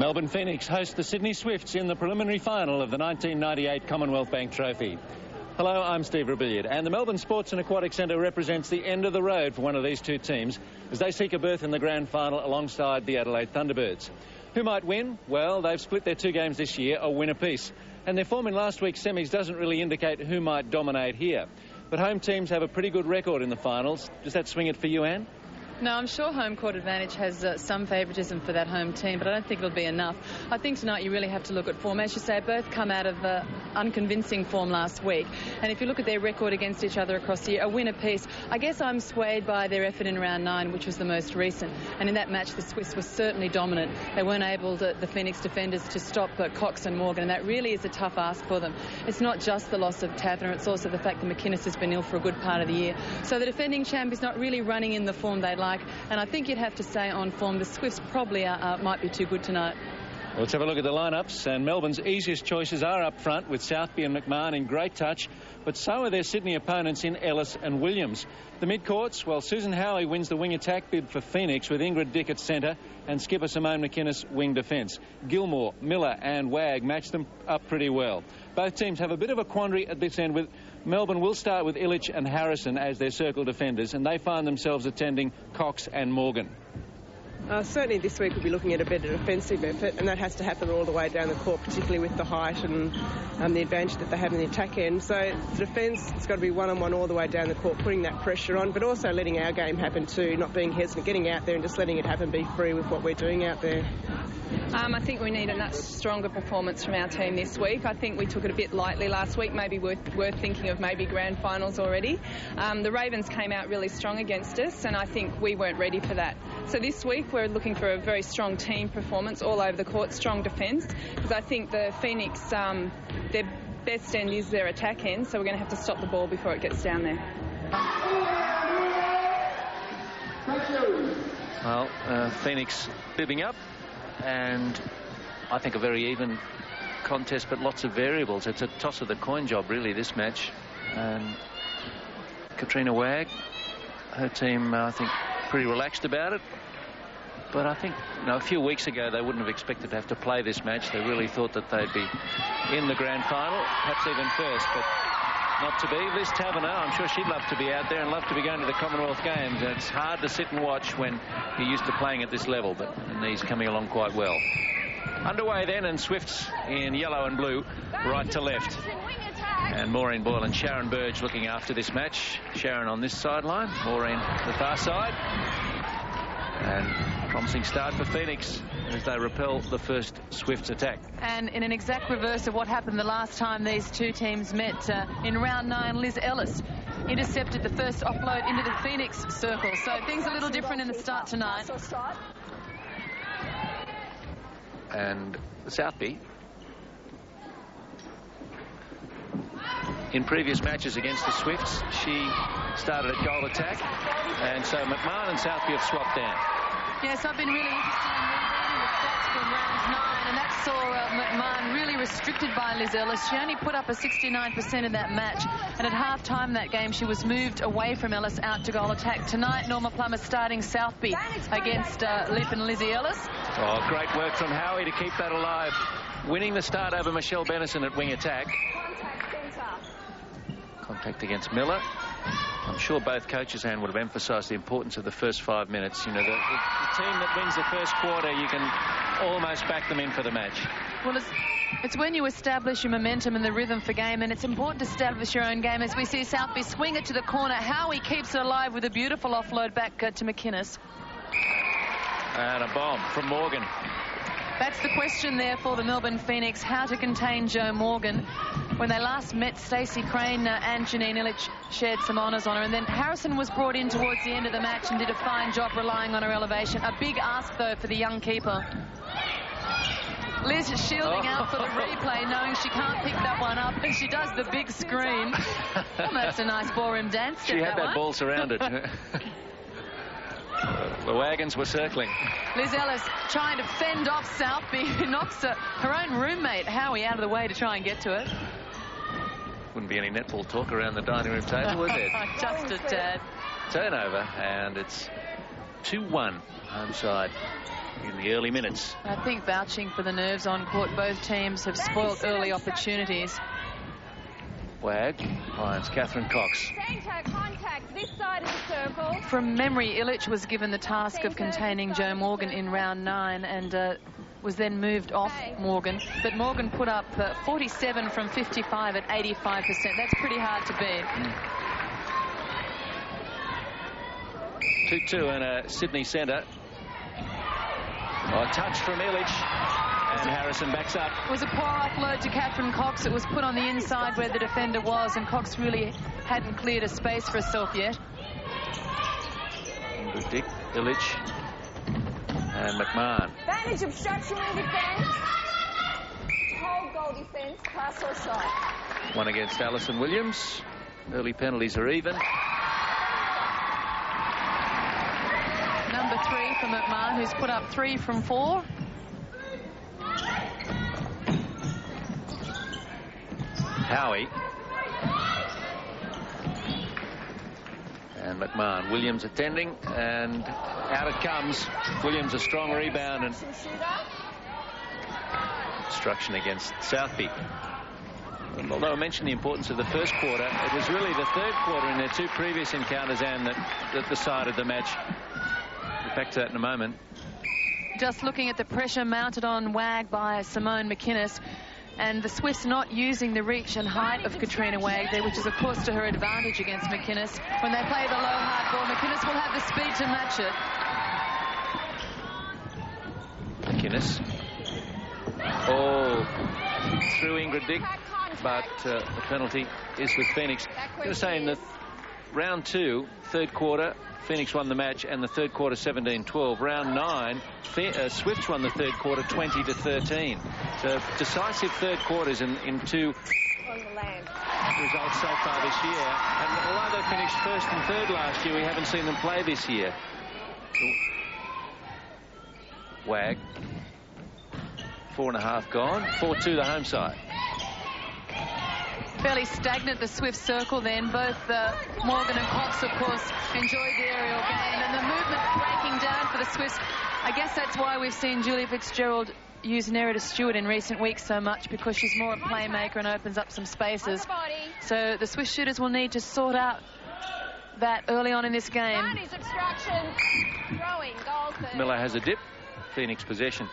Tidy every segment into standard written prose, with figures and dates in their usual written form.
Melbourne Phoenix host the Sydney Swifts in the preliminary final of the 1998 Commonwealth Bank Trophy. Hello, I'm Steve Rebillard, and the Melbourne Sports and Aquatic Centre represents the end of the road for one of these two teams as they seek a berth in the grand final alongside the Adelaide Thunderbirds. Who might win? Well, they've split their two games this year, a win apiece, and their form in last week's semis doesn't really indicate who might dominate here. But home teams have a pretty good record in the finals. Does that swing it for you, Anne? No, I'm sure home court advantage has some favouritism for that home team, but I don't think it'll be enough. I think tonight you really have to look at form. As you say, both come out of unconvincing form last week, and if you look at their record against each other across the year, a win apiece. I guess I'm swayed by their effort in round 9, which was the most recent, and in that match the Swifts were certainly dominant. They weren't able, the Phoenix defenders, to stop Cox and Morgan, and that really is a tough ask for them. It's not just the loss of Taverner, it's also the fact that McInnes has been ill for a good part of the year. So the defending champ is not really running in the form they'd like, and I think you'd have to say on form the Swifts probably might be too good tonight. Let's have a look at the lineups, and Melbourne's easiest choices are up front with Southby and McMahon in great touch, but so are their Sydney opponents in Ellis and Williams. The mid-courts, well, Susan Howley wins the wing attack bid for Phoenix with Ingrid Dick at centre and skipper Simone McInnes wing defence. Gilmore, Miller and Wagg match them up pretty well. Both teams have a bit of a quandary at this end. With Melbourne will start with Illich and Harrison as their circle defenders, and they find themselves attending Cox and Morgan. Certainly this week we'll be looking at a better defensive effort, and that has to happen all the way down the court, particularly with the height and the advantage that they have in the attack end. So the defence has got to be one-on-one all the way down the court, putting that pressure on, but also letting our game happen too, not being hesitant, getting out there and just letting it happen, be free with what we're doing out there. I think we need a much stronger performance from our team this week. I think we took it a bit lightly last week, maybe worth thinking of maybe grand finals already. The Ravens came out really strong against us, and I think we weren't ready for that. So this week we're looking for a very strong team performance all over the court, strong defence, because I think the Phoenix, their best end is their attack end, so we're going to have to stop the ball before it gets down there. Well, Phoenix bibbing up, and I think a very even contest, but lots of variables. It's a toss of the coin job, really, this match. And Katrina Wagg, her team, I think, pretty relaxed about it. But I think, a few weeks ago they wouldn't have expected to have to play this match. They really thought that they'd be in the grand final, perhaps even first, but not to be. Liz Taverner, I'm sure she'd love to be out there and love to be going to the Commonwealth Games. And it's hard to sit and watch when you're used to playing at this level, but he's coming along quite well. Underway then, and Swifts in yellow and blue, right to left. And Maureen Boyle and Sharon Burge looking after this match. Sharon on this sideline, Maureen the far side. And promising start for Phoenix as they repel the first Swifts attack. And in an exact reverse of what happened the last time these two teams met, in round 9, Liz Ellis intercepted the first offload into the Phoenix circle. So things a little different in the start tonight. And Southby, in previous matches against the Swifts, she started at goal attack, and so McMahon and Southby have swapped down. Yes, I've been really interested in reading the stats from round 9, and that saw McMahon really restricted by Liz Ellis. She only put up a 69% in that match, and at half-time that game she was moved away from Ellis out to goal attack. Tonight, Norma Plummer starting Southby against Lip and Lizzie Ellis. Oh, great work from Howie to keep that alive. Winning the start over Michelle Bennison at wing attack. Contact against Miller. I'm sure both coaches, Anne, would have emphasised the importance of the first 5 minutes. You know, the team that wins the first quarter, you can almost back them in for the match. Well, it's when you establish your momentum and the rhythm for game, and it's important to establish your own game. As we see Southby swing it to the corner, Howie keeps it alive with a beautiful offload back to McInnes. And a bomb from Morgan. That's the question there for the Melbourne Phoenix, how to contain Jo Morgan. When they last met, Stacey Crane and Janine Illich shared some honours on her, and then Harrison was brought in towards the end of the match and did a fine job relying on her elevation. A big ask, though, for the young keeper. Liz shielding out for the replay, knowing she can't pick that one up, and she does the big scream. Well, that's a nice ballroom dance. She had that ball surrounded. The wagons were circling. Liz Ellis trying to fend off Southby, who knocks her own roommate, Howie, out of the way to try and get to it. Wouldn't be any netball talk around the dining room table, would there? Just a tad. Turnover, and it's 2-1 home side. in the early minutes. I think vouching for the nerves on court, both teams have spoiled early opportunities. Wag finds Catherine Cox. Centre contact this side of the circle. From memory, Illich was given the task of containing Joe Morgan in round 9 and was then moved off Morgan. But Morgan put up 47 from 55 at 85%. That's pretty hard to beat. 2-2 in a Sydney centre. A touch from Illich. And Harrison backs up. It was a poor offload to Catherine Cox. It was put on the inside where the defender was, and Cox really hadn't cleared a space for herself yet. Good Dick, Illich, and McMahon. Advantage obstruction in defence. Hold goal defence, pass or shot. One against Alison Williams. Early penalties are even. Number 3 for McMahon, who's put up 3 from 4. Howie. And McMahon. Williams attending, and out it comes. Williams a strong rebound and obstruction against Southby. And although I mentioned the importance of the first quarter, it was really the third quarter in their 2 previous encounters, and that decided the match. We'll back to that in a moment. Just looking at the pressure mounted on Wag by Simone McInnes, and the Swifts not using the reach and height of Katrina Wag there, which is, of course, to her advantage against McInnes. When they play the low, hard ball, McInnes will have the speed to match it. McInnes. Oh, through Ingrid Dick, but the penalty is with Phoenix. I'm going to say in the round 2, third quarter, Phoenix won the match, and the third quarter 17-12. Round 9, Swifts won the third quarter 20-13. So decisive third quarters in 2 results so far this year. And although they finished first and third last year, we haven't seen them play this year. Wag. 4.5 gone. 4-2 the home side. Fairly stagnant, the Swift circle then. Both Morgan and Cox, of course, enjoyed the aerial game, and the movement breaking down for the Swifts. I guess that's why we've seen Julia Fitzgerald use Nerida Stewart in recent weeks so much, because she's more a playmaker and opens up some spaces. So the Swift shooters will need to sort out that early on in this game. Miller has a dip. Phoenix possession.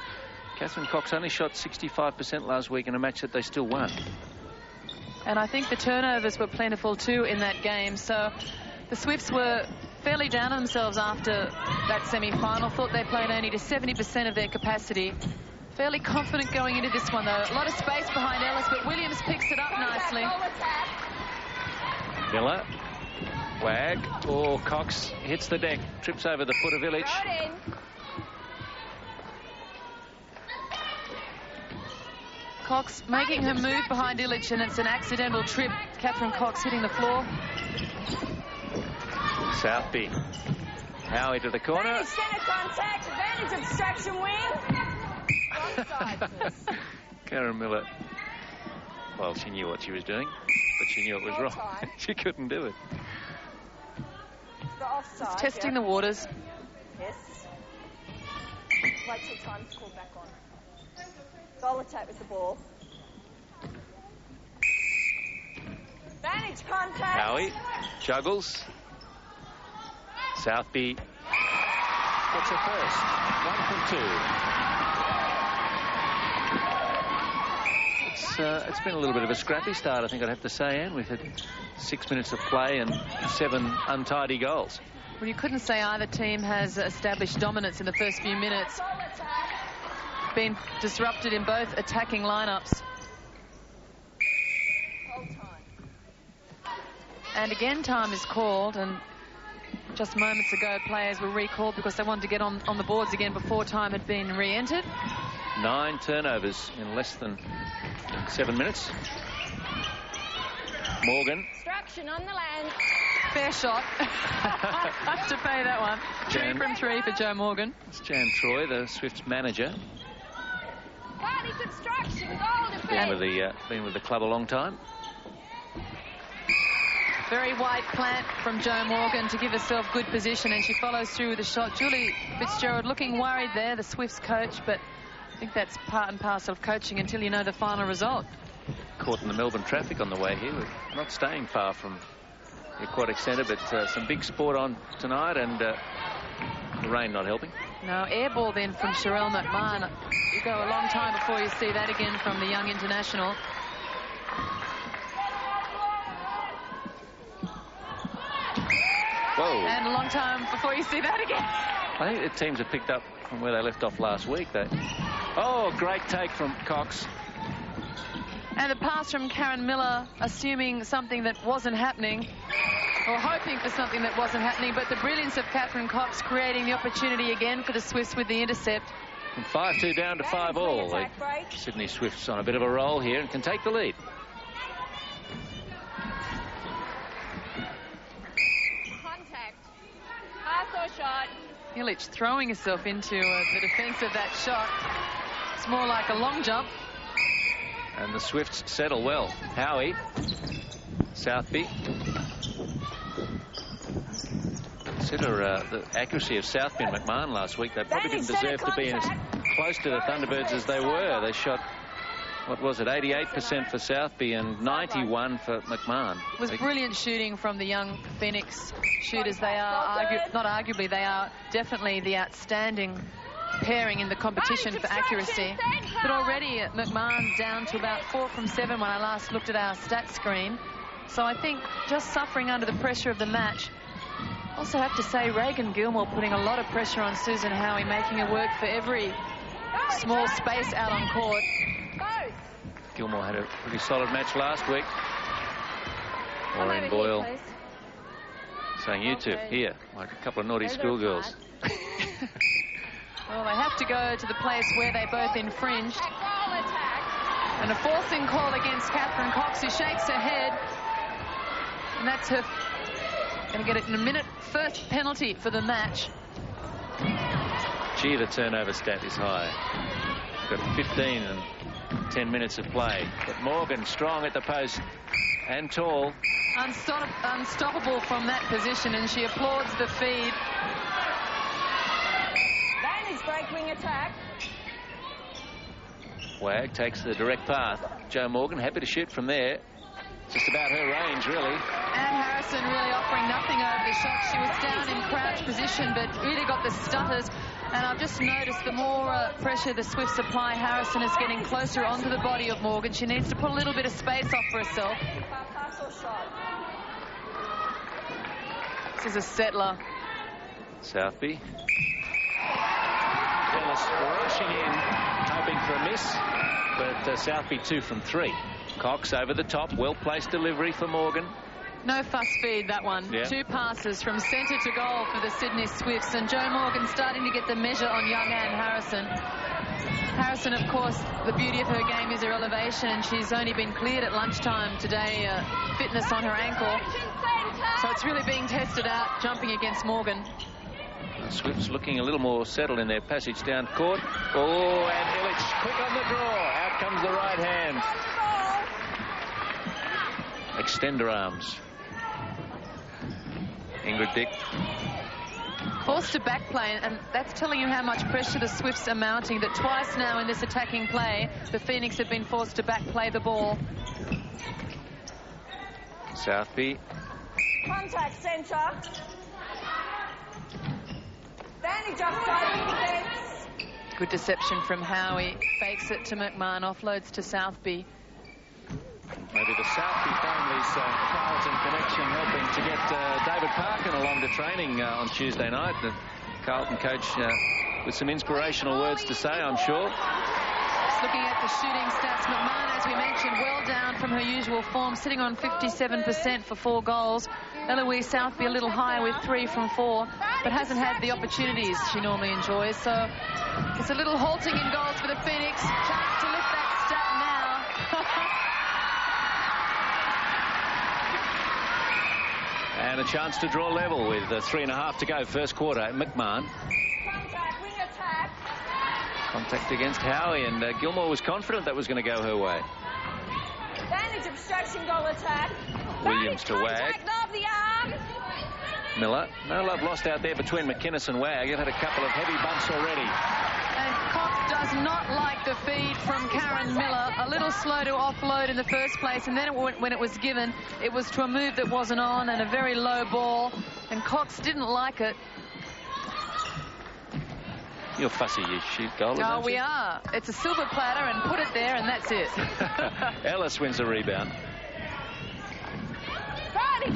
Catherine Cox only shot 65% last week in a match that they still won. And I think the turnovers were plentiful too in that game. So the Swifts were fairly down on themselves after that semi-final. Thought they played only to 70% of their capacity. Fairly confident going into this one, though. A lot of space behind Ellis, but Williams picks it up nicely. Miller. Wag. Oh, Cox hits the deck. Trips over the foot of Illich. Cox making her move behind Illich, and it's an accidental trip. Catherine Cox hitting the floor. Southby. Howie to the corner. Advantage centre contact, advantage obstruction wing. Karen Miller. Well, she knew what she was doing, but she knew it was wrong. She couldn't do it. The offside, testing the waters. Yes. Wait till time's called back on. Goal attack with the ball. Advantage contact. Howie juggles. Southby gets her first. 1 from 2. It's been a little bit of a scrappy start, I think I'd have to say, Anne. We've had 6 minutes of play and 7 untidy goals. Well, you couldn't say either team has established dominance in the first few minutes. Been disrupted in both attacking lineups. And again, time is called, and just moments ago players were recalled because they wanted to get on the boards again before time had been re-entered. 9 turnovers in less than 7 minutes. Morgan. Obstruction on the land. Fair shot. Have to pay that one. 2 from 3 for Joe Morgan. It's Jan Troy, the Swifts manager. Obstruction, goal defense. Been with the club a long time. Very wide plant from Jo Morgan to give herself good position, and she follows through with a shot. Julie Fitzgerald looking worried there, the Swifts coach, but I think that's part and parcel of coaching until you know the final result. Caught in the Melbourne traffic on the way here. We're not staying far from the aquatic centre, but some big sport on tonight, and the rain not helping. No, air ball then from Sherelle McMahon. You go a long time before you see that again from the young international. Whoa. And a long time before you see that again. I think the teams have picked up from where they left off last week. Oh, great take from Cox. And the pass from Karen Miller, assuming something that wasn't happening, or hoping for something that wasn't happening, but the brilliance of Catherine Cox creating the opportunity again for the Swifts with the intercept. From 5-2 down to 5-all. Sydney Swifts on a bit of a roll here and can take the lead. Contact. Pass or shot. Illich throwing herself into the defence of that shot. It's more like a long jump. And the Swifts settle well. Howie. Southby. Consider the accuracy of Southby and McMahon last week. They probably didn't deserve to be as close to the Thunderbirds as they were. They shot, what was it, 88% for Southby and 91 for McMahon. It was brilliant shooting from the young Phoenix shooters. They are, not arguably, they are definitely the outstanding pairing in the competition for accuracy. But already McMahon down to about 4 from 7 when I last looked at our stat screen. So I think just suffering under the pressure of the match. Also have to say Reagan Gilmore putting a lot of pressure on Susan Howie, making her work for every small space out on court. Gilmore had a pretty solid match last week. Maureen Boyle saying, you two, here, like a couple of naughty schoolgirls. Well, they have to go to the place where they both infringed. And a forcing call against Catherine Cox, who shakes her head. And that's her going to get it in a minute. First penalty for the match. Gee, the turnover stat is high. Got 15 and 10 minutes of play. But Morgan strong at the post and tall. Unstoppable from that position, and she applauds the feed. Break wing attack. Wag takes the direct path. Jo Morgan happy to shoot from there. Just about her range, really. Anne Harrison really offering nothing over the shot. She was down in crouch position, but really got the stutters. And I've just noticed the more pressure the Swifts apply, Harrison is getting closer onto the body of Morgan. She needs to put a little bit of space off for herself. Pass or shot. This is a settler. Southby. Ellis rushing in, hoping for a miss, but Southby 2 from 3. Cox over the top, well-placed delivery for Morgan. No fuss feed, that one. Yeah. 2 passes from centre to goal for the Sydney Swifts, and Jo Morgan starting to get the measure on young Anne Harrison. Harrison, of course, the beauty of her game is her elevation, and she's only been cleared at lunchtime today, fitness on her ankle. So it's really being tested out, jumping against Morgan. Swifts looking a little more settled in their passage down court. Oh, and Illich quick on the draw. Out comes the right hand. Extender arms. Ingrid Dick. Forced to back play, and that's telling you how much pressure the Swifts are mounting, that twice now in this attacking play, the Phoenix have been forced to back play the ball. Southby. Contact centre. Danny just starting defence. Good deception from Howie. Fakes it to McMahon, offloads to Southby. Maybe the Southby family's Carlton connection helping to get David Parkin along to training on Tuesday night. The Carlton coach with some inspirational words to say, I'm sure. Just looking at the shooting stats, McMahon, as we mentioned, well down from her usual form, sitting on 57% for 4 goals. Eloise Southby a little higher with 3 from 4, but hasn't had the opportunities she normally enjoys. So it's a little halting in goals for the Phoenix. Chance to lift that stat now. And a chance to draw level with 3.5 to go, first quarter. McMahon. Contact, wing attack. Contact against Howie, and Gilmore was confident that was going to go her way. Advantage obstruction goal attack. Williams to Wag. Love the arm. Miller. No love lost out there between McInnes and Wag. They've had a couple of heavy bumps already. And Cox does not like the feed from Karen Miller. A little slow to offload in the first place, and then when it was given, it was to a move that wasn't on and a very low ball, and Cox didn't like it. You're fussy, you shoot goal. Oh, we are. It's a silver platter, and put it there, and that's it. Ellis wins the rebound.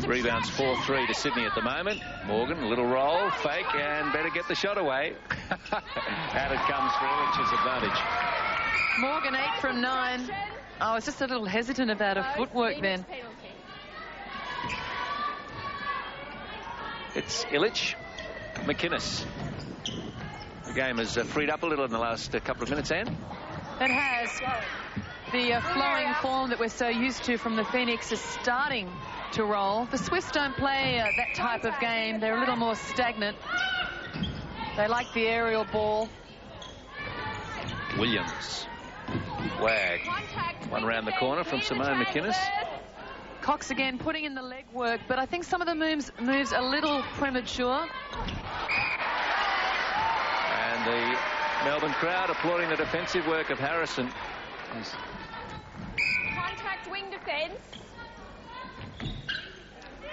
Rebounds 4-3 to Sydney at the moment. Morgan, a little roll, fake, and better get the shot away. Out it comes for Illich's advantage. Morgan 8 from 9. I was just a little hesitant about her footwork then. It's Illich, McInnes. The game has freed up a little in the last couple of minutes, Anne. It has. The flowing form that we're so used to from the Phoenix is starting to roll. The Swifts don't play that type of game. They're a little more stagnant. They like the aerial ball. Williams. Wag. One round the corner from Simone McInnes. Cox again putting in the leg work, but I think some of the moves a little premature. And the Melbourne crowd applauding the defensive work of Harrison. Contact wing defence.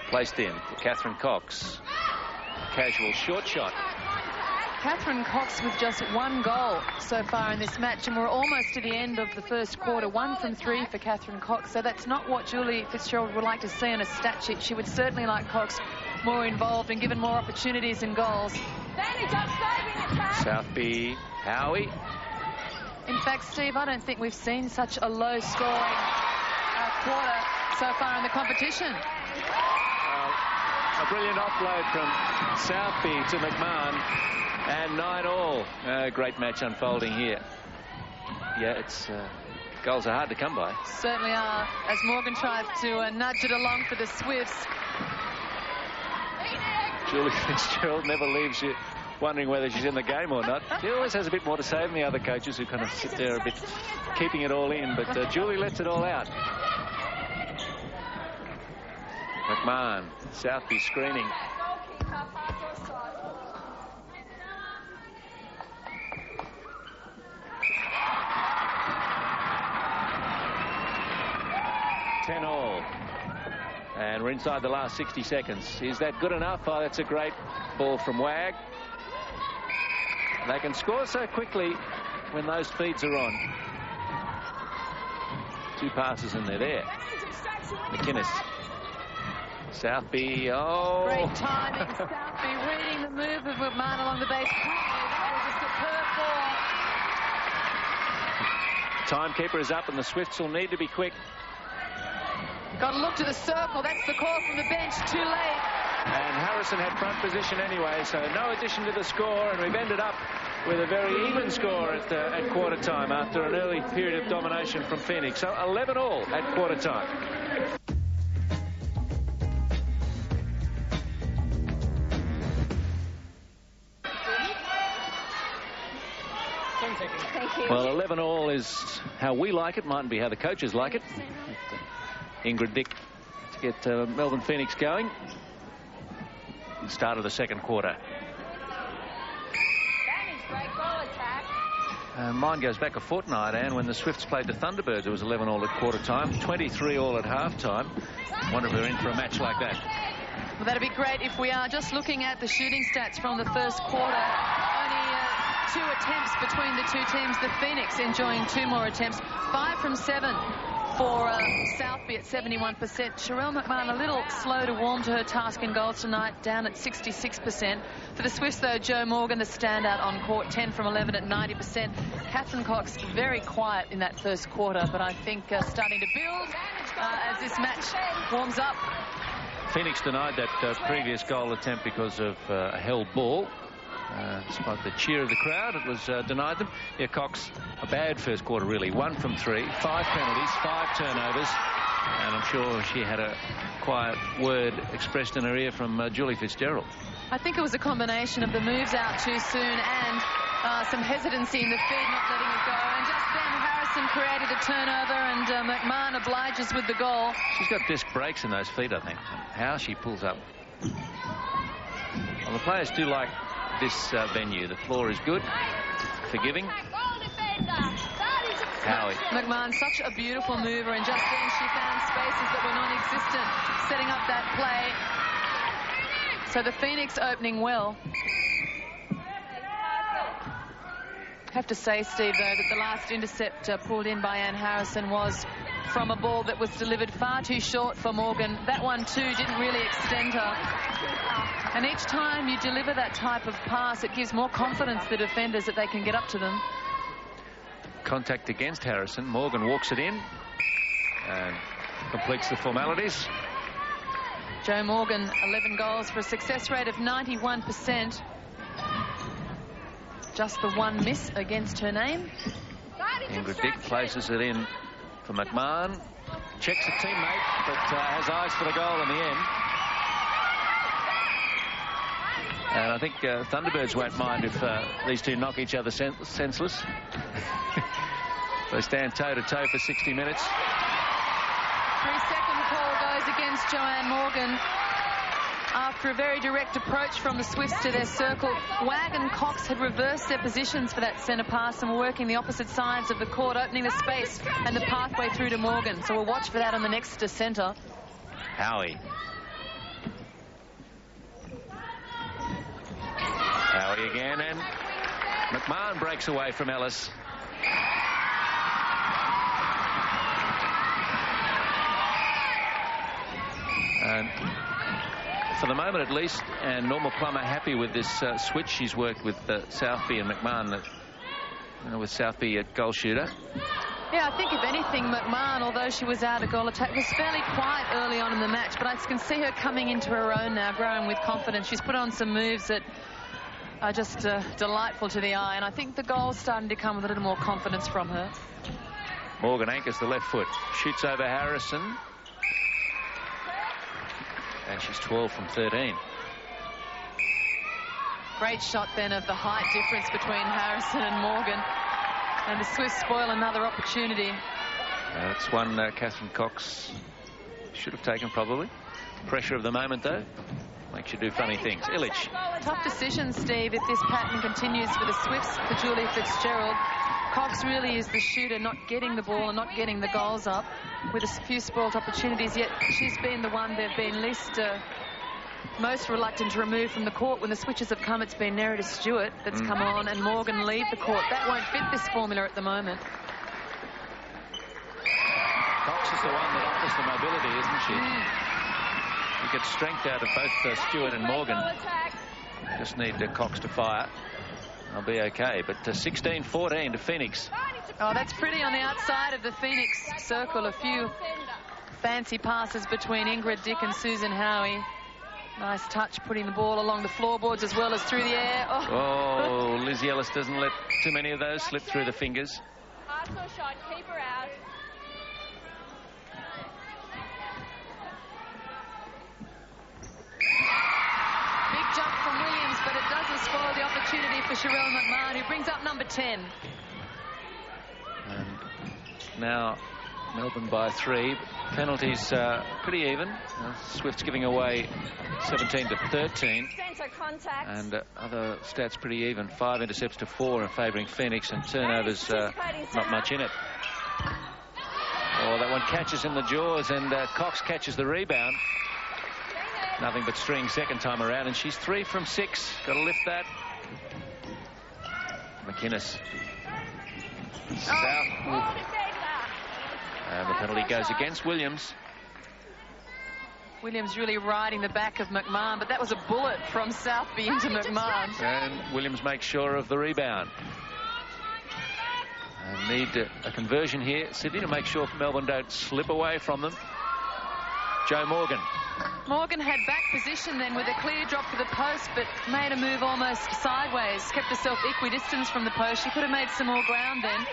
Placed in for Catherine Cox. Casual short shot. Catherine Cox with just 1 goal so far in this match, and we're almost to the end of the first quarter. 1 from 3 for Catherine Cox, so that's not what Julie Fitzgerald would like to see on a stat sheet. She would certainly like Cox more involved and given more opportunities and goals. Southby, Howie. In fact, Steve, I don't think we've seen such a low-scoring quarter so far in the competition. A brilliant offload from Southby to McMahon, and 9-all. Great match unfolding here. Yeah, it's goals are hard to come by. Certainly are, as Morgan tries to nudge it along for the Swifts. Julie Fitzgerald never leaves you wondering whether she's in the game or not. She always has a bit more to say than the other coaches who kind of sit there a bit keeping it all in, but Julie lets it all out. McMahon, Southby screening. All. And we're inside the last 60 seconds. Is that good enough? Oh, that's a great ball from Wag. They can score so quickly when those feeds are on. 2 passes and they're there. McInnes. Southby, oh. Great timing. Southby reading the move of McMahon along the base. That was a superb ball. Timekeeper is up and the Swifts will need to be quick. Got to look to the circle. That's the call from the bench. Too late. And Harrison had front position anyway, so no addition to the score, and we've ended up with a very even score at quarter time after an early period of domination from Phoenix. So 11-all at quarter time. Thank you. Well, 11-all is how we like it. Mightn't be how the coaches like it. Ingrid Dick to get Melbourne Phoenix going. Start of the second quarter. Mine goes back a fortnight, and when the Swifts played the Thunderbirds, it was 11-all at quarter time, 23-all at half time. Wonder if we're in for a match like that. Well, that'd be great if we are. Just looking at the shooting stats from the first quarter, only 2 attempts between the 2 teams. The Phoenix enjoying 2 more attempts. 5 from 7 for Southby at 71%. Sherelle McMahon a little slow to warm to her task in goals tonight, down at 66%. For the Swifts, though, Joe Morgan, the standout on court, 10 from 11 at 90%. Catherine Cox very quiet in that first quarter, but I think starting to build as this match warms up. Phoenix denied that previous goal attempt because of a held ball. Despite the cheer of the crowd, it was denied them. Yeah, Cox, a bad first quarter, really. 1 from 3, 5 penalties, 5 turnovers. And I'm sure she had a quiet word expressed in her ear from Julie Fitzgerald. I think it was a combination of the moves out too soon and some hesitancy in the feed, not letting it go. And just then Harrison Harrison created a turnover, and McMahon obliges with the goal. She's got disc brakes in those feet, I think. How she pulls up. Well, the players do like this venue. The floor is good, forgiving. Howie. McMahon, such a beautiful mover, and just then she found spaces that were non-existent, setting up that play. So the Phoenix opening well. I have to say, Steve, though, that the last intercept pulled in by Anne Harrison was from a ball that was delivered far too short for Morgan. That one, too, didn't really extend her. And each time you deliver that type of pass, it gives more confidence to the defenders that they can get up to them. Contact against Harrison. Morgan walks it in and completes the formalities. Jo Morgan, 11 goals for a success rate of 91%. Just the one miss against her name. Ingrid Dick places it in for McMahon. Checks a teammate, but has eyes for the goal in the end. And I think Thunderbirds won't mind if these two knock each other senseless. They stand toe-to-toe for 60 minutes. 3-second call goes against Joanne Morgan. After a very direct approach from the Swifts to their circle, Wag and Cox had reversed their positions for that centre pass and were working the opposite sides of the court, opening the space and the pathway through to Morgan. So we'll watch for that on the next centre. Howie. Howie again, and McMahon breaks away from Ellis. And for the moment, at least, and Norma Plummer happy with this switch. She's worked with Southby and McMahon, with Southby at goal shooter. Yeah, I think if anything, McMahon, although she was out of goal attack, was fairly quiet early on in the match. But I can see her coming into her own now, growing with confidence. She's put on some moves that are just delightful to the eye. And I think the goal's starting to come with a little more confidence from her. Morgan anchors the left foot, shoots over Harrison. And she's 12 from 13. Great shot then of the height difference between Harrison and Morgan. And the Swifts spoil another opportunity. That's one Catherine Cox should have taken, probably. Pressure of the moment, though, makes you do funny things. Illich. Tough decision, Steve, if this pattern continues for the Swifts, for Julie Fitzgerald. Cox really is the shooter, not getting the ball and not getting the goals up, with a few spoilt opportunities, yet she's been the one they've been most reluctant to remove from the court. When the switches have come, it's been Nerida Stewart that's come on and Morgan leave the court. That won't fit this formula at the moment. Cox is the one that offers the mobility, isn't she? You get strength out of both Stewart and Morgan. Just need Cox to fire. I'll be okay. But 16-14 to Phoenix. Oh, that's pretty on the outside of the Phoenix circle. A few fancy passes between Ingrid Dick and Susan Howie. Nice touch, putting the ball along the floorboards as well as through the air. Oh, Lizzie Ellis doesn't let too many of those slip through the fingers. Pass or shot, keep her out. Big jump from Williams, but it doesn't spoil the opportunity for Sherelle McMahon, who brings up number 10. And now Melbourne by 3. Penalties pretty even. Swifts giving away 17 to 13. Centre contact. And other stats pretty even. 5 intercepts to 4 in favouring Phoenix, and turnovers not much in it. Oh, that one catches in the jaws, and Cox catches the rebound. Nothing but string second time around, and she's 3 from 6. Got to lift that. McInnes. South. And the penalty goes against Williams. Williams really riding the back of McMahon, but that was a bullet from Southby into McMahon. And Williams makes sure of the rebound. And need a conversion here, Sydney, to make sure Melbourne don't slip away from them. Jo Morgan. Morgan had back position then with a clear drop to the post, but made a move almost sideways. Kept herself equidistance from the post. She could have made some more ground then.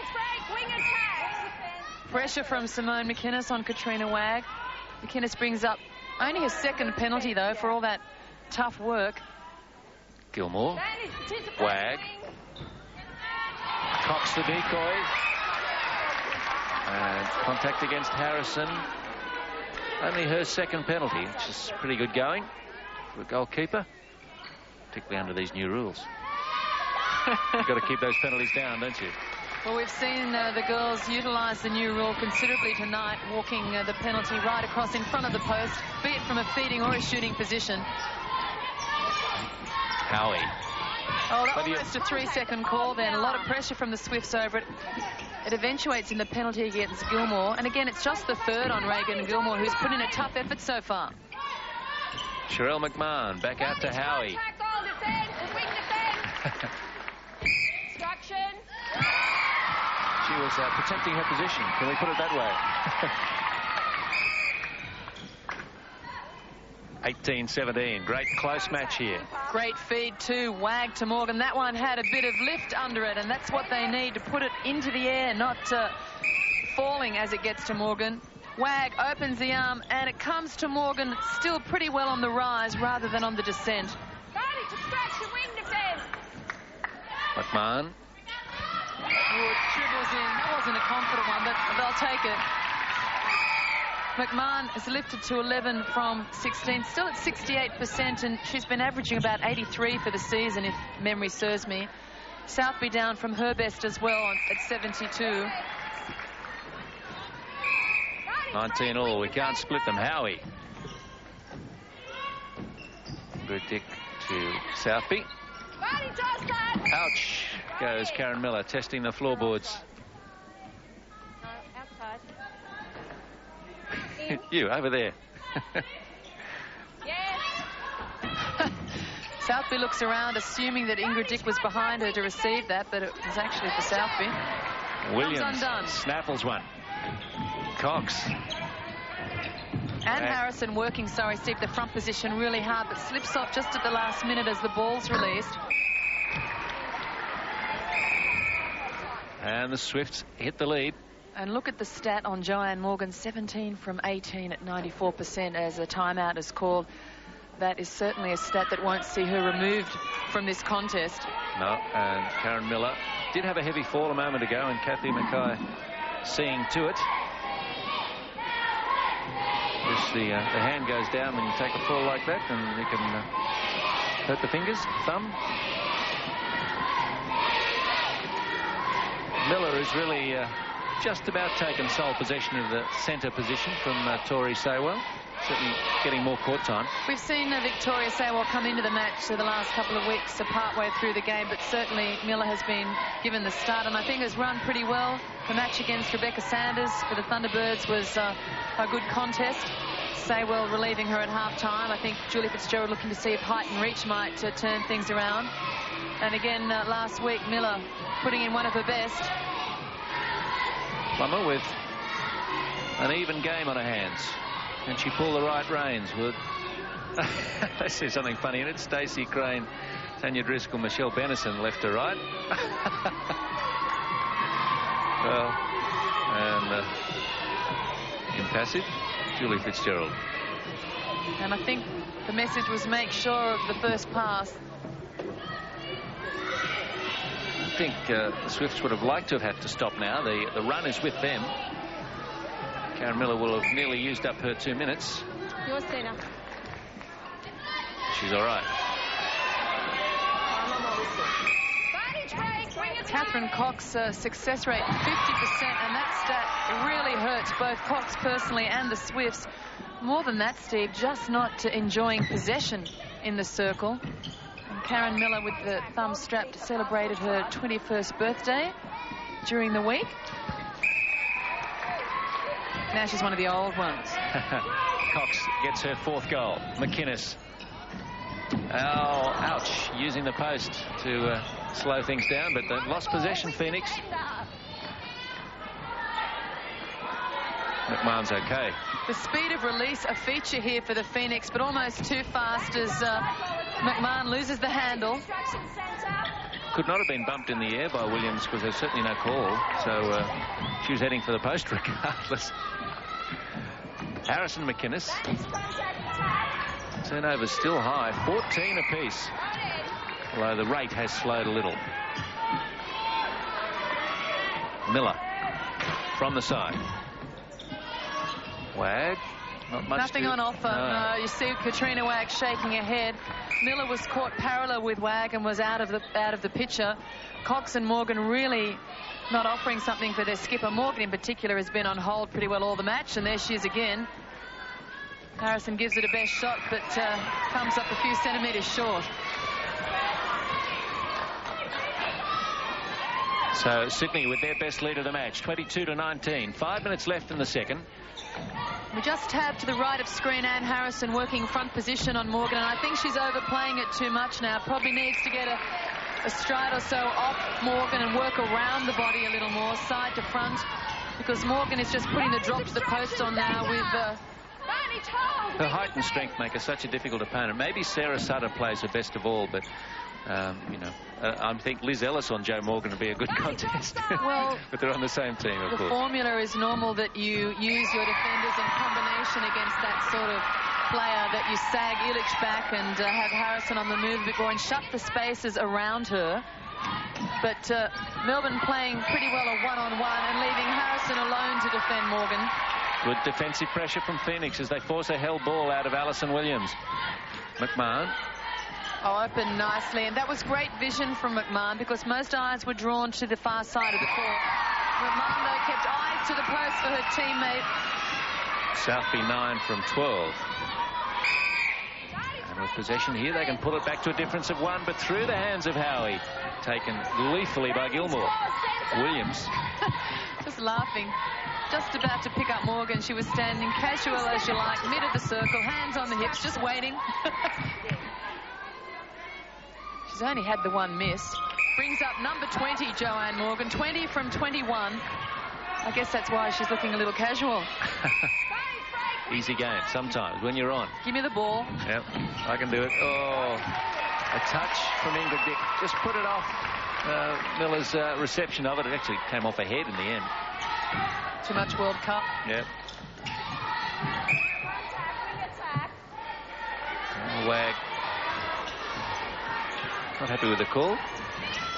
Pressure from Simone McInnes on Katrina Wag. McInnes brings up only her second penalty, though, for all that tough work. Gilmore. Wag. Cox the decoy. And contact against Harrison. Only her second penalty, which is pretty good going for a goalkeeper, particularly under these new rules. You've got to keep those penalties down, don't you? Well, we've seen the girls utilise the new rule considerably tonight, walking the penalty right across in front of the post, be it from a feeding or a shooting position. Howie. Oh, almost a 3-second call then. A lot of pressure from the Swifts over it. It eventuates in the penalty against Gilmore. And again, it's just the third on Reagan Gilmore, who's put in a tough effort so far. Sherelle McMahon back out to Howie. She was protecting her position. Can we put it that way? 18-17. Great close match here. Great feed too. Wag to Morgan. That one had a bit of lift under it, and that's what they need to put it into the air, not falling as it gets to Morgan. Wag opens the arm, and it comes to Morgan, still pretty well on the rise rather than on the descent. McMahon. Wood dribbles in. That wasn't a confident one, but they'll take it. McMahon has lifted to 11 from 16, still at 68%, and she's been averaging about 83 for the season, if memory serves me. Southby down from her best as well at 72. 19 all. We can't split them. Howie. Good dick to Southby. Ouch, goes Karen Miller, testing the floorboards. You, over there. Southby looks around, assuming that Ingrid Dick was behind her to receive that, but it was actually for Southby. Williams snaffles one. Cox. And Harrison working, sorry, Steve, the front position really hard, but slips off just at the last minute as the ball's released. And the Swifts hit the lead. And look at the stat on Joanne Morgan, 17 from 18 at 94% as a timeout is called. That is certainly a stat that won't see her removed from this contest. No, and Karen Miller did have a heavy fall a moment ago, and Kathy Mackay seeing to it. Just the hand goes down when you take a fall like that, and you can hurt the fingers, thumb. Miller is really just about taken sole possession of the centre position from Tori Saywell. Certainly getting more court time. We've seen Victoria Saywell come into the match the last couple of weeks, partway through the game, but certainly Miller has been given the start, and I think has run pretty well. The match against Rebecca Sanders for the Thunderbirds was a good contest. Saywell relieving her at half-time. I think Julie Fitzgerald looking to see if height and reach might turn things around. And again, last week, Miller putting in one of her best. Plummer with an even game on her hands. Can she pull the right reins? Would I see something funny in it? Stacey Crane, Tanya Driscoll, Michelle Bennison left to right. Well, and impassive, Julie Fitzgerald. And I think the message was make sure of the first pass. I think the Swifts would have liked to have had to stop now. The run is with them. Karen Miller will have nearly used up her 2 minutes. Your centre. She's all right. Catherine Cox success rate 50%, and that stat really hurts both Cox personally and the Swifts. More than that, Steve, just not enjoying possession in the circle. And Karen Miller, with the thumb strapped, celebrated her 21st birthday during the week. Now she's one of the old ones. Cox gets her 4th goal. McInnes. Oh, ouch. Using the post to slow things down, but they've lost possession, Phoenix. McMahon's okay. The speed of release, a feature here for the Phoenix, but almost too fast as McMahon loses the handle. Could not have been bumped in the air by Williams because there's certainly no call. So she was heading for the post regardless. Harrison McInnes. Turnovers still high, 14 apiece. Although the rate has slowed a little. Miller. from the side. Wag. Not much. Nothing on offer. No, you see Katrina Wag shaking her head. Miller was caught parallel with Wag and was out of the picture. Cox and Morgan really not offering something for their skipper. Morgan in particular has been on hold pretty well all the match, and there she is again. Harrison gives it a best shot, but comes up a few centimetres short. So Sydney with their best lead of the match, 22-19. 5 minutes left in the second. We just have to the right of screen Anne Harrison working front position on Morgan, and I think she's overplaying it too much now. Probably needs to get a stride or so off Morgan and work around the body a little more, side to front, because Morgan is just putting the drop to the post on now with her height and strength make her such a difficult opponent. Maybe Sarah Sutter plays her best of all, but you know, I think Liz Ellis on Joe Morgan would be a good contest. Well, but they're on the same team, of course. The formula is normal that you use your defenders in combination against that sort of player, that you sag Illich back and have Harrison on the move a bit more and shut the spaces around her. But Melbourne playing pretty well a one-on-one and leaving Harrison alone to defend Morgan. Good defensive pressure from Phoenix as they force a held ball out of Alison Williams. McMahon. Oh, opened nicely, and that was great vision from McMahon because most eyes were drawn to the far side of the court. McMahon, though, kept eyes to the post for her teammate. Southby 9 from 12. And with possession here, they can pull it back to a difference of 1, but through the hands of Howie. Taken gleefully by Gilmore. Williams. Just laughing. Just about to pick up Morgan. She was standing casual as you like, mid of the circle, hands on the hips, just waiting. She's only had the one miss. Brings up number 20, Joanne Morgan. 20 from 21. I guess that's why she's looking a little casual. Easy game sometimes when you're on. Give me the ball. Yep, I can do it. Oh, a touch from Ingrid Dick. Just put it off Miller's reception of it. It actually came off her head in the end. Too much World Cup. Yep. Wag. Not happy with the call.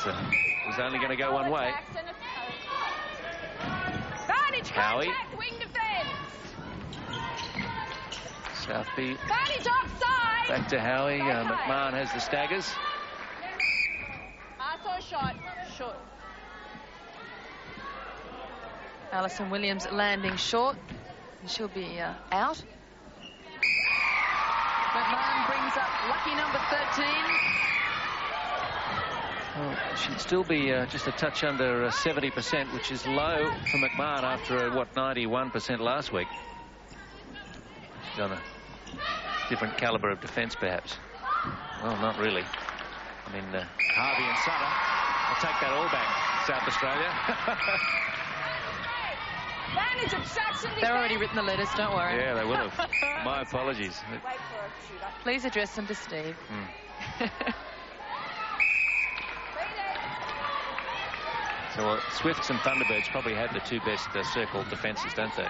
So it was only going to go one way. Howie. Southby. Back to Howie. McMahon has the staggers. Short. Alison Williams landing short. And she'll be out. McMahon brings up lucky number 13. Well, she'd still be just a touch under 70%, which is low for McMahon after, 91% last week. She's on a different calibre of defence, perhaps. Well, not really. I mean, Harvey and Sutter. I'll take that all back, South Australia. They've already written the letters, don't worry. Yeah, they would have. My apologies. Please address them to Steve. So Swifts and Thunderbirds probably have the two best circle defences, don't they?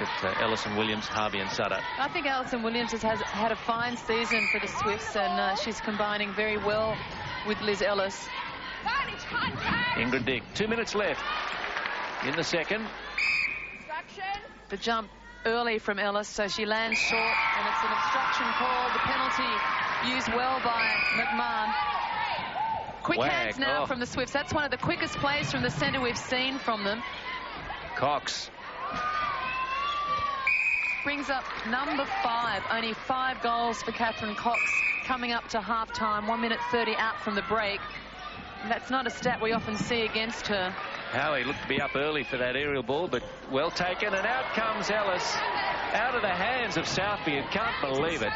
But Alison Williams, Harvey and Sutter. I think Alison Williams has had a fine season for the Swifts, and she's combining very well with Liz Ellis. Ingrid Dick. 2 minutes left in the second. The jump early from Ellis, so she lands short, and it's an obstruction call. The penalty used well by McMahon. Quick hands now from the Swifts. That's one of the quickest plays from the centre we've seen from them. Cox. Brings up number 5. Only 5 goals for Catherine Cox coming up to half-time. 1 minute 30 out from the break. And that's not a stat we often see against her. Howie looked to be up early for that aerial ball, but well taken. And out comes Ellis. Out of the hands of Southby. You can't believe it.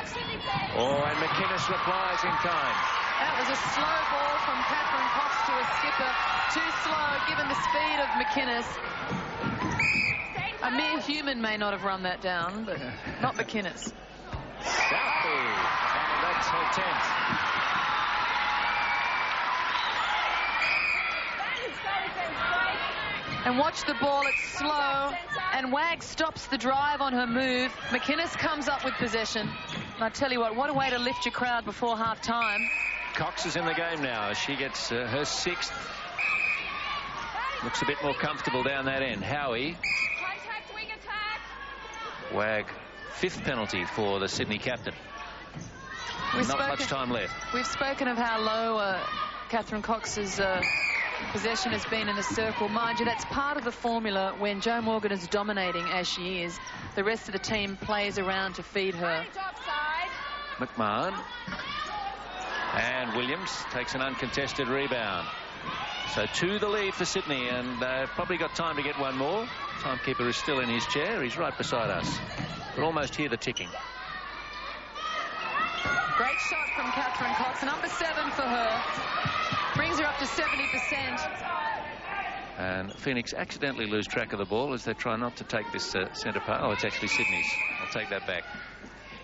Oh, and McInnes replies in kind. That was a slow ball from Catherine Cox to a skipper. Too slow, given the speed of McInnes. A mere human may not have run that down, but not McInnes. Southby, and that's her 10th. And watch the ball, it's slow, and Wag stops the drive on her move. McInnes comes up with possession. And I tell you what a way to lift your crowd before half-time. Cox is in the game now as she gets her 6th. looks a bit more comfortable down that end. Howie. Contact, wing attack. Wag, 5th penalty for the Sydney captain. Not much time left. We've spoken of how low Catherine Cox's possession has been in the circle. Mind you, that's part of the formula when Jo Morgan is dominating as she is. The rest of the team plays around to feed her. McMahon. And Williams takes an uncontested rebound. So 2 the lead for Sydney, and they've probably got time to get one more. Timekeeper is still in his chair. He's right beside us. We'll almost hear the ticking. Great shot from Catherine Cox. Number 7 for her. Brings her up to 70%. And Phoenix accidentally lose track of the ball as they try not to take this centre part. Oh, it's actually Sydney's. I'll take that back.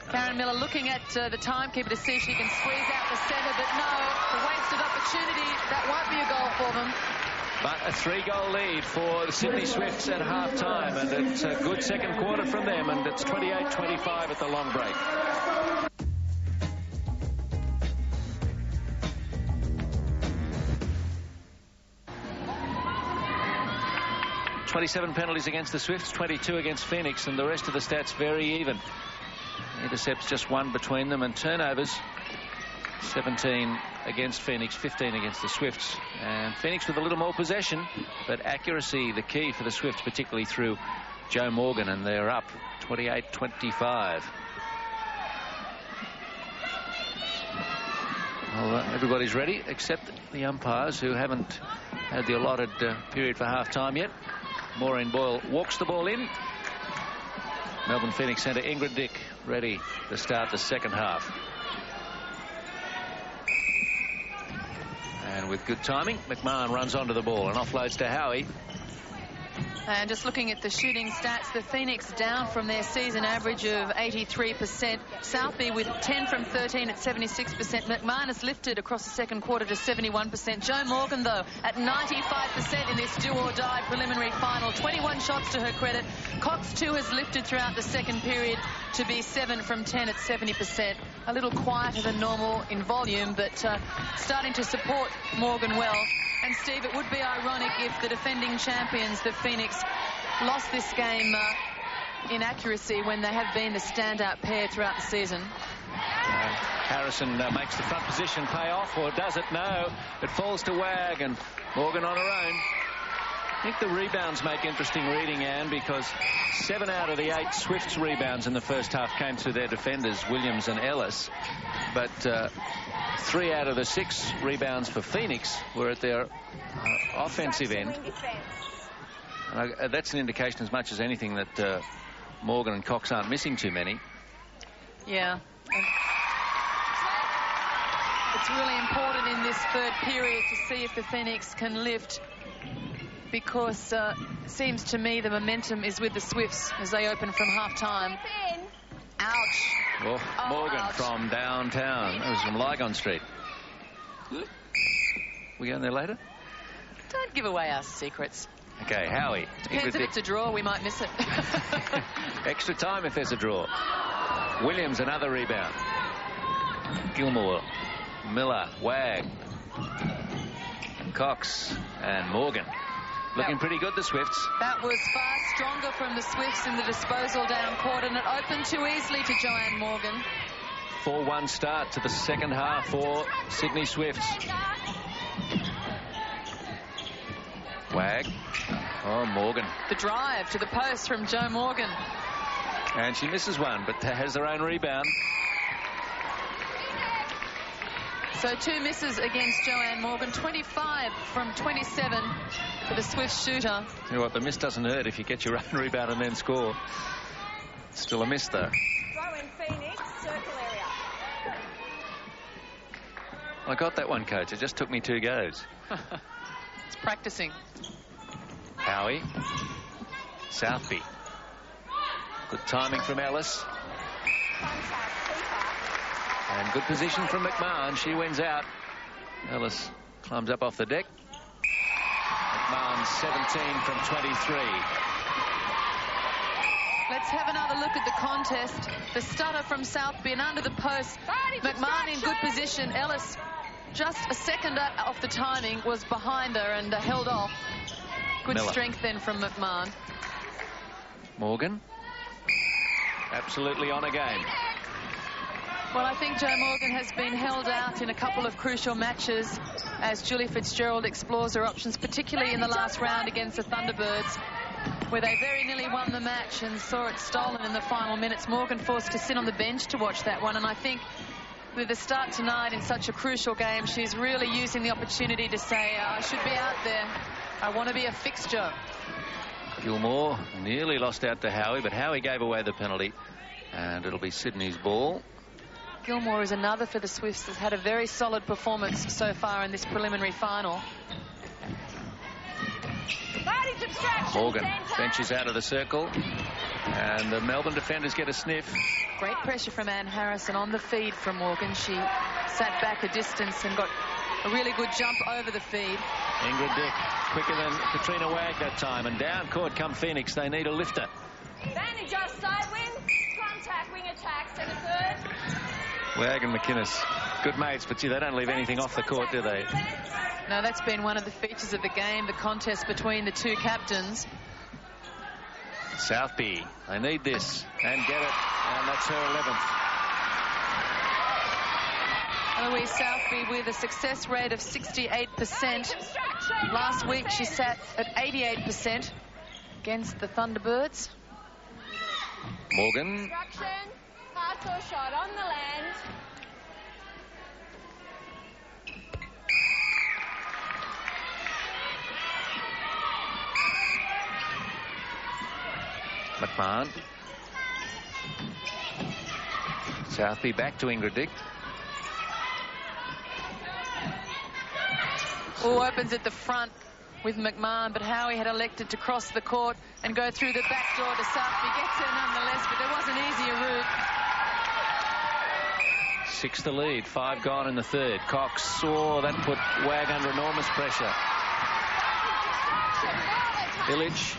Karen Miller looking at the timekeeper to see if she can squeeze out the centre, but no, a wasted opportunity. That won't be a goal for them. But a 3-goal lead for the Sydney Swifts at half-time, and it's a good second quarter from them, and it's 28-25 at the long break. 27 penalties against the Swifts, 22 against Phoenix, and the rest of the stats very even. Intercepts just 1 between them, and turnovers 17 against Phoenix, 15 against the Swifts. And Phoenix with a little more possession, but accuracy the key for the Swifts, particularly through Jo Morgan, and they're up 28-25. Well, everybody's ready except the umpires, who haven't had the allotted period for half-time yet. Maureen Boyle walks the ball in. Melbourne Phoenix centre Ingrid Dick ready to start the second half. And with good timing, McMahon runs onto the ball and offloads to Howie. And just looking at the shooting stats, the Phoenix down from their season average of 83%. Southby with 10 from 13 at 76%. McMahon has lifted across the second quarter to 71%. Jo Morgan, though, at 95% in this do-or-die preliminary final. 21 shots to her credit. Cox, too, has lifted throughout the second period to be 7 from 10 at 70%. A little quieter than normal in volume, but starting to support Morgan well. And, Steve, it would be ironic if the defending champions, the Phoenix, lost this game in accuracy when they have been the standout pair throughout the season. Harrison makes the front position pay off, or does it? No. It falls to Wag, and Morgan on her own. I think the rebounds make interesting reading, Anne, because 7 out of the 8 Swifts rebounds in the first half came through their defenders, Williams and Ellis. But 3 out of the 6 rebounds for Phoenix were at their offensive end. And that's an indication as much as anything that Morgan and Cox aren't missing too many. Yeah. It's really important in this third period to see if the Phoenix can lift, because it seems to me the momentum is with the Swifts as they open from half-time. Ouch. Well, Morgan ouch. From downtown. That was from Lygon Street. We going there later? Don't give away our secrets. Okay, Howie. Depends if it's a draw, we might miss it. Extra time if there's a draw. Williams, another rebound. Gilmore, Miller, Wag, Cox, and Morgan. Looking pretty good, the Swifts. That was far stronger from the Swifts in the disposal down court, and it opened too easily to Joanne Morgan. 4-1 start to the second half for Sydney Swifts. Wag. Oh, Morgan. The drive to the post from Jo Morgan. And she misses one, but has her own rebound. So 2 misses against Joanne Morgan. 25 from 27 for the Swift shooter. You know what, the miss doesn't hurt if you get your own rebound and then score. Still a miss, though. Throw in Phoenix, circle area. I got that one, coach. It just took me 2 goes. It's practicing. Howie. Southby. Good timing from Ellis. And good position from McMahon. She wins out. Ellis climbs up off the deck. McMahon 17 from 23. Let's have another look at the contest. The stutter from Southby and under the post. McMahon in good position. Ellis just a second off the timing, was behind her and held off. Good Miller. strength then from McMahon. Morgan. Absolutely on a game. Well, I think Jo Morgan has been held out in a couple of crucial matches as Julie Fitzgerald explores her options, particularly in the last round against the Thunderbirds, where they very nearly won the match and saw it stolen in the final minutes. Morgan forced to sit on the bench to watch that one, and I think with the start tonight in such a crucial game, she's really using the opportunity to say, I should be out there. I want to be a fixture. Gilmore nearly lost out to Howie, but Howie gave away the penalty, and it'll be Sydney's ball. Gilmore is another for the Swifts that's had a very solid performance so far in this preliminary final. Morgan benches out of the circle, and the Melbourne defenders get a sniff. Great pressure from Anne Harrison on the feed from Morgan. She sat back a distance and got a really good jump over the feed. Ingrid Dick quicker than Katrina Wagg that time, and down court come Phoenix. They need a lifter. Advantage offside wing. Contact, wing attack, centre third. Wagg and McInnes, good mates, but gee, they don't leave anything off the court, do they? No, that's been one of the features of the game, the contest between the two captains. Southby, they need this and get it, and that's her 11th. Eloise Southby with a success rate of 68%. Last week she sat at 88% against the Thunderbirds. Morgan. Pass or shot on the land. McMahon. Southby back to Ingrid Dick. Opens at the front with McMahon, but Howie had elected to cross the court and go through the back door to Southby. Gets her nonetheless, but there was an easier route. 6 to lead, 5 gone in the third. Cox saw that put Wagg under enormous pressure. Village.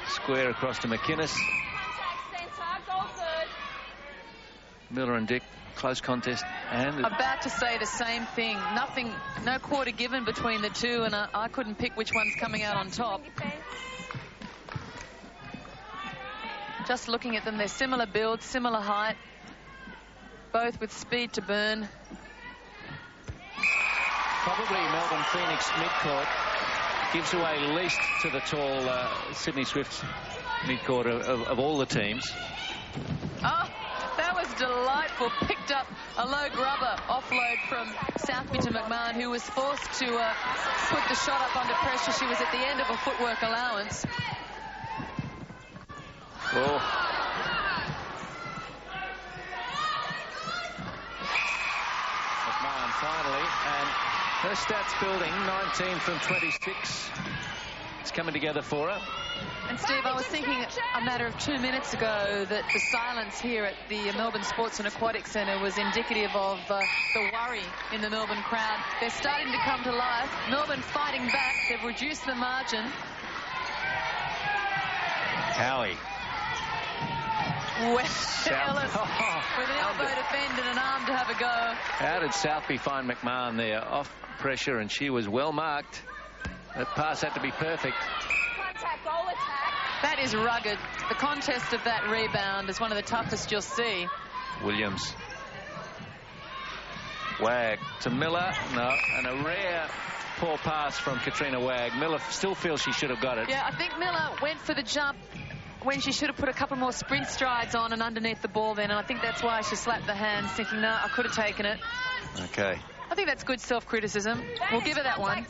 Square across to McInnes. Miller and Dick, close contest. And about to say the same thing. Nothing, no quarter given between the two, and I couldn't pick which one's coming out on top. Just looking at them, they're similar build, similar height, both with speed to burn. Probably Melbourne Phoenix midcourt gives away least to the tall Sydney Swifts midcourt of all the teams. Oh, that was delightful. Picked up a low grubber offload from Southby to McMahon, who was forced to put the shot up under pressure. She was at the end of a footwork allowance. Oh. McMahon finally, and her stats building, 19 from 26. It's coming together for her. And Steve, I was thinking a matter of 2 minutes ago that the silence here at the Melbourne Sports and Aquatic Centre was indicative of the worry in the Melbourne crowd. They're starting to come to life. Melbourne fighting back. They've reduced the margin. Howie. Ellis with an elbow defend and an arm to have a go. How did Southby find McMahon there? Off pressure, and she was well marked. That pass had to be perfect. Contact, goal attack. That is rugged. The contest of that rebound is one of the toughest you'll see. Williams. Wagg to Miller. No, and a rare poor pass from Katrina Wagg. Miller still feels she should have got it. Yeah, I think Miller went for the jump when she should have put a couple more sprint strides on and underneath the ball then, and I think that's why she slapped the hands, thinking, no, I could have taken it. Okay. I think that's good self-criticism. We'll give her that one.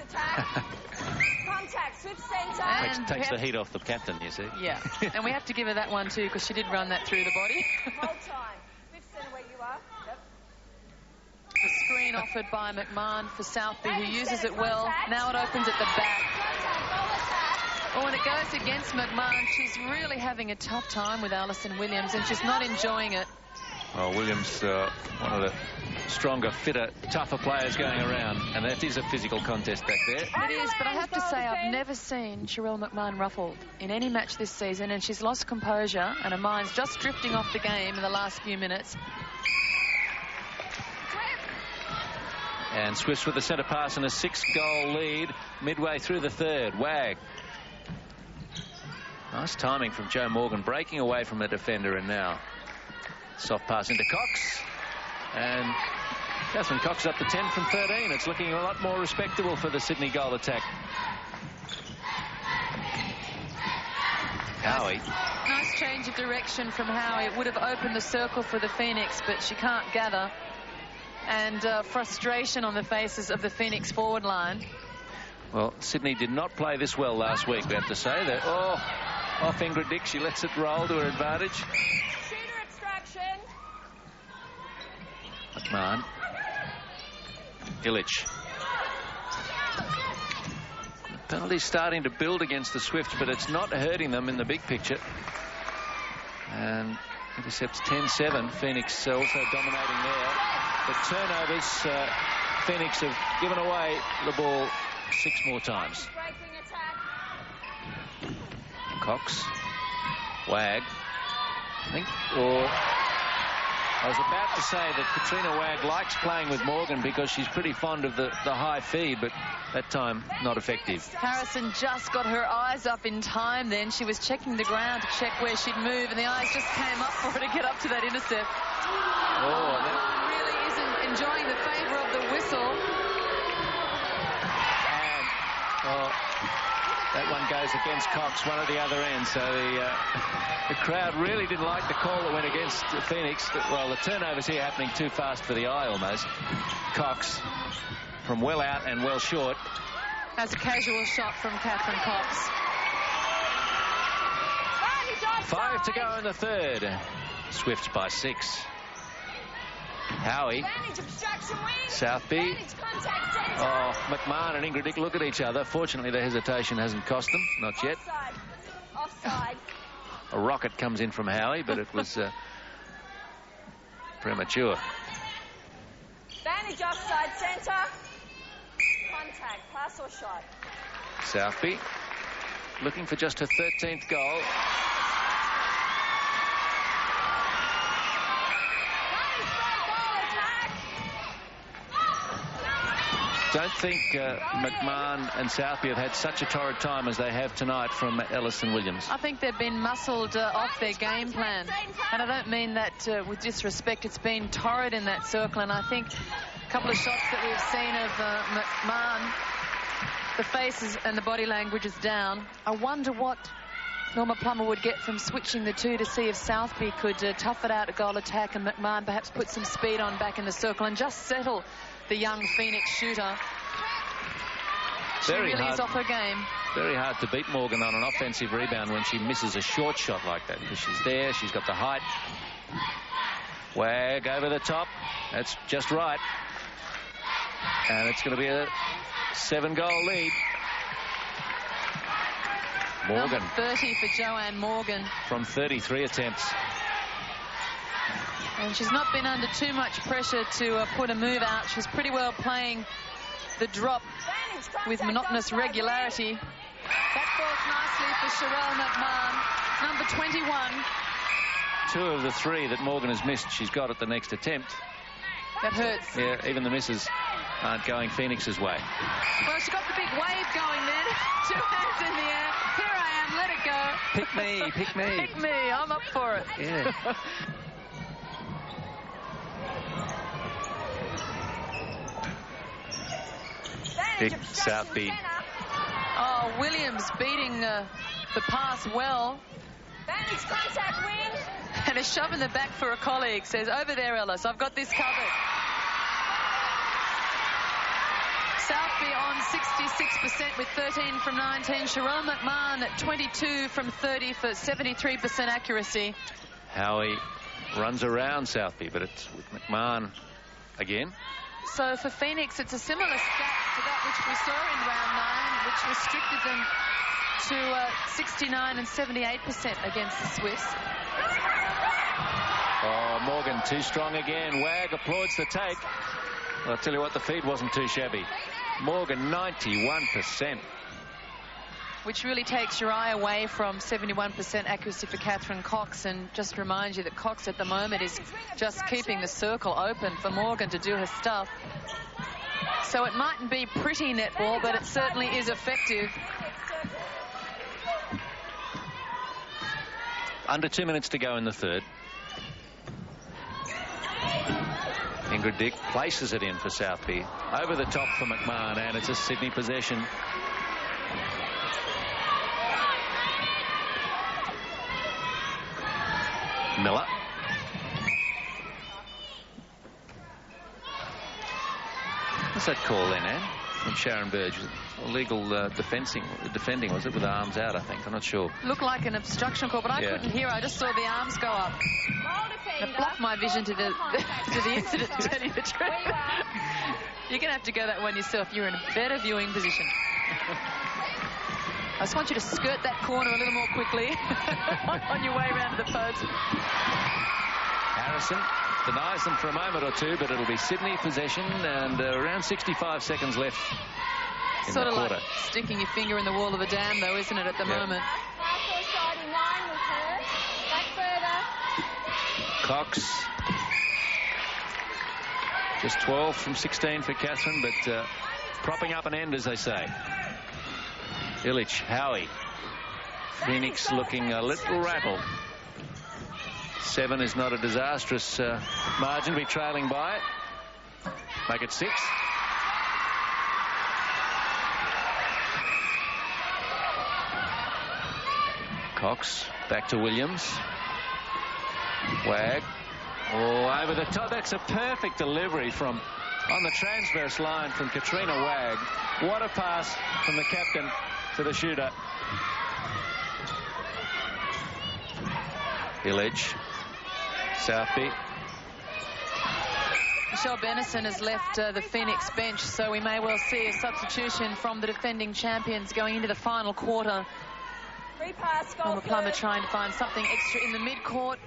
Contact, switch centre. Takes the heat off the captain, you see. Yeah, and we have to give her that one too, because she did run that through the body. Hold time. Switch centre where you are. Yep. The screen offered by McMahon for Southby, who uses it well. Now it opens at the back. Oh, and it goes against McMahon. She's really having a tough time with Alison Williams, and she's not enjoying it. Well, Williams, one of the stronger, fitter, tougher players going around, and that is a physical contest back there. It is, but I have to say I've never seen Sherelle McMahon ruffled in any match this season, and she's lost composure, and her mind's just drifting off the game in the last few minutes. And Swifts with the centre pass and a 6-goal lead midway through the third. Wagg Nice timing from Joe Morgan, breaking away from a defender, and now soft pass into Cox. And Catherine Cox up to 10 from 13. It's looking a lot more respectable for the Sydney goal attack. Howie. Nice change of direction from Howie. It would have opened the circle for the Phoenix, but she can't gather. And frustration on the faces of the Phoenix forward line. Well, Sydney did not play this well last week, we have to say. That off Ingrid Dick, she lets it roll to her advantage. Shooter extraction. McMahon. Illich. Penalty's starting to build against the Swifts, but it's not hurting them in the big picture. And intercepts 10-7. Phoenix also dominating there. The turnovers, Phoenix have given away the ball 6 more times. Cox. Wag. I was about to say that Katrina Wag likes playing with Morgan because she's pretty fond of the high feed, but that time not effective. Harrison just got her eyes up in time then. She was checking the ground to check where she'd move, and the eyes just came up for her to get up to that intercept. Really isn't enjoying the favour of the whistle. And that one goes against Cox, one at the other end. So the crowd really didn't like the call that went against Phoenix. Well, the turnovers here happening too fast for the eye almost. Cox from well out and well short. That's a casual shot from Catherine Cox. 5 to go in the third. Swifts by 6. Howie. Southby. McMahon and Ingrid Dick look at each other. Fortunately, the hesitation hasn't cost them. Not yet. Offside. A rocket comes in from Howie, but it was premature. Vantage offside, centre. Contact, pass or shot. Southby looking for just her 13th goal. Don't think McMahon and Southby have had such a torrid time as they have tonight from Ellis and Williams. I think they've been muscled off their game plan. And I don't mean that with disrespect. It's been torrid in that circle. And I think a couple of shots that we've seen of McMahon, the faces and the body language is down. I wonder what Norma Plummer would get from switching the two to see if Southby could tough it out a goal attack and McMahon perhaps put some speed on back in the circle and just settle the young Phoenix shooter. She really is off her game. Very hard to beat Morgan on an offensive rebound when she misses a short shot like that, because she's there, she's got the height. Wag over the top. That's just right. And it's going to be a 7-goal lead. Morgan. Number 30 for Joanne Morgan. From 33 attempts. And she's not been under too much pressure to put a move out. She's pretty well playing the drop with monotonous regularity. That falls nicely for Sherelle McMahon, number 21. 2 of the 3 that Morgan has missed, she's got at the next attempt. That hurts. Yeah, even the misses aren't going Phoenix's way. Well, she got the big wave going then. 2 hands in the air. Here I am, let it go. Pick me, pick me. Pick me, I'm up for it. Yeah. Big Southby. Oh, Williams beating the pass well. Vantage contact wing. And a shove in the back for a colleague. Says, over there, Ellis, I've got this covered. Southby on 66% with 13 from 19. Sherelle McMahon at 22 from 30 for 73% accuracy. Howie runs around Southby, but it's with McMahon again. So for Phoenix, it's a similar stat to that which we saw in round 9, which restricted them to 69 and 78% against the Swifts. Oh, Morgan too strong again. Wag applauds the take. Well, I'll tell you what, the feed wasn't too shabby. Morgan 91%. Which really takes your eye away from 71% accuracy for Catherine Cox, and just reminds you that Cox at the moment is just keeping the circle open for Morgan to do her stuff. So it mightn't be pretty netball, but it certainly is effective. Under 2 minutes to go in the third. Ingrid Dick places it in for Southby. Over the top for McMahon, and it's a Sydney possession. Miller. What's that call then, Anne? From Sharon Burge. Illegal defending, was it, with arms out, I think? I'm not sure. Looked like an obstruction call, but I couldn't hear. I just saw the arms go up. It blocked my vision to the incident, to tell you the truth. You're going to have to go that one yourself. You're in a better viewing position. I just want you to skirt that corner a little more quickly on your way around to the post. Harrison denies them for a moment or two, but it'll be Sydney possession, and around 65 seconds left in sort the of quarter. like sticking your finger in the wall of a dam, though, isn't it, at the moment? Cox. Just 12 from 16 for Catherine, but propping up an end, as they say. Illich, Howie. Phoenix looking a little rattled. 7 is not a disastrous margin to be trailing by. Make it 6. Cox back to Williams. Wag. Oh, over the top. That's a perfect delivery from on the transverse line from Katrina Wag. What a pass from the captain to the shooter. Illich. Southby. Michelle Bennison has left the Phoenix bench, so we may well see a substitution from the defending champions going into the final quarter. Norma Plummer trying to find something extra in the mid-court.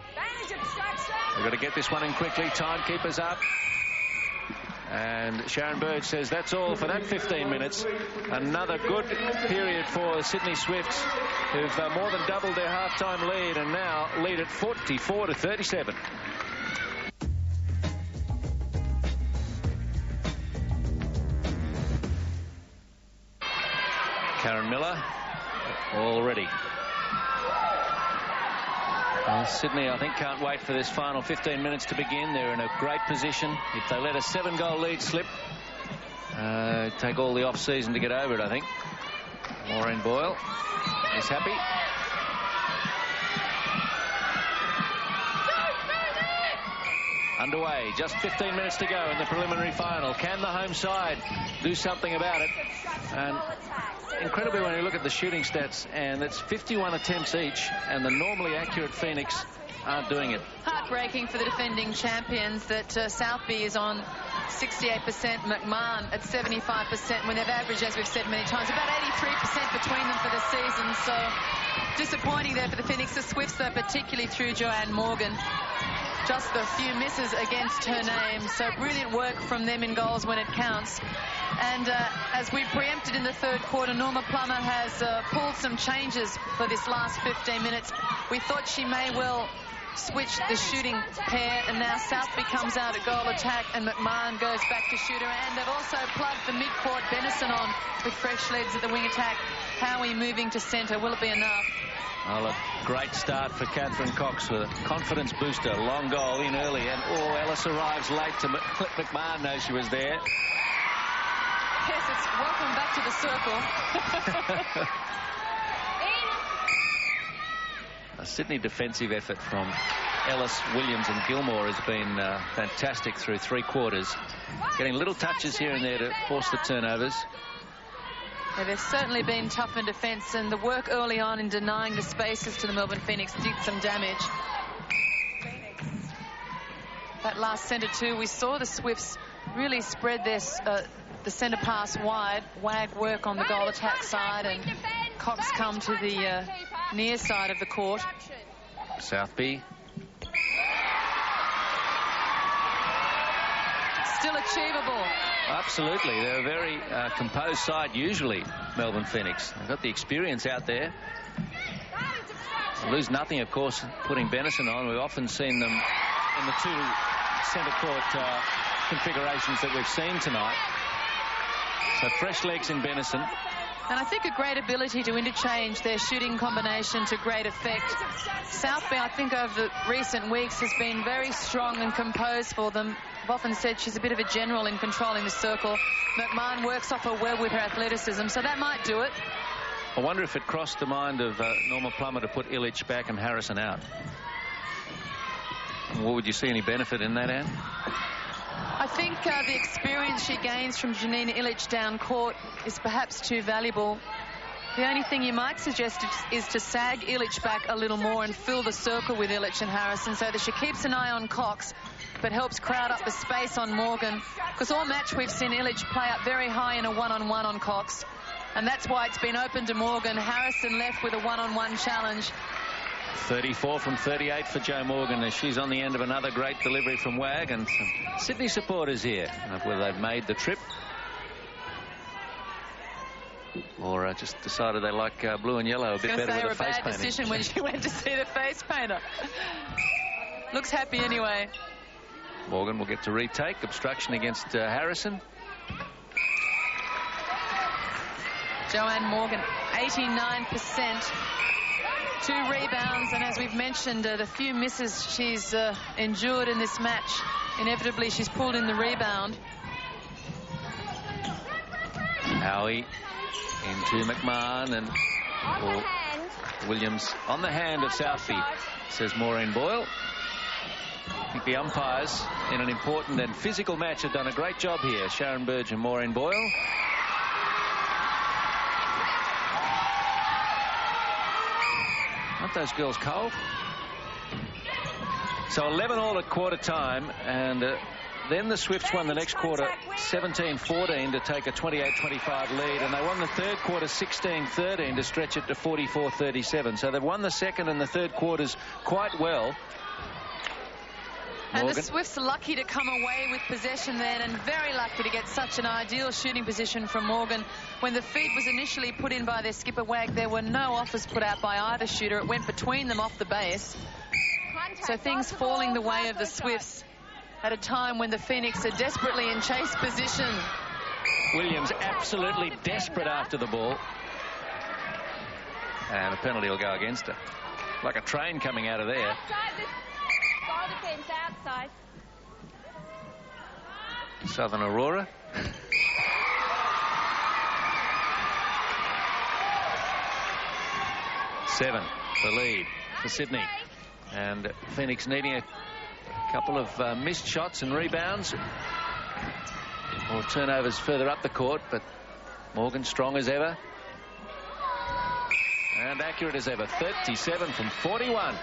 We've got to get this one in quickly. Timekeeper's up. And Sharon Burge says that's all for that 15 minutes. Another good period for Sydney Swifts, who've more than doubled their half-time lead and now lead at 44-37. Karen Miller already. Sydney, I think, can't wait for this final 15 minutes to begin. They're in a great position. If they let a 7-goal lead slip, take all the off-season to get over it, I think. Maureen Boyle is happy. Underway, just 15 minutes to go in the preliminary final. Can the home side do something about it? And incredibly, when you look at the shooting stats, and it's 51 attempts each, and the normally accurate Phoenix aren't doing it. Heartbreaking for the defending champions that Southby is on 68%, McMahon at 75%, when they've averaged, as we've said many times, about 83% between them for the season. So disappointing there for the Phoenix. The Swifts, though, particularly through Joanne Morgan. Just a few misses against her name. So brilliant work from them in goals when it counts. And as we preempted in the third quarter, Norma Plummer has pulled some changes for this last 15 minutes. We thought she may well switch the shooting pair, and now Southby comes out at goal attack and McMahon goes back to shooter. And they've also plugged the mid-court Bennison on with fresh legs at the wing attack. Howie moving to centre. Will it be enough? Well, a great start for Catherine Cox with a confidence booster. Long goal in early, and Ellis arrives late to let McMahon know she was there. Yes, it's welcome back to the circle. A Sydney defensive effort from Ellis, Williams and Gilmore has been fantastic through 3 quarters. Getting little touches here and there to force the turnovers. Yeah, they've certainly been tough in defence, and the work early on in denying the spaces to the Melbourne Phoenix did some damage. That last centre too, we saw the Swifts really spread the centre pass wide. Wag work on the goal attack side, and Cox come to the near side of the court. Southby. Still achievable. Absolutely. They're a very composed side usually, Melbourne Phoenix. They've got the experience out there. They lose nothing, of course, putting Bennison on. We've often seen them in the 2 centre court configurations that we've seen tonight. So fresh legs in Bennison. And I think a great ability to interchange their shooting combination to great effect. Southby, I think, over the recent weeks has been very strong and composed for them. I've often said she's a bit of a general in controlling the circle. McMahon works off her well with her athleticism, so that might do it. I wonder if it crossed the mind of Norma Plummer to put Illich back and Harrison out. Well, would you see any benefit in that, Anne? I think the experience she gains from Janina Illich down court is perhaps too valuable. The only thing you might suggest is to sag Illich back a little more and fill the circle with Illich and Harrison so that she keeps an eye on Cox but helps crowd up the space on Morgan. Because all match we've seen Illich play up very high in a one-on-one on Cox. And that's why it's been open to Morgan. Harrison left with a one-on-one challenge. 34 from 38 for Joe Morgan as she's on the end of another great delivery from Wag, and some Sydney supporters here, whether they've made the trip or just decided they like blue and yellow a bit better with the face painting. They were a bad decision when she went to see the face painter. Looks happy anyway. Morgan will get to retake. Obstruction against Harrison. Joanne Morgan, 89%. 2 rebounds, and as we've mentioned, the few misses she's endured in this match, inevitably she's pulled in the rebound. Howie into McMahon and Williams on the hand of Southby, says Maureen Boyle. I think the umpires in an important and physical match have done a great job here. Sharon Burge and Maureen Boyle. Aren't those girls cold? So 11 all at quarter time, and then the Swifts won the next quarter 17-14 to take a 28-25 lead, and they won the third quarter 16-13 to stretch it to 44-37. So they've won the second and the third quarters quite well. And the Swifts are lucky to come away with possession then, and very lucky to get such an ideal shooting position from Morgan. When the feed was initially put in by their skipper Wag, there were no offers put out by either shooter. It went between them off the base. So things falling the way of the Swifts at a time when the Phoenix are desperately in chase position. Williams absolutely desperate after the ball. And a penalty will go against her. Like a train coming out of there. Defense outside. Southern Aurora. Seven, the lead for Sydney. And Phoenix needing a couple of missed shots and rebounds or turnovers further up the court, but Morgan strong as ever. And accurate as ever. 37 from 41.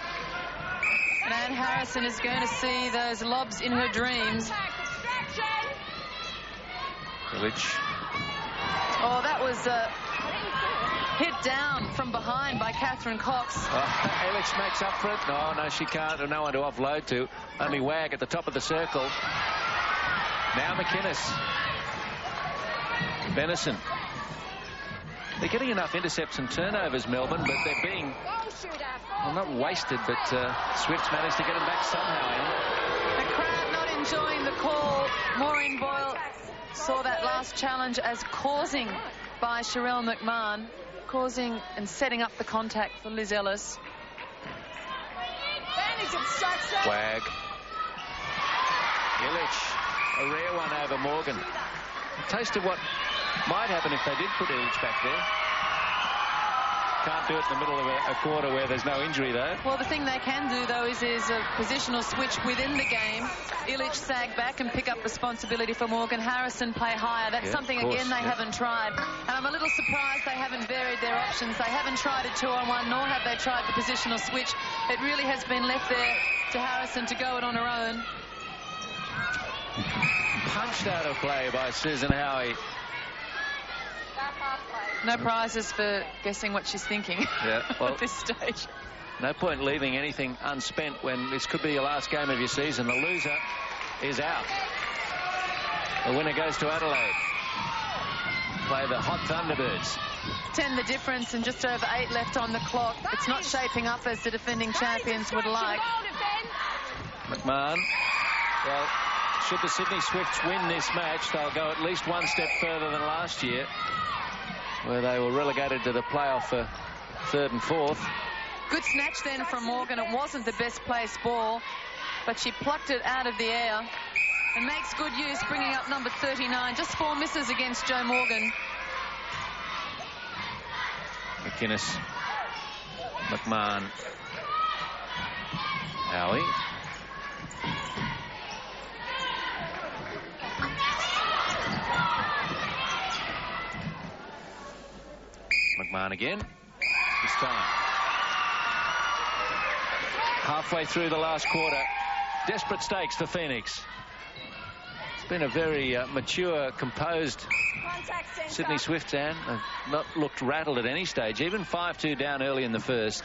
And Anne Harrison is going to see those lobs in her dreams. Which? Oh, that was hit down from behind by Catherine Cox. Illich makes up for it. No, she can't. No one to offload to. Only Wag at the top of the circle. Now McInnes. Benison. They're getting enough intercepts and turnovers, Melbourne, but they're being, well, not wasted, but Swifts managed to get them back somehow. The crowd not enjoying the call. Maureen Boyle saw that last challenge as causing by Sherelle McMahon, causing and setting up the contact for Liz Ellis. Wag. Illich, a rare one over Morgan. A taste of what might happen if they did put Illich back there. Can't do it in the middle of a quarter where there's no injury, though. Well, the thing they can do, though, is a positional switch within the game. Illich sag back and pick up responsibility for Morgan. Harrison play higher. That's something, again, they haven't tried. And I'm a little surprised they haven't varied their options. They haven't tried a 2-on-1, nor have they tried the positional switch. It really has been left there to Harrison to go it on her own. Punched out of play by Susan Howie. No prizes for guessing what she's thinking at this stage. No point leaving anything unspent when this could be your last game of your season. The loser is out. The winner goes to Adelaide. Play the hot Thunderbirds. 10 the difference and just over 8 left on the clock. It's not shaping up as the defending champions would like. McMahon. Well, should the Sydney Swifts win this match, they'll go at least one step further than last year. where they were relegated to the playoff for 3rd and 4th. Good snatch then from Morgan. It wasn't the best placed ball, but she plucked it out of the air and makes good use, bringing up number 39. Just 4 misses against Joe Morgan. McInnes, McMahon, Howie. McMahon again. This time. Halfway through the last quarter. Desperate stakes for Phoenix. It's been a very mature, composed Sydney Swifts, and not looked rattled at any stage, even 5-2 down early in the first.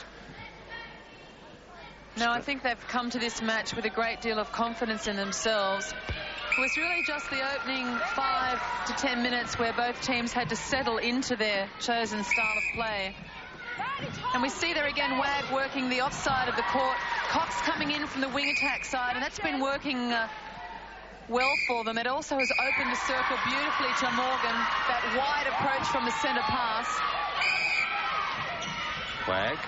No, I think they've come to this match with a great deal of confidence in themselves. It was really just the opening 5 to 10 minutes where both teams had to settle into their chosen style of play. And we see there again Wag working the offside of the court. Cox coming in from the wing attack side, and that's been working well for them. It also has opened the circle beautifully to Morgan. That wide approach from the centre pass. Wag.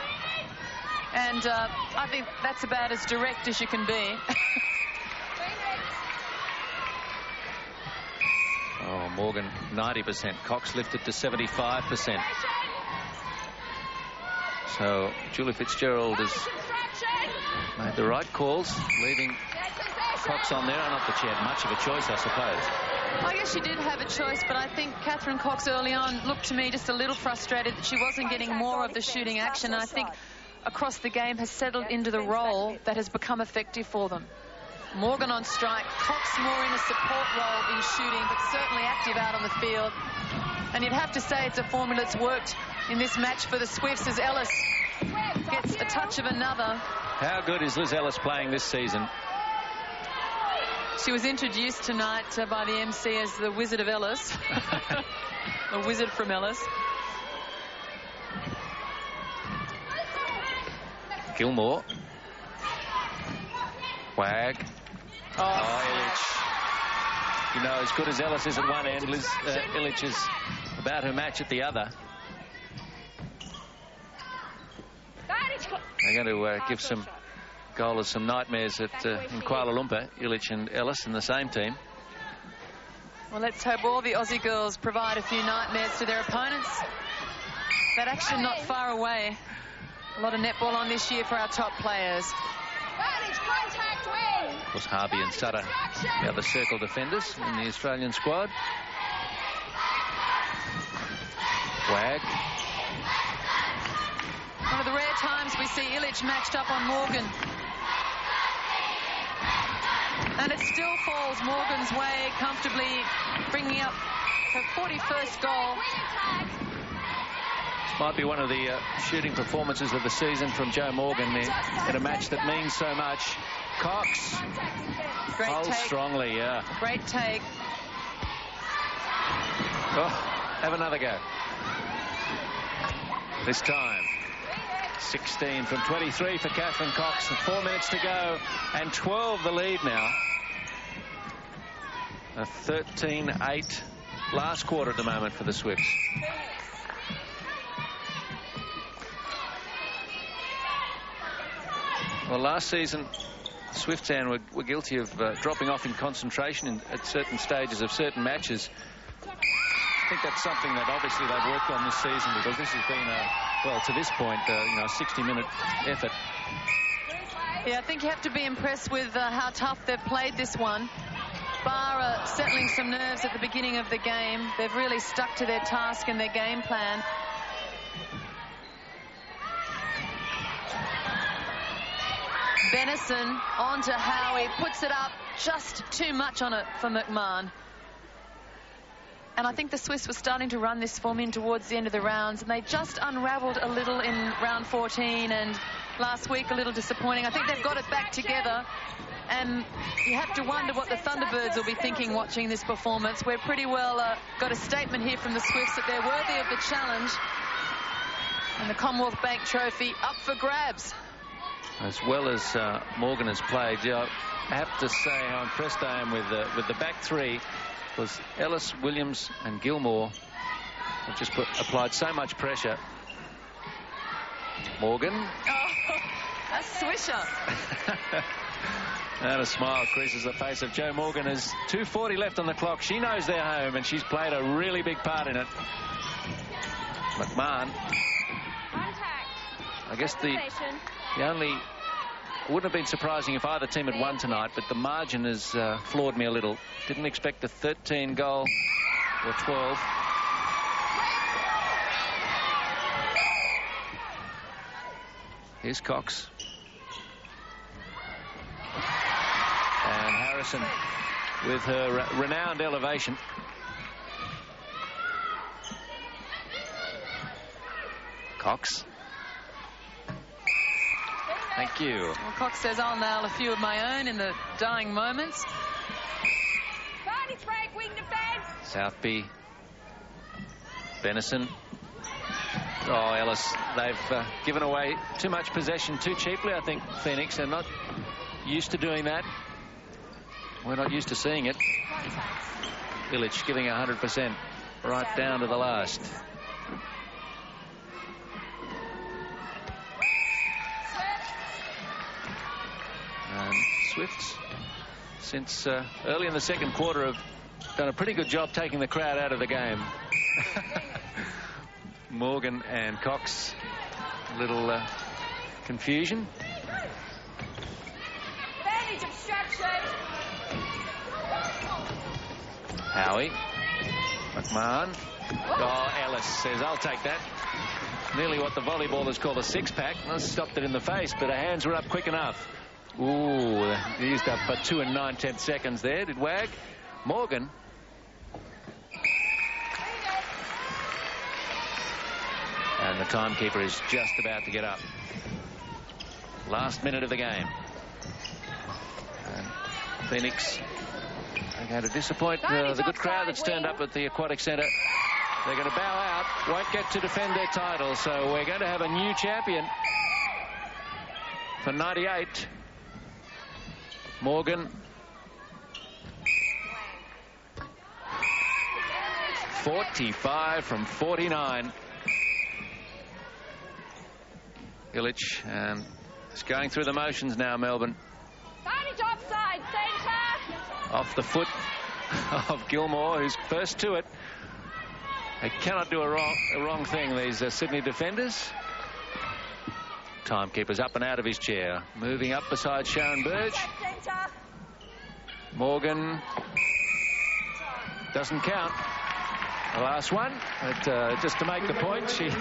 And I think that's about as direct as you can be. Oh, Morgan 90%. Cox lifted to 75%. So Julie Fitzgerald has made the right calls, leaving Cox on there. Not that she had much of a choice, I suppose. I guess she did have a choice, but I think Catherine Cox early on looked to me just a little frustrated that she wasn't getting more of the shooting action. I think across the game has settled into the role that has become effective for them. Morgan on strike, Cox more in a support role in shooting, but certainly active out on the field. And you'd have to say it's a formula that's worked in this match for the Swifts as Ellis gets a touch of another. How good is Liz Ellis playing this season? She was introduced tonight by the MC as the Wizard of Ellis. A wizard from Ellis. Gilmore. Wag. Oh, Illich. You know, as good as Ellis is at one end, Liz Illich is about her match at the other. They're going to give some goalers some nightmares in Kuala Lumpur. Illich and Ellis in the same team. Well, let's hope all the Aussie girls provide a few nightmares to their opponents. That action not far away. A lot of netball on this year for our top players. Of course, Harvey and Sutter, the other circle defenders in the Australian squad. Wag. One of the rare times we see Illich matched up on Morgan. And it still falls Morgan's way, comfortably bringing up her 41st goal. Might be one of the shooting performances of the season from Joe Morgan in a match that means so much. Cox holds strongly, yeah. Great take. Oh, have another go. This time, 16 from 23 for Catherine Cox. 4 minutes to go, and 12 the lead now. A 13-8 last quarter at the moment for the Swifts. Well, last season, Swifts were guilty of dropping off in concentration at certain stages of certain matches. I think that's something that obviously they've worked on this season, because this has been well, to this point, a 60-minute effort. Yeah, I think you have to be impressed with how tough they've played this one. Bar settling some nerves at the beginning of the game. They've really stuck to their task and their game plan. Benison onto Howie, puts it up, just too much on it for McMahon. And I think the Swifts were starting to run this form in towards the end of the rounds, and they just unravelled a little in round 14, and last week a little disappointing. I think they've got it back together, and you have to wonder what the Thunderbirds will be thinking watching this performance. We're pretty well got a statement here from the Swifts that they're worthy of the challenge, and the Commonwealth Bank trophy up for grabs. As well as Morgan has played, I have to say how impressed I am with the back three, because Ellis, Williams and Gilmore They've just applied so much pressure. Morgan. Oh, a swisher. And a smile creases the face of Jo Morgan. There's 2:40 left on the clock. She knows they're home, and she's played a really big part in it. McMahon. I guess the only... It wouldn't have been surprising if either team had won tonight, but the margin has floored me a little. Didn't expect a 13 goal or 12. Here's Cox. And Harrison with her renowned elevation. Cox. Thank you. Well, Cox says I'll nail a few of my own in the dying moments. Southby. Benison. Oh, Ellis, they've given away too much possession too cheaply, I think, Phoenix. They're not used to doing that. We're not used to seeing it. Illich giving 100% right down to the last. And Swifts, since early in the second quarter, have done a pretty good job taking the crowd out of the game. Morgan and Cox, a little confusion. Howie. McMahon. Oh, Ellis says, I'll take that. Nearly what the volleyballers call a six-pack. I stopped it in the face, but her hands were up quick enough. Ooh, they used up 2 9/10 seconds there. Did Wag. Morgan. And the timekeeper is just about to get up. Last minute of the game. And Phoenix are going to disappoint the good crowd that's turned up at the Aquatic Centre. They're going to bow out, won't get to defend their title, so we're going to have a new champion for 98. Morgan. 45 from 49. Illich, and it's going through the motions now, Melbourne. Offside, centre. Off the foot of Gilmore, who's first to it. They cannot do a wrong thing, these Sydney defenders. Timekeeper's up and out of his chair. Moving up beside Sharon Burge. Morgan doesn't count. The last one, but just to make the point, she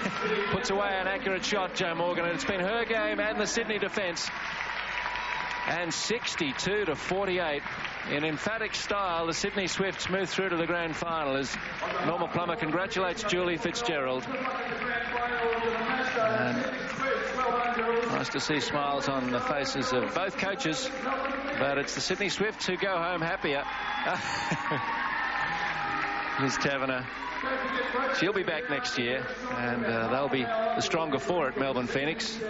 puts away an accurate shot, Jo Morgan, and it's been her game and the Sydney defence. And 62 to 48. In emphatic style, the Sydney Swifts move through to the grand final as Norma Plummer congratulates Julie Fitzgerald. And nice to see smiles on the faces of both coaches, but it's the Sydney Swifts who go home happier. Liz Taverner, she'll be back next year, and they'll be the stronger for it, Melbourne Phoenix.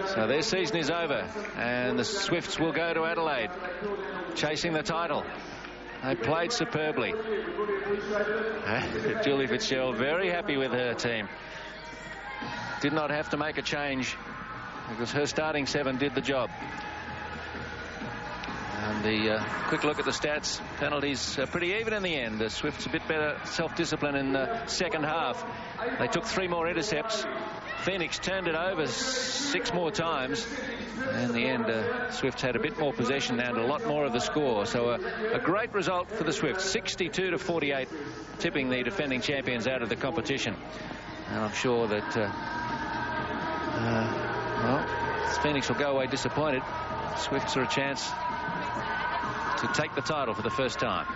So their season is over, and the Swifts will go to Adelaide, chasing the title. They played superbly. Julie Fitzgerald very happy with her team. Did not have to make a change because her starting 7 did the job. And the quick look at the stats, penalties pretty even in the end. The Swifts a bit better self-discipline in the second half. They took 3 more intercepts. Phoenix turned it over 6 more times. In the end, Swifts had a bit more possession and a lot more of the score. So a great result for the Swifts, 62 to 48, tipping the defending champions out of the competition. And I'm sure that well, Phoenix will go away disappointed. Swifts are a chance to take the title for the first time.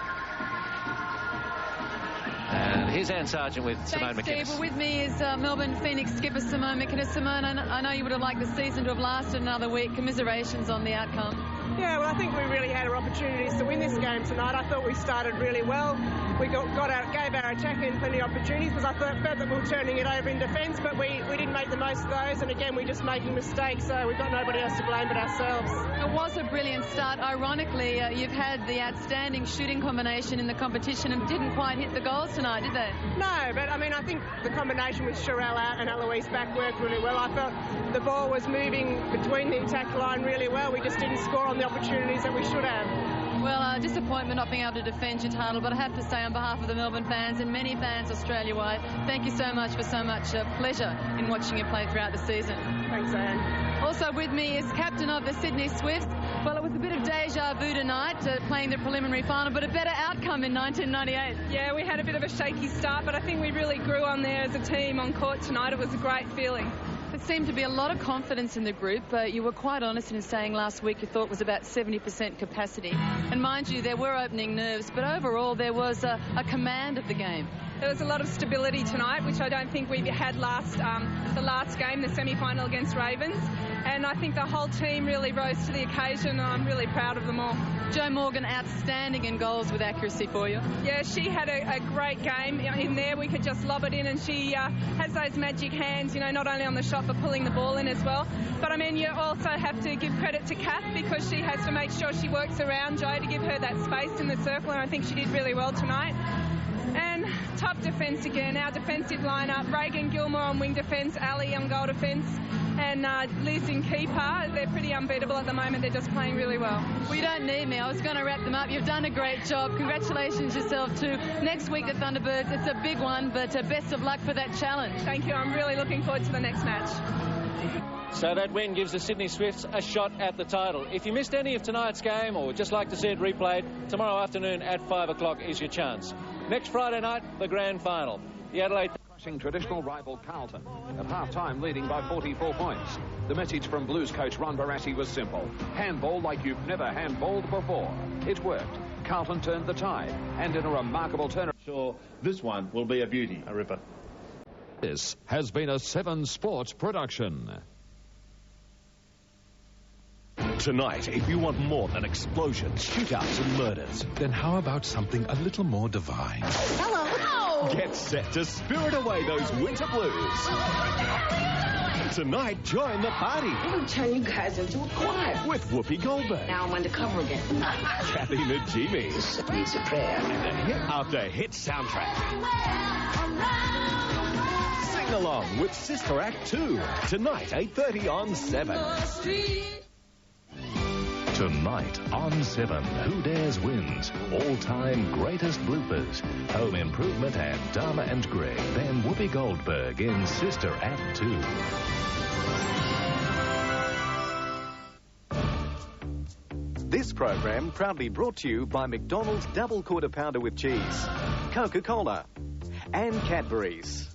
And here's Anne Sargent with Simone McInnes. Thanks, Steve. Well, with me is Melbourne Phoenix skipper Simone McInnes. Simone, I know you would have liked the season to have lasted another week. Commiserations on the outcome. Yeah, well, I think we really had our opportunities to win this game tonight. I thought we started really well. we gave our attack in plenty of opportunities, because I felt that we were turning it over in defence, but we didn't make the most of those, and again we're just making mistakes, so we've got nobody else to blame but ourselves. It was a brilliant start. Ironically, you've had the outstanding shooting combination in the competition and didn't quite hit the goals tonight, did they? No, but I mean, I think the combination with Sherelle out and Eloise back worked really well. I felt the ball was moving between the attack line really well. We just didn't score on the opportunities that we should have. Well, disappointment not being able to defend your title, but I have to say on behalf of the Melbourne fans and many fans Australia-wide, thank you so much for so much pleasure in watching you play throughout the season. Thanks, Anne. Also with me is captain of the Sydney Swifts. Well, it was a bit of deja vu tonight, playing the preliminary final, but a better outcome in 1998. Yeah, we had a bit of a shaky start, but I think we really grew on there as a team on court tonight. It was a great feeling. There seemed to be a lot of confidence in the group. You were quite honest in saying last week you thought was about 70% capacity. And mind you, there were opening nerves, but overall there was a command of the game. There was a lot of stability tonight, which I don't think we had the last game, the semi-final against Ravens. And I think the whole team really rose to the occasion, and I'm really proud of them all. Jo Morgan, outstanding in goals with accuracy for you. Yeah, she had a great game in there. We could just lob it in, and she has those magic hands, you know, not only on the shot but pulling the ball in as well. But I mean, you also have to give credit to Kath, because she has to make sure she works around Jo to give her that space in the circle, and I think she did really well tonight. And top defence again, our defensive lineup, Reagan Gilmore on wing defence, Ali on goal defence, and Liz in keeper. They're pretty unbeatable at the moment. They're just playing really well. Well, you don't need me. I was going to wrap them up. You've done a great job. Congratulations yourself too. Next week the Thunderbirds, it's a big one, but best of luck for that challenge. Thank you. I'm really looking forward to the next match. So that win gives the Sydney Swifts a shot at the title. If you missed any of tonight's game or would just like to see it replayed, tomorrow afternoon at 5 o'clock is your chance. Next Friday night, the grand final. The Adelaide... Crushing traditional rival Carlton. At half-time, leading by 44 points. The message from Blues coach Ron Barassi was simple. Handball like you've never handballed before. It worked. Carlton turned the tide. And in a remarkable turnaround... Sure, this one will be a beauty. A ripper. This has been a 7 Sports production. Tonight, if you want more than explosions, shootouts and murders, then how about something a little more divine? Hello. Oh. Get set to spirit away those winter blues. Tonight, join the party. I'm going to turn you guys into a choir. With Whoopi Goldberg. Now I'm undercover again. Kathy Najimy. This needs a prayer. And hit after hit soundtrack. Sing along with Sister Act 2. Tonight, 8:30 on 7. Tonight on 7, Who Dares Wins, all-time greatest bloopers, Home Improvement and Dharma and Greg, then Whoopi Goldberg in Sister Act 2. This program proudly brought to you by McDonald's Double Quarter Pounder with Cheese, Coca-Cola, and Cadbury's.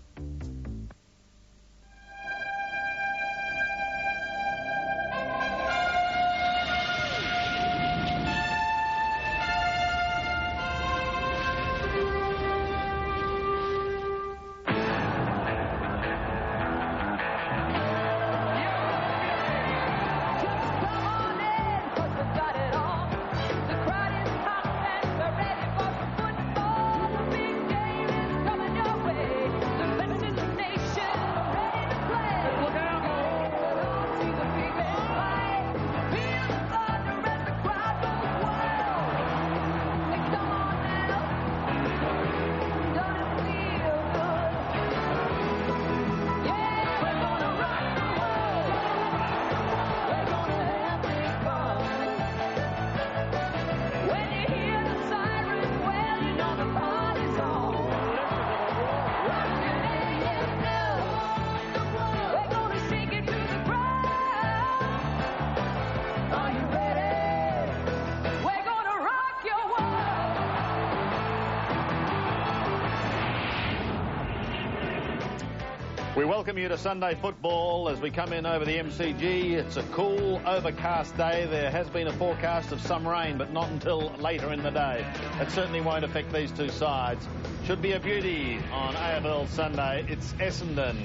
We welcome you to Sunday football as we come in over the MCG. It's a cool, overcast day. There has been a forecast of some rain, but not until later in the day. It certainly won't affect these two sides. Should be a beauty on AFL Sunday. It's Essendon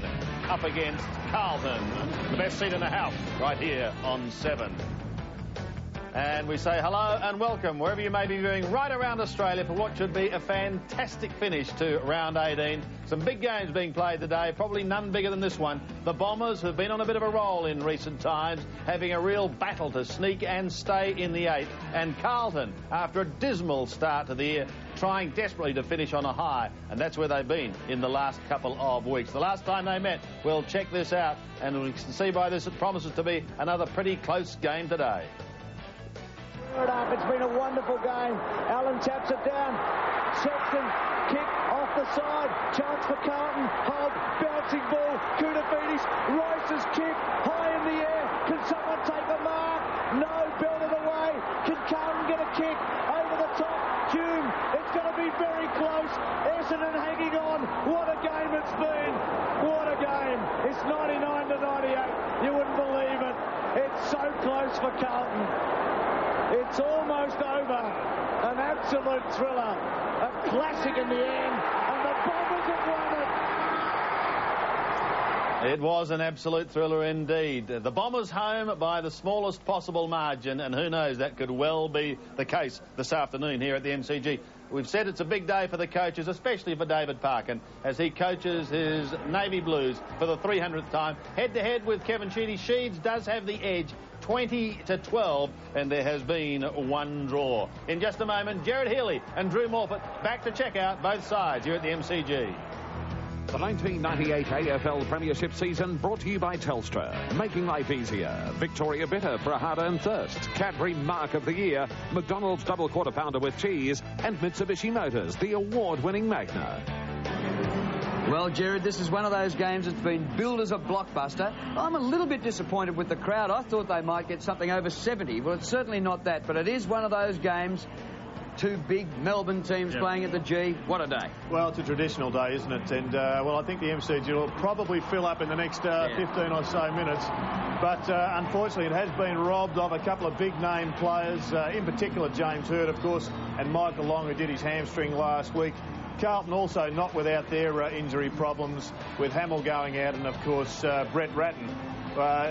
up against Carlton. The best seat in the house right here on 7. And we say hello and welcome wherever you may be viewing right around Australia for what should be a fantastic finish to round 18. Some big games being played today, probably none bigger than this one. The Bombers, who've been on a bit of a roll in recent times, having a real battle to sneak and stay in the 8. And Carlton, after a dismal start to the year, trying desperately to finish on a high. And that's where they've been in the last couple of weeks. The last time they met, we'll check this out. And we can see by this it promises to be another pretty close game today. It's been a wonderful game. Allen taps it down. Sexton, kick off the side. Chance for Carlton. Hogg, bouncing ball. Koutafidis, Royce's kick high in the air. Can someone take the mark? No, belted away. Can Carlton get a kick over the top? Hume, it's going to be very close. Essendon hanging on. What a game it's been. What a game. It's 99 to 98. You wouldn't believe it. It's so close for Carlton. It's almost over. An absolute thriller. A classic in the end. And the Bombers have won it. It was an absolute thriller indeed. The Bombers home by the smallest possible margin, and who knows, that could well be the case this afternoon here at the MCG. We've said it's a big day for the coaches, especially for David Parkin, as he coaches his Navy Blues for the 300th time. Head-to-head with Kevin Sheedy. Sheeds does have the edge, 20 to 12, and there has been one draw. In just a moment, Gerard Healy and Drew Morfitt back to check out both sides here at the MCG. The 1998 AFL Premiership season brought to you by Telstra. Making life easier. Victoria Bitter for a hard-earned thirst. Cadbury Mark of the Year. McDonald's Double Quarter Pounder with Cheese. And Mitsubishi Motors, the award-winning Magna. Well, Gerard, this is one of those games that's been billed as a blockbuster. I'm a little bit disappointed with the crowd. I thought they might get something over 70. Well, it's certainly not that, but it is one of those games. Two big Melbourne teams playing at the G. What a day. Well, it's a traditional day, isn't it? And, well, I think the MCG will probably fill up in the next 15 or so minutes. But, unfortunately, it has been robbed of a couple of big-name players, in particular James Hird, of course, and Michael Long, who did his hamstring last week. Carlton also not without their injury problems, with Hamill going out and, of course, Brett Ratton.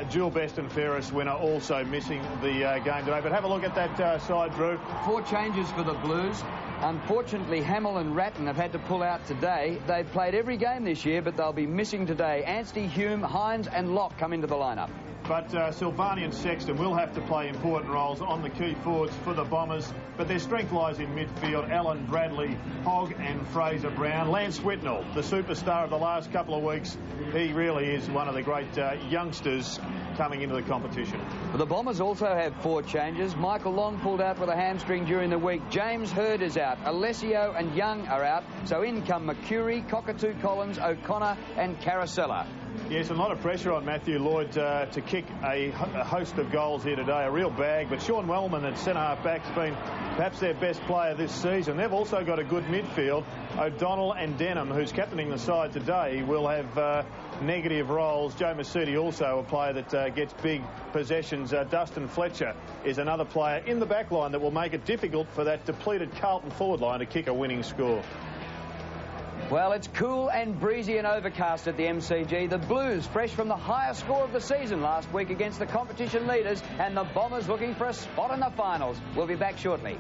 Dual best and fairest winner also missing the game today. But have a look at that side, Drew. 4 changes for the Blues. Unfortunately, Hamill and Ratton have had to pull out today. They've played every game this year, but they'll be missing today. Anstey, Hume, Hines and Locke come into the lineup. But Silvani and Sexton will have to play important roles on the key forwards for the Bombers. But their strength lies in midfield. Allen, Bradley, Hogg and Fraser Brown. Lance Whitnell, the superstar of the last couple of weeks. He really is one of the great youngsters coming into the competition. The Bombers also have 4 changes. Michael Long pulled out with a hamstring during the week. James Hird is out. Alessio and Young are out. So in come McCurry, Cockatoo Collins, O'Connor and Caracella. Yes, a lot of pressure on Matthew Lloyd to kick a host of goals here today. A real bag. But Sean Wellman at centre-half back's been perhaps their best player this season. They've also got a good midfield. O'Donnell and Denham, who's captaining the side today, will have negative roles. Joe Masudi also a player that gets big possessions. Dustin Fletcher is another player in the back line that will make it difficult for that depleted Carlton forward line to kick a winning score. Well, it's cool and breezy and overcast at the MCG. The Blues fresh from the highest score of the season last week against the competition leaders, and the Bombers looking for a spot in the finals. We'll be back shortly.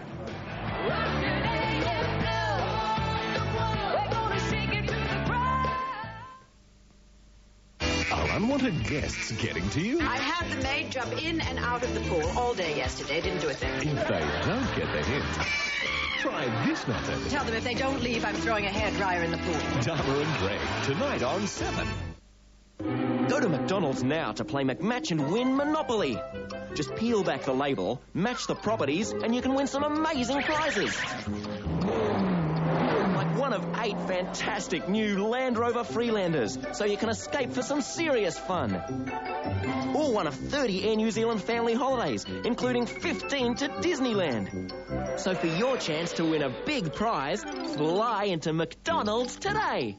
Are unwanted guests getting to you? I had the maid jump in and out of the pool all day yesterday. Didn't do a thing. If they don't get the hint, try this method. Tell them if they don't leave, I'm throwing a hairdryer in the pool. Dharma and Greg, tonight on 7. Go to McDonald's now to play McMatch and win Monopoly. Just peel back the label, match the properties, and you can win some amazing prizes. Like one of 8 fantastic new Land Rover Freelanders, so you can escape for some serious fun. Or one of 30 Air New Zealand family holidays, including 15 to Disneyland. So for your chance to win a big prize, fly into McDonald's today.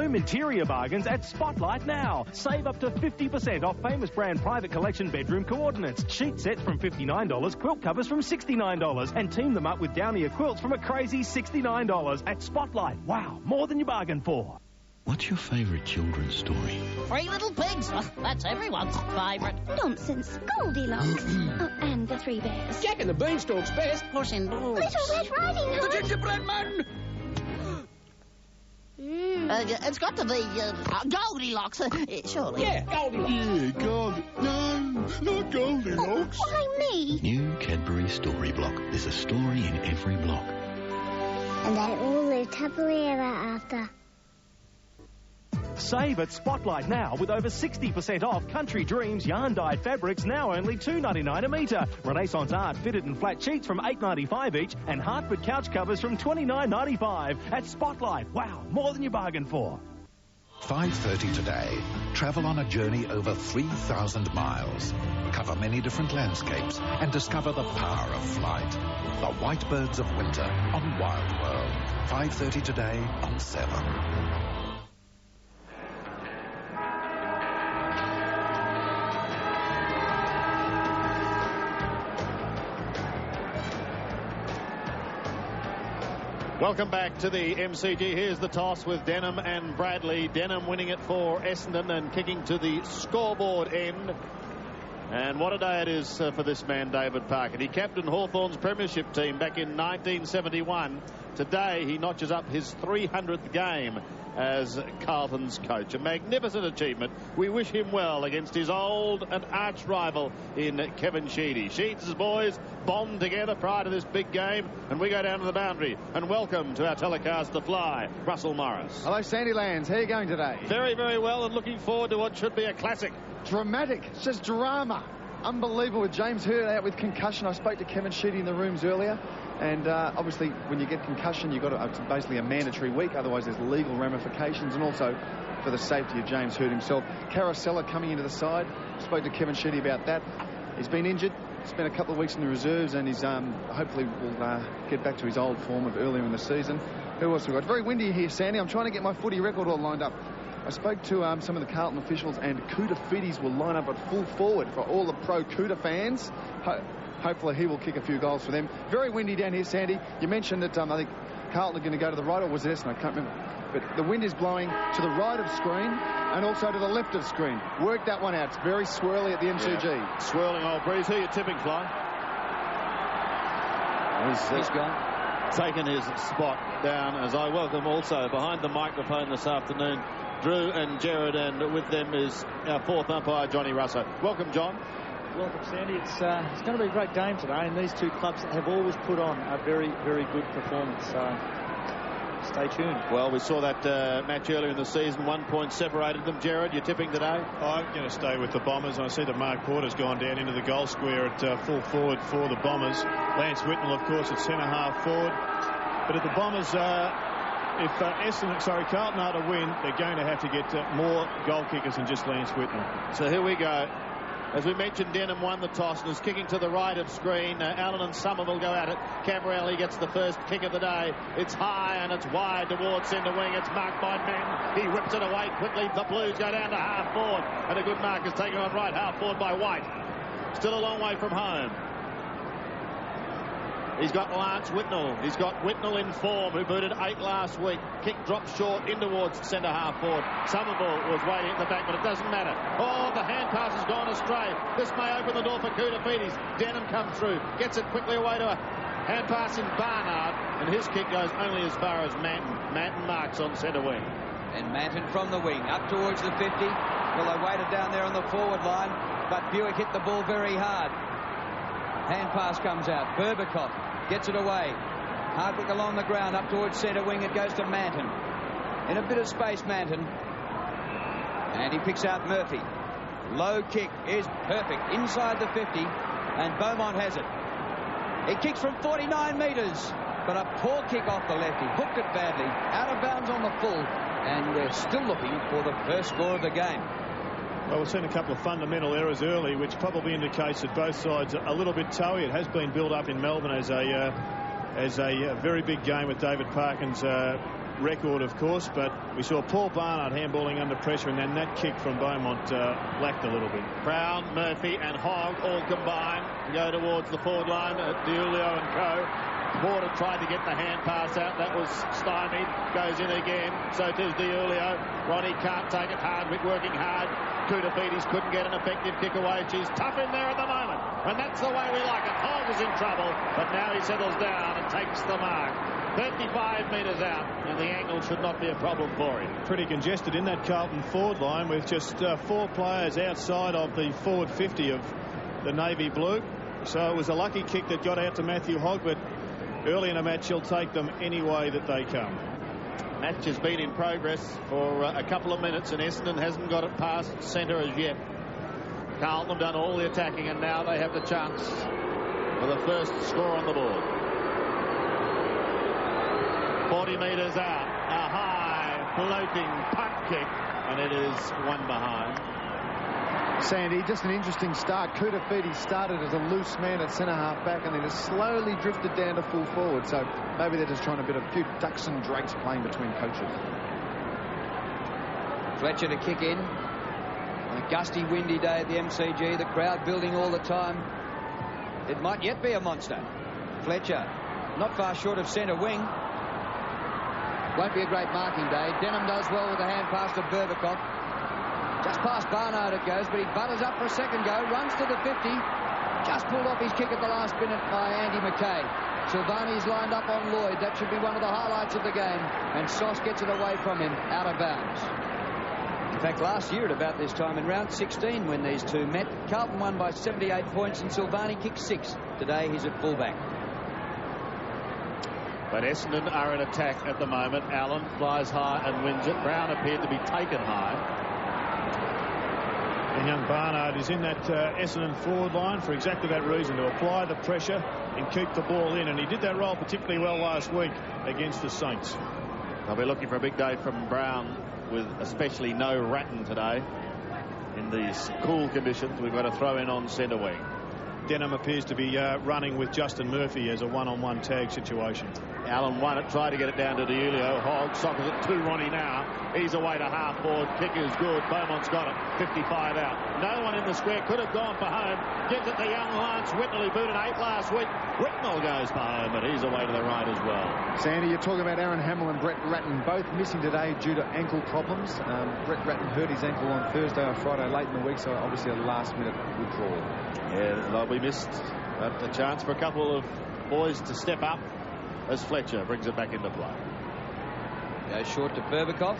home interior bargains at Spotlight now. Save up to 50% off famous brand private collection bedroom coordinates. Sheet sets from $59, quilt covers from $69, and team them up with Downier quilts from a crazy $69 at Spotlight. Wow, more than you bargained for. What's your favourite children's story? 3 Little Pigs. Oh, that's everyone's favourite. Nonsense. Goldilocks. Oh, and the 3 Bears. Jack and the Beanstalk's best. Puss in Boots. Little Red Riding Hood. The Gingerbread Man. It's got to be Goldilocks, surely. Yeah, Goldilocks. Yeah, No, not Goldilocks. Oh, why me? New Cadbury Story Block. There's a story in every block. And they all lived happily ever after. Save at Spotlight now with over 60% off Country Dreams yarn-dyed fabrics, now only $2.99 a metre. Renaissance Art fitted and flat sheets from $8.95 each, and Hartford couch covers from $29.95 at Spotlight. Wow, more than you bargained for. 5:30 today. Travel on a journey over 3,000 miles. Cover many different landscapes and discover the power of flight. The White Birds of Winter on Wild World. 5:30 today on 7. Welcome back to the MCG. Here's the toss with Denham and Bradley. Denham winning it for Essendon and kicking to the scoreboard end. And what a day it is for this man, David Parker. He captained Hawthorn's premiership team back in 1971. Today, he notches up his 300th game as Carlton's coach. A magnificent achievement. We wish him well against his old and arch rival in Kevin Sheedy. Sheeds' boys bombed together prior to this big game, and we go down to the boundary. And welcome to our telecast, The Fly, Russell Morris. Hello, Sandy Lands. How are you going today? Very, very well, and looking forward to what should be a classic. Dramatic. It's just drama. Unbelievable with James Hurd out with concussion. I spoke to Kevin Sheedy in the rooms earlier. And obviously, when you get concussion, you've got to, it's basically a mandatory week. Otherwise, there's legal ramifications. And also for the safety of James Hurd himself. Carosella coming into the side. Spoke to Kevin Sheedy about that. He's been injured. Spent a couple of weeks in the reserves, and he's hopefully will get back to his old form of earlier in the season. Who else we got? It's very windy here, Sandy. I'm trying to get my footy record all lined up. I spoke to some of the Carlton officials, and Cooter Feedies will line up at full forward for all the pro Cooter fans. Hopefully he will kick a few goals for them. Very windy down here, Sandy. You mentioned that I think Carlton are going to go to the right, or was it Essendon? I can't remember. But the wind is blowing to the right of screen and also to the left of screen. Work that one out. It's very swirly at the MCG. Yeah. Swirling old breeze. Who are you tipping, Fly? He's gone. Taken his spot down as I welcome also behind the microphone this afternoon Drew and Jared, and with them is our fourth umpire, Johnny Russo. Welcome, John. Welcome, Sandy. It's going to be a great game today, and these two clubs have always put on a very, very good performance. So stay tuned. Well, we saw that match earlier in the season. 1 point separated them. Jared, you're tipping today? I'm going to stay with the Bombers. I see that Mark Porter's gone down into the goal square at full forward for the Bombers. Lance Whitnell, of course, at centre-half forward. But if the Bombers, Carlton are to win, they're going to have to get more goal kickers than just Lance Whitnell. So here we go. As we mentioned, Denham won the toss and is kicking to the right of screen. Allen and Somerville go at it. Cabrelli gets the first kick of the day. It's high and it's wide towards centre wing. It's marked by Mann. He rips it away quickly. The Blues go down to half forward. And a good mark is taken on right half forward by White. Still a long way from home. He's got Lance Whitnell. He's got Whitnell in form, who booted 8 last week. Kick dropped short in towards centre half forward. Somerville was waiting at the back, but it doesn't matter. Oh, the hand pass has gone astray. This may open the door for Koutafidis. Denham comes through, gets it quickly away to a hand pass in Barnard, and his kick goes only as far as Manton. Manton marks on centre wing. And Manton from the wing, up towards the 50. Well, they waited down there on the forward line, but Buick hit the ball very hard. Hand pass comes out. Berbatov gets it away. Hardwick along the ground, up towards centre wing. It goes to Manton. In a bit of space, Manton. And he picks out Murphy. Low kick is perfect. Inside the 50. And Beaumont has it. He kicks from 49 metres. But a poor kick off the left. He hooked it badly. Out of bounds on the full. And we're still looking for the first score of the game. Well, we've seen a couple of fundamental errors early, which probably indicates that both sides are a little bit toey. It has been built up in Melbourne as a very big game with David Parkin's record, of course, but we saw Paul Barnard handballing under pressure, and then that kick from Beaumont lacked a little bit. Brown, Murphy and Hogg all combine to go towards the forward line at DiIulio and co. Porter tried to get the hand pass out. That was stymied. Goes in again. So does DiIulio. Ronnie can't take it. Hardwick working hard. Koutafidis couldn't get an effective kick away. She's tough in there at the moment. And that's the way we like it. Hogg is in trouble. But now he settles down and takes the mark. 35 metres out. And the angle should not be a problem for him. Pretty congested in that Carlton forward line with just 4 players outside of the forward 50 of the Navy Blue. So it was a lucky kick that got out to Matthew Hogg, but early in a match, he'll take them any way that they come. Match has been in progress for a couple of minutes, and Essendon hasn't got it past centre as yet. Carlton have done all the attacking, and now they have the chance for the first score on the board. 40 metres out, a high floating punt kick, and it is one behind. Sandy, just an interesting start. Koutafidis started as a loose man at centre half back and then has slowly drifted down to full forward. So maybe they're just trying a bit of a few ducks and drakes playing between coaches. Fletcher to kick in. On a gusty, windy day at the MCG. The crowd building all the time. It might yet be a monster. Fletcher not far short of centre wing. Won't be a great marking day. Denham does well with the hand pass to Berbatov. Just past Barnard it goes, but he butters up for a second go, runs to the 50, just pulled off his kick at the last minute by Andy McKay. Silvani's lined up on Lloyd. That should be one of the highlights of the game, and Sauce gets it away from him, out of bounds. In fact, last year at about this time, in round 16 when these two met, Carlton won by 78 points and Silvani kicked 6. Today he's at fullback. But Essendon are in attack at the moment. Allen flies high and wins it. Brown appeared to be taken high. And young Barnard is in that Essendon forward line for exactly that reason, to apply the pressure and keep the ball in. And he did that role particularly well last week against the Saints. They'll be looking for a big day from Brown, with especially no Ratton today. In these cool conditions, we've got to throw in on centre wing. Denham appears to be running with Justin Murphy as a one-on-one tag situation. Allen won it, tried to get it down to DiIulio. Hogg sockers it to Ronnie now. He's away to half forward. Kick is good. Beaumont's got it. 55 out. No one in the square. Could have gone for home. Gives it to young Lance Whitnell, who booted 8 last week. Whitnell goes for home, but he's away to the right as well. Sandy, you're talking about Aaron Hamill and Brett Ratton, both missing today due to ankle problems. Brett Ratton hurt his ankle on Thursday or Friday late in the week, so obviously a last-minute withdrawal. Yeah, they'll be missed. But a chance for a couple of boys to step up as Fletcher brings it back into play. Goes short to Berbatov.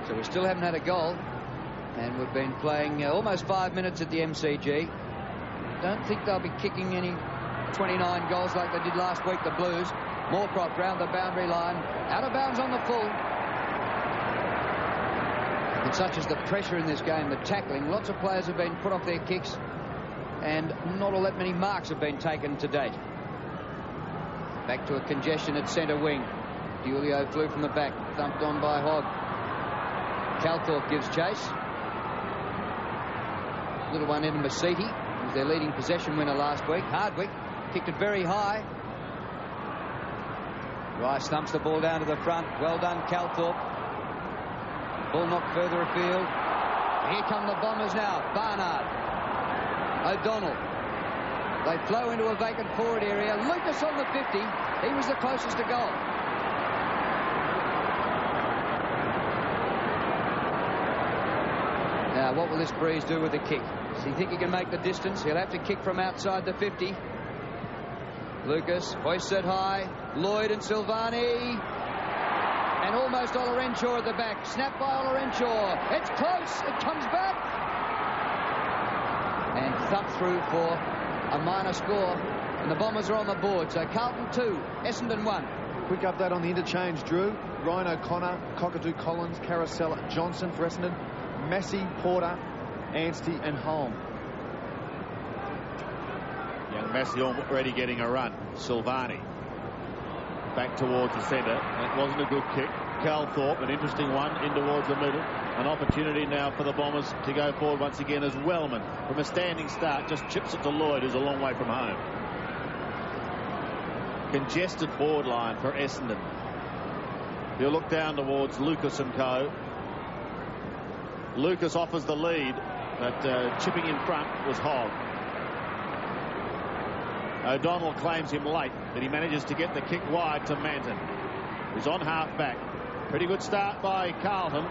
So we still haven't had a goal. And we've been playing almost 5 minutes at the MCG. Don't think they'll be kicking any 29 goals like they did last week, the Blues. Moorcroft round the boundary line. Out of bounds on the full. And such is the pressure in this game, the tackling. Lots of players have been put off their kicks, and not all that many marks have been taken to date. Back to a congestion at centre wing. DiIulio flew from the back, thumped on by Hogg. Calthorpe gives chase. Little one in Masiti, who was their leading possession winner last week. Hardwick kicked it very high. Rice thumps the ball down to the front. Well done, Calthorpe. Ball knocked further afield. Here come the Bombers now. Barnard. O'Donnell. They flow into a vacant forward area. Lucas on the 50. He was the closest to goal. Now, what will this Breeze do with the kick? Does he think he can make the distance? He'll have to kick from outside the 50. Lucas hoists it high. Lloyd and Silvani. And almost Olorenshaw at the back. Snap by Olorenshaw. It's close. It comes back. And thumped through for a minor score. And the Bombers are on the board. So Carlton 2, Essendon 1. Quick update on the interchange, Drew. Ryan O'Connor, Cockatoo Collins, Carousel, Johnson for Essendon. Massey, Porter, Anstey and Holm. Young Massey already getting a run. Silvani back towards the centre. It wasn't a good kick. Calthorpe, an interesting one, in towards the middle. An opportunity now for the Bombers to go forward once again as Wellman, from a standing start, just chips it to Lloyd, who's a long way from home. Congested forward line for Essendon. He'll look down towards Lucas and co. Lucas offers the lead, but chipping in front was Hogg. O'Donnell claims him late, but he manages to get the kick wide to Manton, who's on half-back. Pretty good start by Carlton,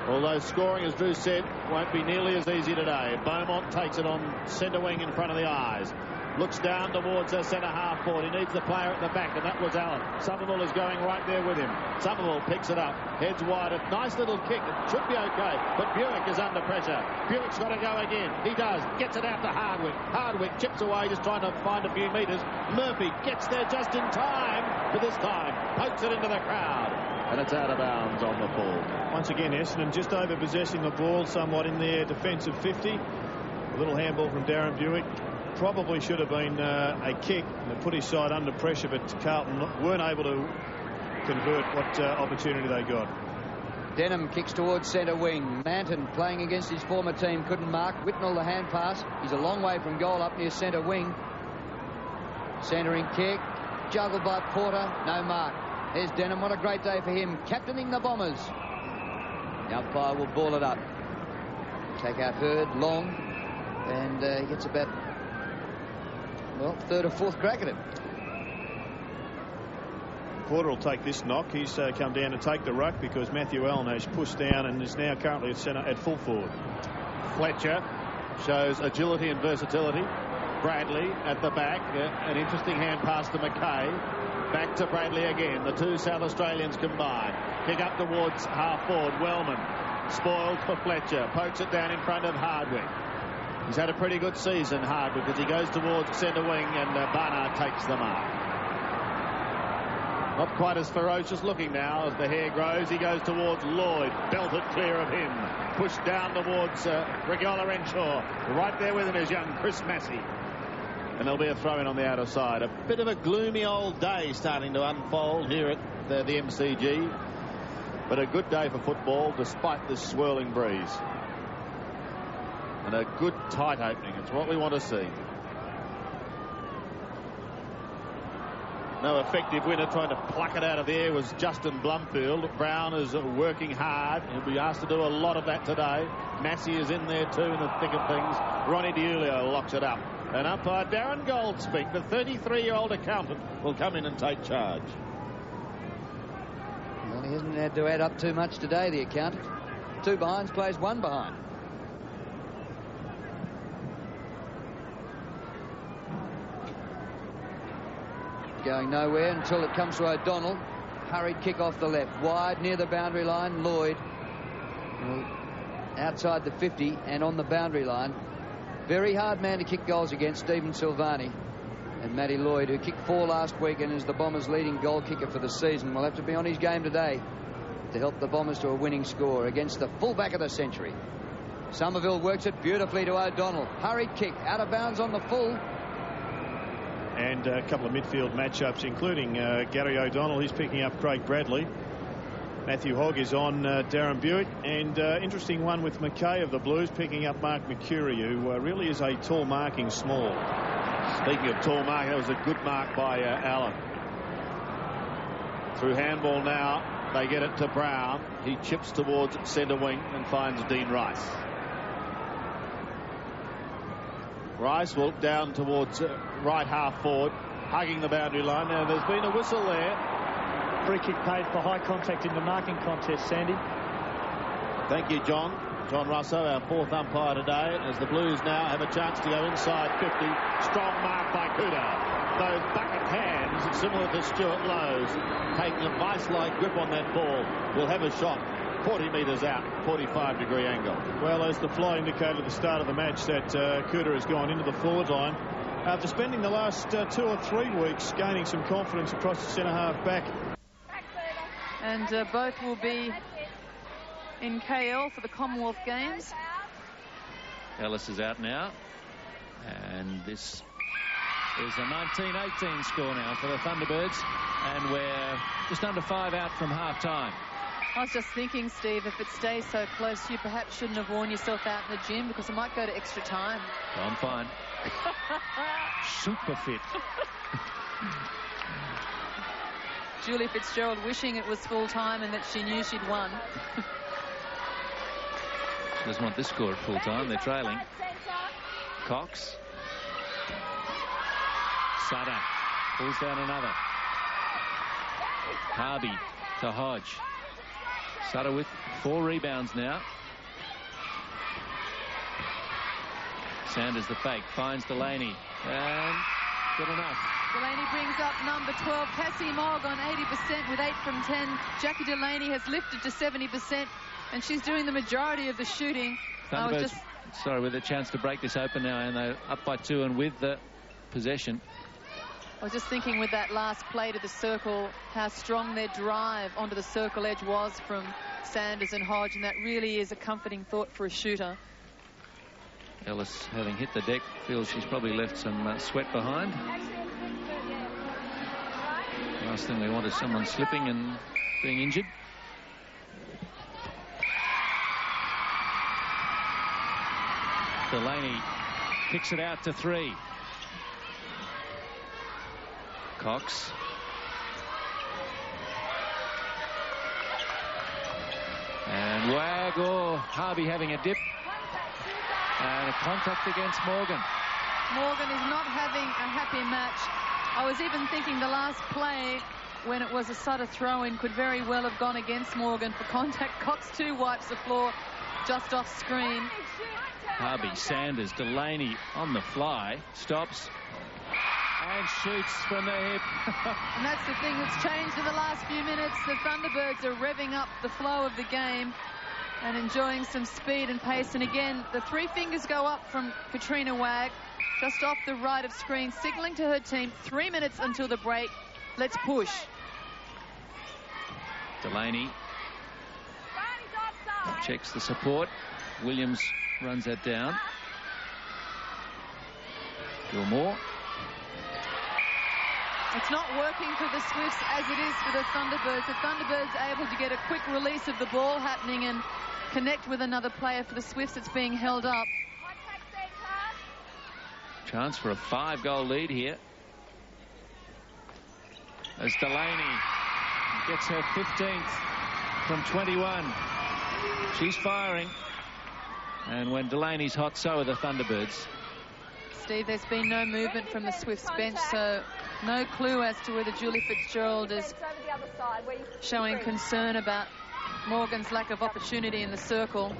although scoring, as Drew said, won't be nearly as easy today. Beaumont takes it on centre wing in front of the eyes. Looks down towards a centre half forward. He needs the player at the back, and that was Allen. Somerville is going right there with him. Somerville picks it up, heads wide. A nice little kick. It should be okay, but Buick is under pressure. Buick's got to go again. He does. Gets it out to Hardwick. Hardwick chips away, just trying to find a few metres. Murphy gets there just in time, but this time pokes it into the crowd, and it's out of bounds on the full. Once again, Essendon just over possessing the ball somewhat in their defensive 50. A little handball from Darren Buick. Probably should have been a kick that put his side under pressure, but Carlton weren't able to convert what opportunity they got. Denham kicks towards centre wing. Manton, playing against his former team, couldn't mark. Whitnell, the hand pass. He's a long way from goal up near centre wing. Centering kick. Juggled by Porter. No mark. There's Denham. What a great day for him. Captaining the Bombers. The umpire will ball it up. Take out Hurd, long. And he gets about, well, third or fourth crack at it. Porter will take this knock. He's come down to take the ruck because Matthew Allen has pushed down and is now currently at centre at full forward. Fletcher shows agility and versatility. Bradley at the back. An interesting hand pass to McKay. Back to Bradley again. The two South Australians combine. Kick up towards half forward. Wellman spoiled for Fletcher. Pokes it down in front of Hardwick. He's had a pretty good season, Hardwick, as he goes towards centre wing, and Barnard takes the mark. Not quite as ferocious looking now as the hair grows. He goes towards Lloyd. Belted clear of him. Pushed down towards Regola Renshaw. Right there with him is young Chris Massey. And there'll be a throw-in on the outer side. A bit of a gloomy old day starting to unfold here at the MCG. But a good day for football despite this swirling breeze. And a good tight opening. It's what we want to see. No effective winner trying to pluck it out of the air was Justin Blumfield. Brown is working hard. He'll be asked to do a lot of that today. Massey is in there too in the thick of things. Ronnie DiUlio locks it up. And umpire Darren Goldspeak, the 33-year-old accountant, will come in and take charge. Well, he hasn't had to add up too much today, the accountant. 2 behinds, plays 1 behind. Going nowhere until it comes to O'Donnell. Hurried kick off the left. Wide near the boundary line. Lloyd outside the 50 and on the boundary line. Very hard man to kick goals against, Stephen Silvani. And Matty Lloyd, who kicked 4 last week and is the Bombers' leading goal kicker for the season, will have to be on his game today to help the Bombers to a winning score against the fullback of the century. Somerville works it beautifully to O'Donnell. Hurried kick out of bounds on the full. And a couple of midfield matchups, including Gary O'Donnell. He's picking up Craig Bradley. Matthew Hogg is on Darren Buick. And interesting one with McKay of the Blues picking up Mark McCurry, who really is a tall marking small. Speaking of tall mark, that was a good mark by Allen. Through handball now, they get it to Brown. He chips towards centre wing and finds Dean Rice. Rice will down towards right half forward, hugging the boundary line. Now there's been a whistle there. Free kick paid for high contact in the marking contest, Sandy. Thank you, John. John Russo, our 4th umpire today, as the Blues now have a chance to go inside 50. Strong mark by Kuda. Those bucket hands, similar to Stuart Lowe's, taking a vice-like grip on that ball, will have a shot 40 metres out, 45-degree angle. Well, as the fly indicated at the start of the match, that Kuda has gone into the forward line after spending the last 2 or 3 weeks gaining some confidence across the centre-half back. And both will be in KL for the Commonwealth Games. Ellis is out now. And this is a 19-18 score now for the Thunderbirds. And we're just under 5 out from half-time. I was just thinking, Steve, if it stays so close, you perhaps shouldn't have worn yourself out in the gym because it might go to extra time. I'm fine. Super fit. Julie Fitzgerald wishing it was full time and that she knew she'd won. She doesn't want this score at full time. They're trailing. Cox. Sutter pulls down another. Harvey to Hodge. Sutter with 4 rebounds now. Sanders the fake, finds Delaney, and good enough. Delaney brings up number 12, Cassie Mogg, on 80% with 8 from 10. Jackie Delaney has lifted to 70%, and she's doing the majority of the shooting. Thunderbirds, sorry, with a chance to break this open now, and they're up by 2 and with the possession. I was just thinking with that last play to the circle, how strong their drive onto the circle edge was from Sanders and Hodge, and that really is a comforting thought for a shooter. Ellis, having hit the deck, feels she's probably left some sweat behind. Last thing we want is someone slipping and being injured. Delaney kicks it out to 3. Cox. And Wag or Harvey having a dip. And a contact against Morgan. Morgan is not having a happy match. I was even thinking the last play, when it was a Sutter throw-in, could very well have gone against Morgan for contact. Cox too wipes the floor just off screen. Harvey, Sanders, Delaney on the fly, stops and shoots from the hip. And that's the thing that's changed in the last few minutes. The Thunderbirds are revving up the flow of the game and enjoying some speed and pace. And again, the 3 fingers go up from Katrina Wag, just off the right of screen, signaling to her team 3 minutes until the break. Let's push. Delaney checks the support. Williams runs that down. Gilmore. It's not working for the Swifts as it is for the Thunderbirds. The Thunderbirds able to get a quick release of the ball happening and connect with another player. For the Swifts, it's being held up. Chance for a 5-goal lead here. As Delaney gets her 15th from 21. She's firing. And when Delaney's hot, so are the Thunderbirds. Steve, there's been no movement from the Swifts bench, so no clue as to whether Julie Fitzgerald is showing concern about Morgan's lack of opportunity in the circle.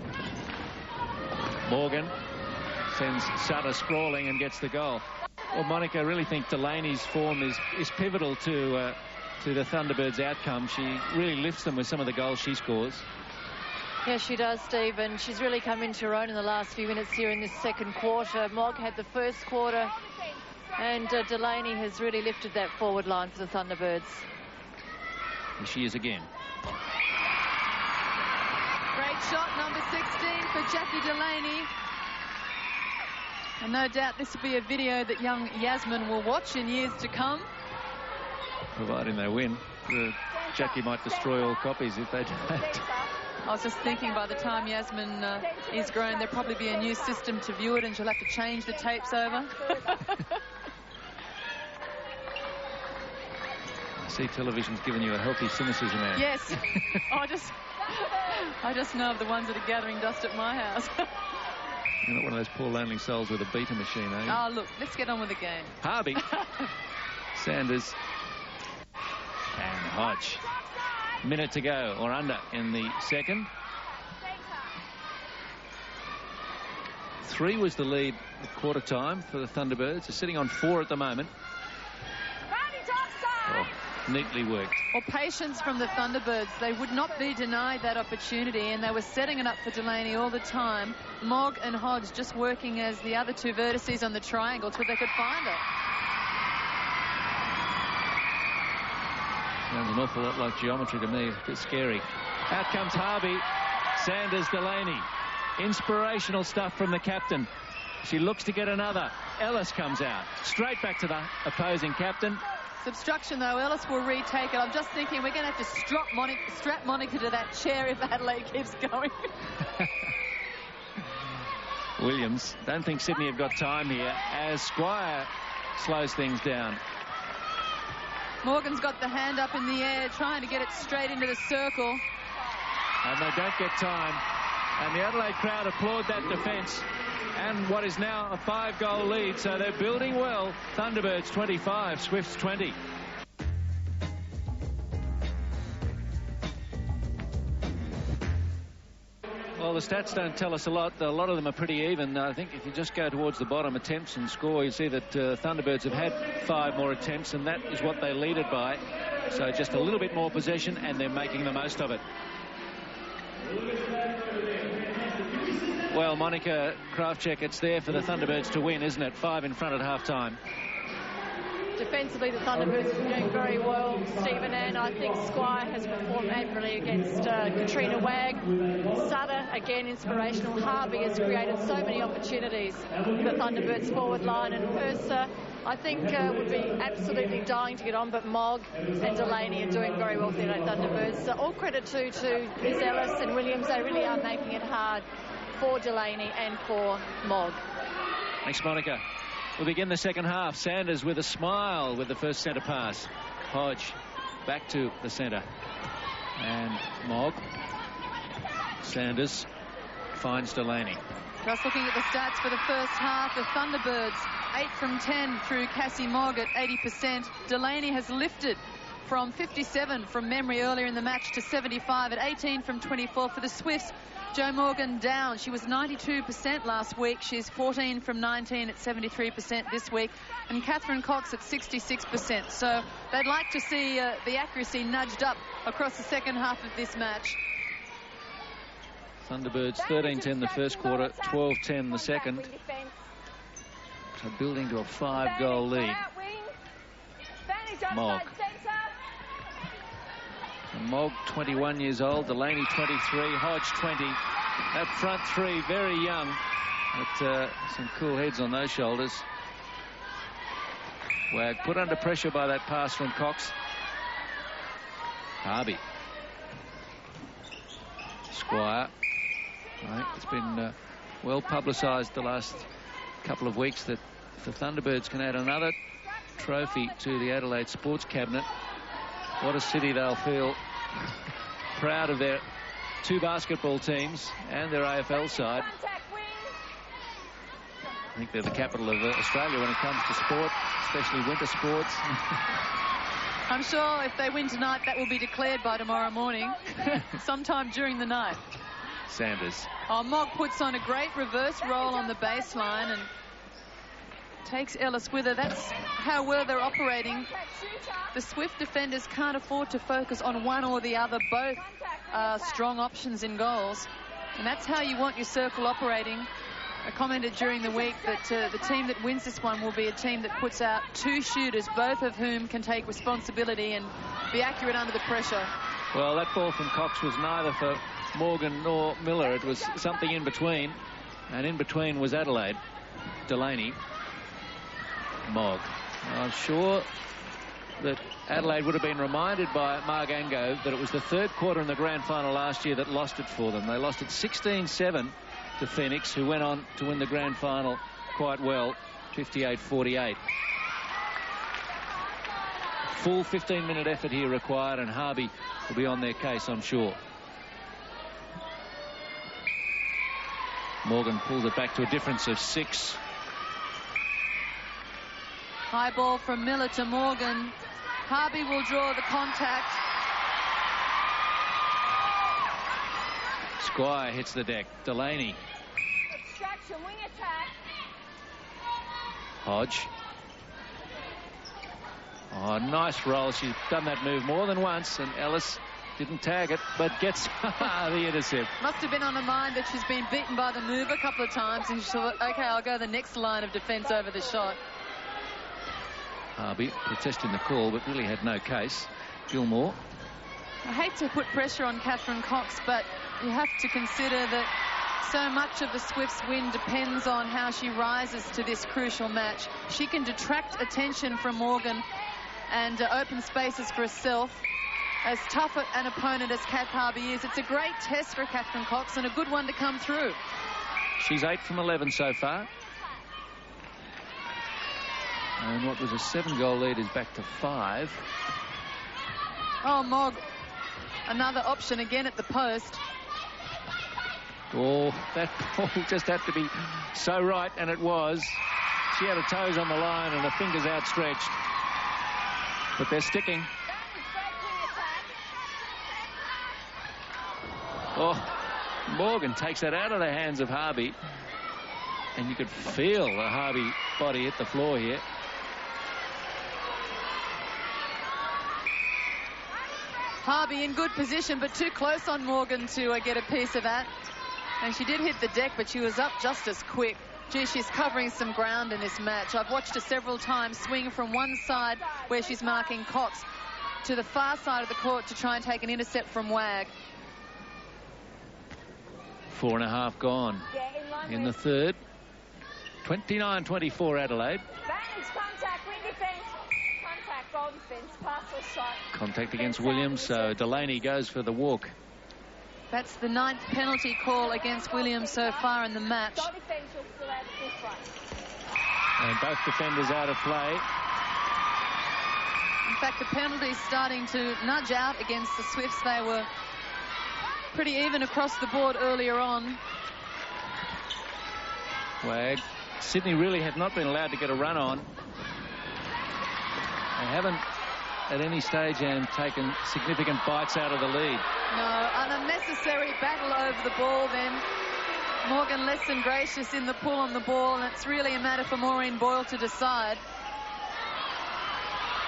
Morgan sends Sutter sprawling and gets the goal. Well, Monica, I really think Delaney's form is pivotal to the Thunderbirds' outcome. She really lifts them with some of the goals she scores. Yes, she does, Steve, and she's really come into her own in the last few minutes here in this second quarter. Mogg had the first quarter, and Delaney has really lifted that forward line for the Thunderbirds. And she is again. Great shot, number 16 for Jackie Delaney. And no doubt this will be a video that young Yasmin will watch in years to come. Providing they win. Jackie might destroy all copies if they don't. I was just thinking, by the time Yasmin is grown, there'll probably be a new system to view it, and she'll have to change the tapes over. I see television's given you a healthy cynicism, Anne. Yes. I just know of the ones that are gathering dust at my house. You're not one of those poor lonely souls with a beta machine, are you? Oh, look, let's get on with the game. Harvey. Sanders. And Hodge. Minute to go, or under, in the second. 3 was the lead at quarter time for the Thunderbirds. They're sitting on 4 at the moment. Oh, neatly worked. Well, patience from the Thunderbirds. They would not be denied that opportunity, and they were setting it up for Delaney all the time. Mogg and Hodge just working as the other 2 vertices on the triangle till they could find her. Sounds an awful lot like geometry to me. A bit scary. Out comes Harvey. Sanders, Delaney. Inspirational stuff from the captain. She looks to get another. Ellis comes out. Straight back to the opposing captain. Obstruction, though. Ellis will retake it. I'm just thinking we're going to have to strap Monica to that chair if Adelaide keeps going. Williams. Don't think Sydney have got time here as Squire slows things down. Morgan's got the hand up in the air, trying to get it straight into the circle. And they don't get time. And the Adelaide crowd applaud that defence. And what is now a 5-goal lead. So they're building well. Thunderbirds 25, Swifts 20. Well, the stats don't tell us a lot. A lot of them are pretty even. I think if you just go towards the bottom, attempts and score, you see that Thunderbirds have had 5 more attempts, and that is what they lead it by. So just a little bit more possession, and they're making the most of it. Well, Monica Krafchek, it's there for the Thunderbirds to win, isn't it? 5 in front at half-time. Defensively, the Thunderbirds are doing very well, Stephen, and I think Squire has performed admirably against Katrina Wagg. Sutter, again, inspirational. Harvey has created so many opportunities for the Thunderbirds forward line, and Purser, I think, would be absolutely dying to get on, but Mogg and Delaney are doing very well for the Thunderbirds. So all credit to Liz Ellis and Williams. They really are making it hard for Delaney and for Mogg. Thanks, Monica. We'll begin the second half. Sanders with a smile with the first centre pass. Hodge back to the centre. And Mogg. Sanders finds Delaney. Just looking at the stats for the first half, the Thunderbirds 8 from 10 through Cassie Mogg at 80%. Delaney has lifted from 57 from memory earlier in the match to 75 at 18 from 24 for the Swifts. Jo Morgan down. She was 92% last week. She's 14 from 19 at 73% this week. And Catherine Cox at 66%. So they'd like to see the accuracy nudged up across the second half of this match. Thunderbirds 13-10 the first quarter, 12-10 the second. So building to a 5-goal lead. Mogg. And Mogg, 21 years old. Delaney, 23. Hodge, 20. That front three, very young. But some cool heads on those shoulders. Wagg put under pressure by that pass from Cox. Harvey. Squire. I think it's been well publicised the last couple of weeks that if the Thunderbirds can add another trophy to the Adelaide Sports Cabinet, what a city they'll feel. Proud of their 2 basketball teams and their AFL side. I think they're the capital of Australia when it comes to sport, especially winter sports. I'm sure if they win tonight, that will be declared by tomorrow morning, sometime during the night. Sanders. Oh, Mogg puts on a great reverse roll on the baseline and takes Ellis with her. That's how well they're operating. The Swift defenders can't afford to focus on one or the other. Both are strong options in goals. And that's how you want your circle operating. I commented during the week that the team that wins this one will be a team that puts out 2 shooters, both of whom can take responsibility and be accurate under the pressure. Well, that ball from Cox was neither for Morgan nor Miller. It was something in between. And in between was Adelaide. Delaney. Mogg. I'm sure that Adelaide would have been reminded by Margango that it was the 3rd quarter in the grand final last year that lost it for them. They lost it 16-7 to Phoenix, who went on to win the grand final quite well, 58-48. Full 15-minute effort here required, and Harvey will be on their case, I'm sure. Morgan pulls it back to a difference of 6. High ball from Miller to Morgan. Harvey will draw the contact. Squire hits the deck. Delaney. Obstruction, wing attack. Hodge. Oh, nice roll. She's done that move more than once, and Ellis didn't tag it, but gets the intercept. Must have been on her mind that she's been beaten by the move a couple of times, and she thought, okay, I'll go the next line of defence over the shot. Harvey protesting the call, but really had no case. Gilmore. I hate to put pressure on Catherine Cox, but you have to consider that so much of the Swifts' win depends on how she rises to this crucial match. She can detract attention from Morgan and open spaces for herself. As tough an opponent as Kath Harvey is, it's a great test for Catherine Cox and a good one to come through. She's 8 from 11 so far. And what was a 7-goal lead is back to 5. Oh, Mog, another option again at the post. Oh, that ball just had to be so right, and it was. She had her toes on the line and her fingers outstretched. But they're sticking. Oh, Morgan takes that out of the hands of Harvey. And you could feel the Harvey body hit the floor here. Harvey in good position, but too close on Morgan to get a piece of that. And she did hit the deck, but she was up just as quick. Gee, she's covering some ground in this match. I've watched her several times swing from one side where she's marking Cox to the far side of the court to try and take an intercept from Wag. 4.5 gone in the third. 29-24 Adelaide. Advantage, contact, wing defense. Contact, goal defense, pass or shot. Contact against Williams, so Delaney goes for the walk. That's the 9th penalty call against Williams so far in the match. Goal defense, you'll still out of this one. And both defenders out of play. In fact, the penalty's starting to nudge out against the Swifts. They were pretty even across the board earlier on. Wag. Sydney really have not been allowed to get a run on. They haven't at any stage taken significant bites out of the lead. No, an unnecessary battle over the ball then. Morgan less than gracious in the pull on the ball, and it's really a matter for Maureen Boyle to decide.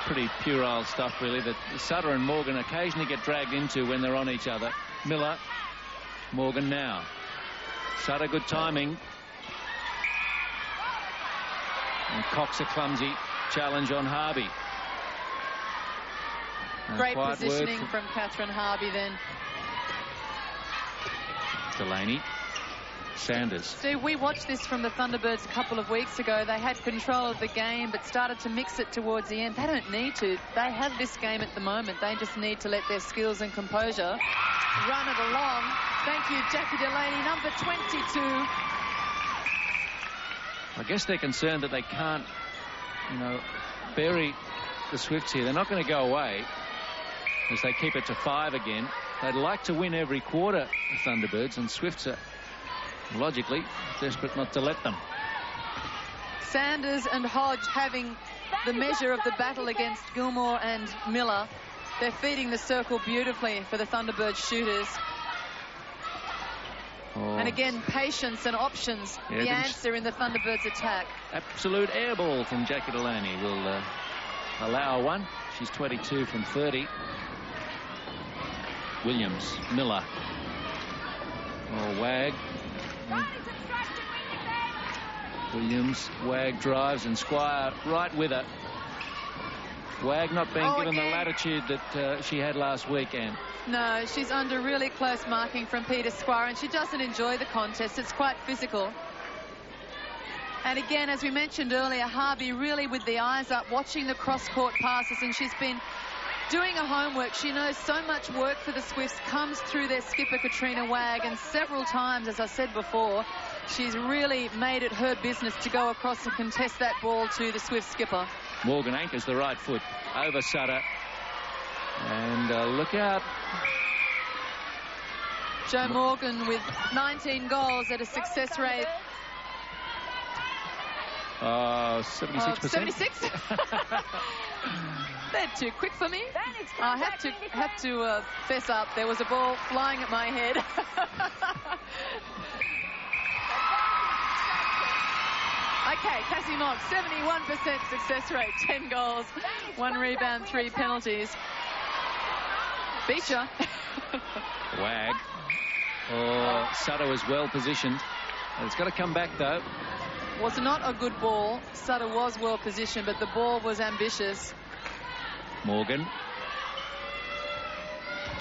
Pretty puerile stuff, really, that Sutter and Morgan occasionally get dragged into when they're on each other. Miller, Morgan now. Sutter, good timing. And Cox a clumsy challenge on Harvey. Great positioning from Catherine Harvey then. Delaney. Sanders. Steve, we watched this from the Thunderbirds a couple of weeks ago. They had control of the game but started to mix it towards the end. They don't need to. They have this game at the moment. They just need to let their skills and composure run it along. Thank you, Jackie Delaney, number 22. I guess they're concerned that they can't, bury the Swifts here. They're not going to go away as they keep it to 5 again. They'd like to win every quarter, the Thunderbirds, and Swifts are logically desperate not to let them. Sanders and Hodge having the measure of the battle against Gilmore and Miller. They're feeding the circle beautifully for the Thunderbird shooters. Oh. And again, patience and options, the answer in the Thunderbirds attack. Absolute air ball from Jackie Delaney will allow one. She's 22 from 30. Williams, Miller. Oh, Wag. Williams, Wag drives, and Squire right with her. Wag not being given the latitude that she had last weekend. No, she's under really close marking from Peter Squire, and she doesn't enjoy the contest. It's quite physical. And again, as we mentioned earlier, Harvey really with the eyes up, watching the cross-court passes, and she's been doing her homework. She knows so much work for the Swifts comes through their skipper, Katrina Wag, and several times, as I said before, she's really made it her business to go across and contest that ball to the Swift skipper. Morgan anchors the right foot over Sutter. And look out. Joe Morgan with 19 goals at a success rate. 76%. 76? They're too quick for me. I have to fess up. There was a ball flying at my head. Okay, Cassie Mock, 71% success rate, 10 goals, 1 rebound, 3 penalties. Beecher. Wag. Oh, Sutter was well positioned. It's got to come back, though. Was not a good ball. Sutter was well positioned, but the ball was ambitious. Morgan.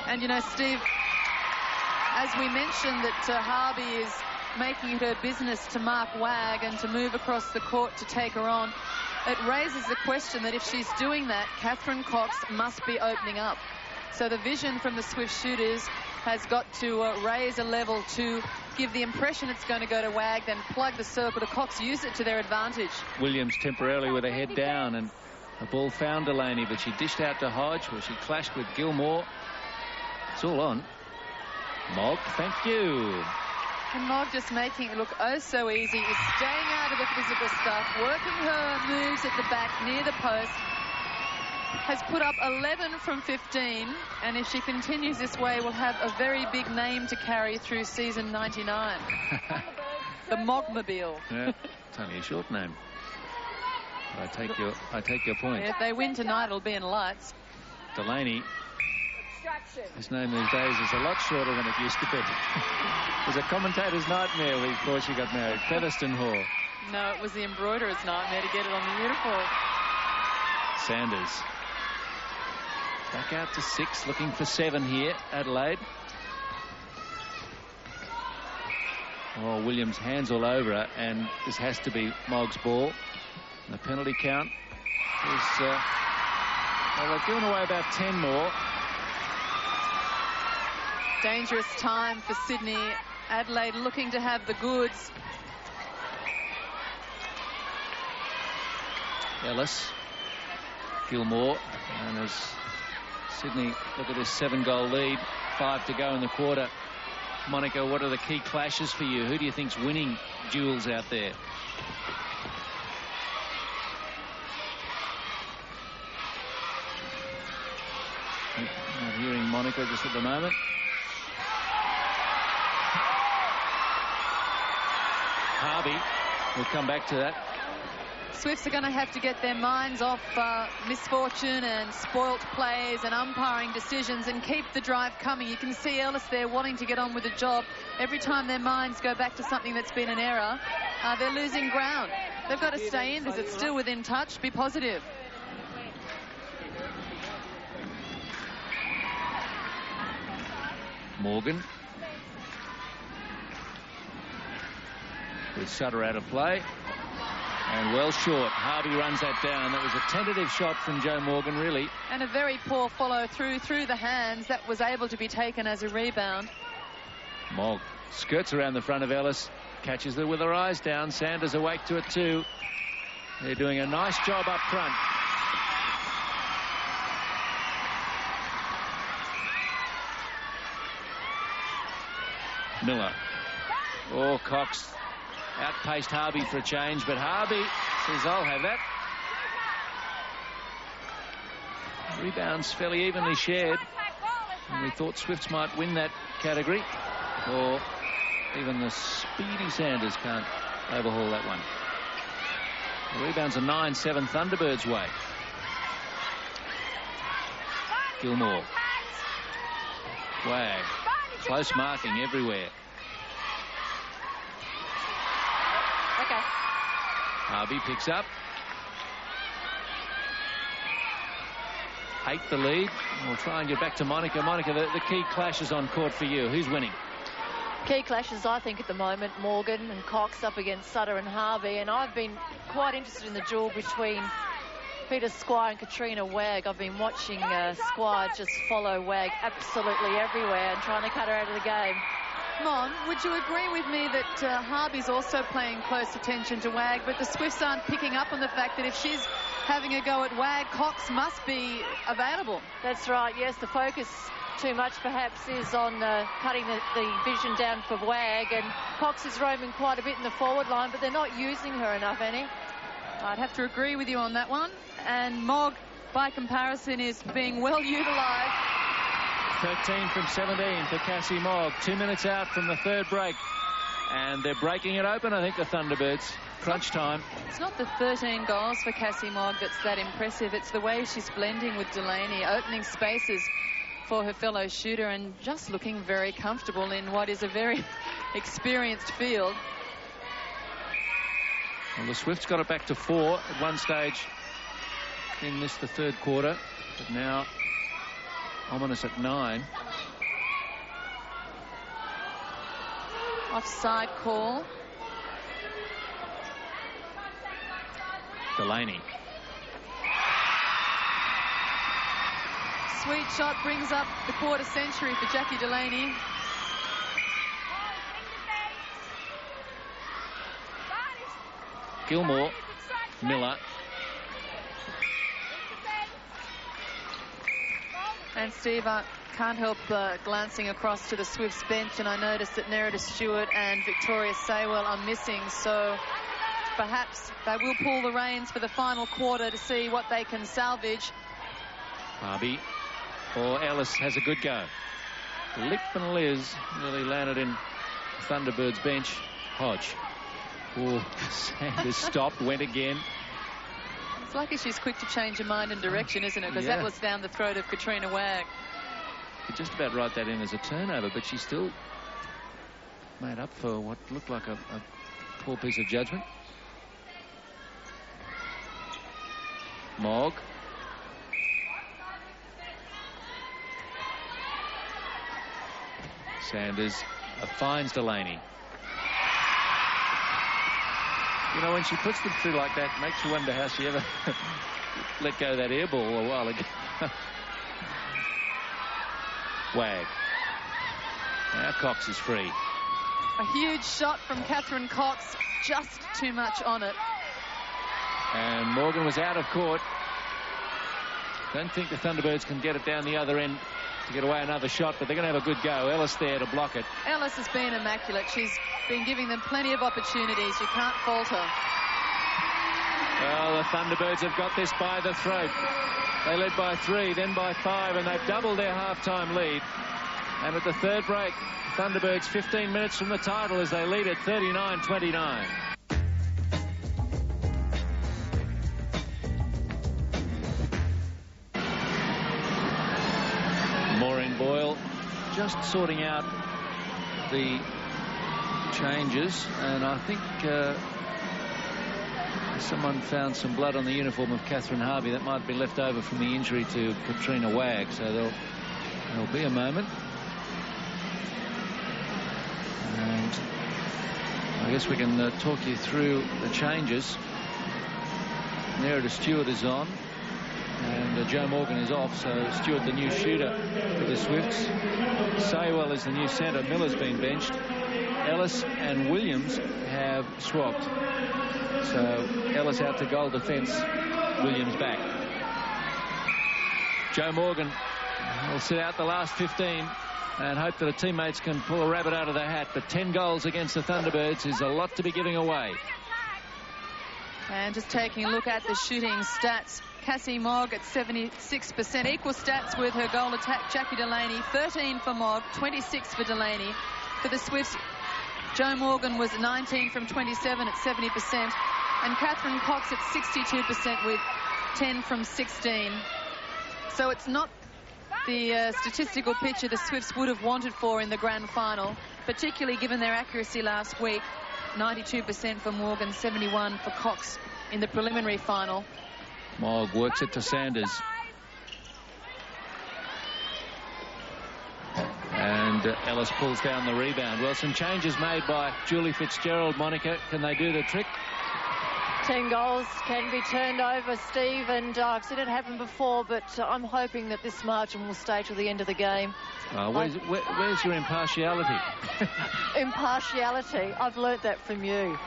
And, Steve, as we mentioned that Harvey is making it her business to mark Wag and to move across the court to take her on, it raises the question that if she's doing that, Catherine Cox must be opening up. So the vision from the Swift shooters has got to raise a level to give the impression it's going to go to Wag, then plug the circle to Cox, use it to their advantage. Williams temporarily with a head down, and the ball found Delaney, but she dished out to Hodge, where she clashed with Gilmore. It's all on. Mogg, thank you. And Mogg just making it look oh so easy, is staying out of the physical stuff, working her moves at the back near the post. Has put up 11 from 15, and if she continues this way, will have a very big name to carry through season 99. The Mogmobile. Yeah, it's only a short name. But I take your point. Yeah, if they win tonight, it'll be in lights. Delaney. His name these days is a lot shorter than it used to be. It was a commentator's nightmare before she got married. Featherstone Hall. No, it was the embroiderer's nightmare to get it on the uniform. Sanders. Back out to 6, looking for 7 here, Adelaide. Oh, Williams hands all over her, and this has to be Mogg's ball. And the penalty count is, well, they've given away about 10 more. Dangerous time for Sydney. Adelaide looking to have the goods. Ellis. Gilmore. And as Sydney look at this 7-goal lead, 5 to go in the quarter. Monica, what are the key clashes for you? Who do you think's winning duels out there? Not hearing Monica just at the moment. Harvey, we'll come back to that. Swifts are going to have to get their minds off misfortune and spoilt plays and umpiring decisions and keep the drive coming. You can see Ellis there wanting to get on with the job. Every time their minds go back to something that's been an error, they're losing ground. They've got to stay in because it's still within touch. Be positive. Morgan. With Sutter out of play. And well short. Harvey runs that down. That was a tentative shot from Joe Morgan, really. And a very poor follow through the hands. That was able to be taken as a rebound. Mogg skirts around the front of Ellis. Catches her with her eyes down. Sanders awake to it too. They're doing a nice job up front. Miller. Oh, Cox outpaced Harvey for a change, but Harvey says, I'll have that. Rebounds fairly evenly shared. And we thought Swifts might win that category. Or even the speedy Sanders can't overhaul that one. The rebounds are 9-7 Thunderbirds' way. Gilmore. Wag. Close marking everywhere. Okay. Harvey picks up. 8 the lead. We'll try and get back to Monica. Monica, the key clashes on court for you. Who's winning? Key clashes, I think, at the moment, Morgan and Cox up against Sutter and Harvey. And I've been quite interested in the duel between Peter Squire and Katrina Wag. I've been watching Squire just follow Wag absolutely everywhere and trying to cut her out of the game. Mon, would you agree with me that Harvey's also paying close attention to Wag, but the Swifts aren't picking up on the fact that if she's having a go at Wag, Cox must be available? That's right, yes. The focus too much perhaps is on cutting the vision down for Wag, and Cox is roaming quite a bit in the forward line, but they're not using her enough, Annie. I'd have to agree with you on that one. And Mogg, by comparison, is being well utilised. 13 from 17 for Cassie Mogg. 2 minutes out from the third break. And they're breaking it open, I think, the Thunderbirds. Crunch time. It's not the 13 goals for Cassie Mogg that's that impressive. It's the way she's blending with Delaney, opening spaces for her fellow shooter and just looking very comfortable in what is a very experienced field. Well, the Swifts got it back to 4 at one stage in this, the third quarter. But now ominous at 9. Offside call. Delaney. Sweet shot brings up the quarter century for Jackie Delaney. Gilmore, Miller. And Steve, I can't help glancing across to the Swifts bench, and I noticed that Nerida Stewart and Victoria Saywell are missing, so perhaps they will pull the reins for the final quarter to see what they can salvage. Harvey or Ellis has a good go. Lick and Liz nearly landed in Thunderbirds bench. Hodge. Oh, Sanders stopped, went again. It's lucky she's quick to change her mind and direction, isn't it? Because Yeah. that was down the throat of Katrina Wagg. Could just about write that in as a turnover, but she still made up for what looked like a poor piece of judgment. Mogg. Sanders finds Delaney. You know, when she puts them through like that, makes you wonder how she ever let go of that air ball a while ago. Wagg. Now Cox is free. A huge shot from Catherine Cox, just too much on it. And Morgan was out of court. Don't think the Thunderbirds can get it down the other end to get away another shot, but they're going to have a good go. Ellis there to block it. Ellis has been immaculate. She's been giving them plenty of opportunities. You can't fault her. Well, the Thunderbirds have got this by the throat. They led by 3, then by 5, and they've doubled their half-time lead. And at the third break, Thunderbirds 15 minutes from the title as they lead at 39-29. Maureen Boyle just sorting out the changes, and I think someone found some blood on the uniform of Catherine Harvey that might be left over from the injury to Katrina Wagg, so there'll be a moment. And I guess we can talk you through the changes. Nerida Stewart is on, and Joe Morgan is off, so Stewart the new shooter for the Swifts. Saywell is the new centre. Miller's been benched. Ellis and Williams have swapped. So Ellis out to goal defence, Williams back. Joe Morgan will sit out the last 15 and hope that her teammates can pull a rabbit out of their hat. But 10 goals against the Thunderbirds is a lot to be giving away. And just taking a look at the shooting stats, Cassie Mogg at 76%, equal stats with her goal attack, Jackie Delaney, 13 for Mogg, 26 for Delaney. For the Swifts, Joe Morgan was 19 from 27 at 70%, and Catherine Cox at 62% with 10 from 16. So it's not the statistical picture the Swifts would have wanted for in the grand final, particularly given their accuracy last week. 92% for Morgan, 71 for Cox in the preliminary final. Mogg works it to Sanders. And Ellis pulls down the rebound. Well, some changes made by Julie Fitzgerald. Monica, can they do the trick? 10 goals can be turned over, Steve, and I've seen it happen before, but I'm hoping that this margin will stay till the end of the game. Where's your impartiality? Impartiality? I've learnt that from you.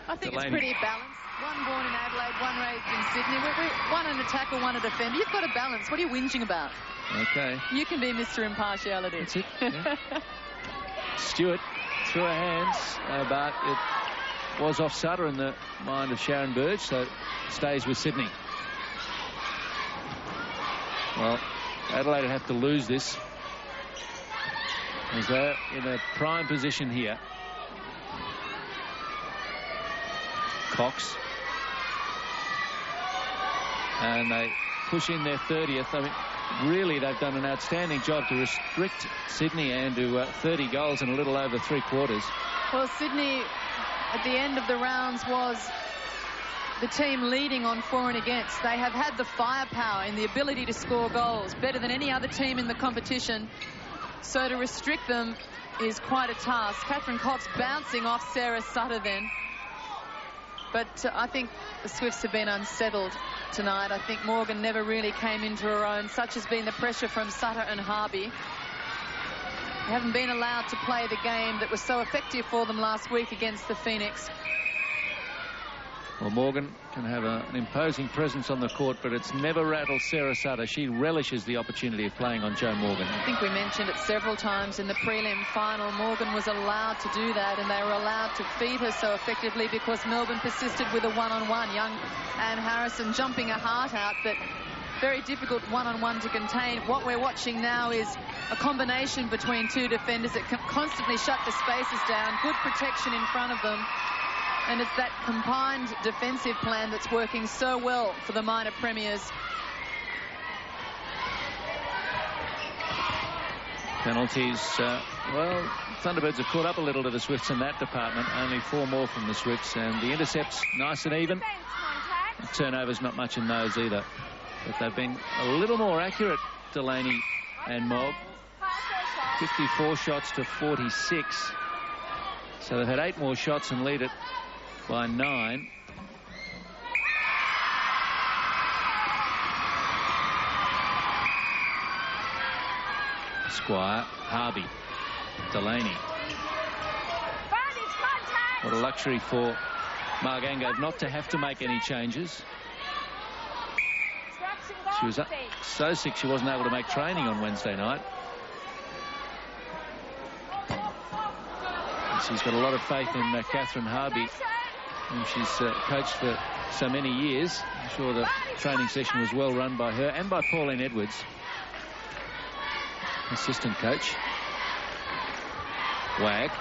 I think Delaney. It's pretty balanced. One born in Adelaide, one raised in Sydney. One an attacker, one a defender. You've got a balance. What are you whinging about? Okay. You can be Mr. Impartiality. That's it. Yeah. Stewart through her hands, but it was off Sutter in the mind of Sharon Burge, so stays with Sydney. Well, Adelaide have to lose this as they're in a prime position here. Cox. And they push in their 30th. I mean, really, they've done an outstanding job to restrict Sydney and to 30 goals in a little over 3 quarters. Well, Sydney, at the end of the rounds, was the team leading on for and against. They have had the firepower and the ability to score goals, better than any other team in the competition. So to restrict them is quite a task. Catherine Cox bouncing off Sarah Sutter then. But I think the Swifts have been unsettled tonight. I think Morgan never really came into her own. Such has been the pressure from Sutter and Harvey. They haven't been allowed to play the game that was so effective for them last week against the Phoenix. Well, Morgan can have an imposing presence on the court, but it's never rattled Sarah Sutter. She relishes the opportunity of playing on Jo Morgan. I think we mentioned it several times in the prelim final. Morgan was allowed to do that, and they were allowed to feed her so effectively because Melbourne persisted with a one-on-one. Young Anne Harrison jumping a heart out, but very difficult one-on-one to contain. What we're watching now is a combination between two defenders that can constantly shut the spaces down. Good protection in front of them. And it's that combined defensive plan that's working so well for the minor premiers. Penalties. Well, Thunderbirds have caught up a little to the Swifts in that department. Only 4 more from the Swifts. And the intercepts nice and even. Turnovers not much in those either. But they've been a little more accurate, Delaney and Mogg. 54 shots to 46. So they've had 8 more shots and lead it by 9. Squire, Harvey, Delaney. What a luxury for Margangove not to have to make any changes. She was so sick she wasn't able to make training on Wednesday night. And she's got a lot of faith in Catherine Harvey, whom she's coached for so many years. I'm sure the training session was well run by her and by Pauline Edwards, assistant coach. Wag.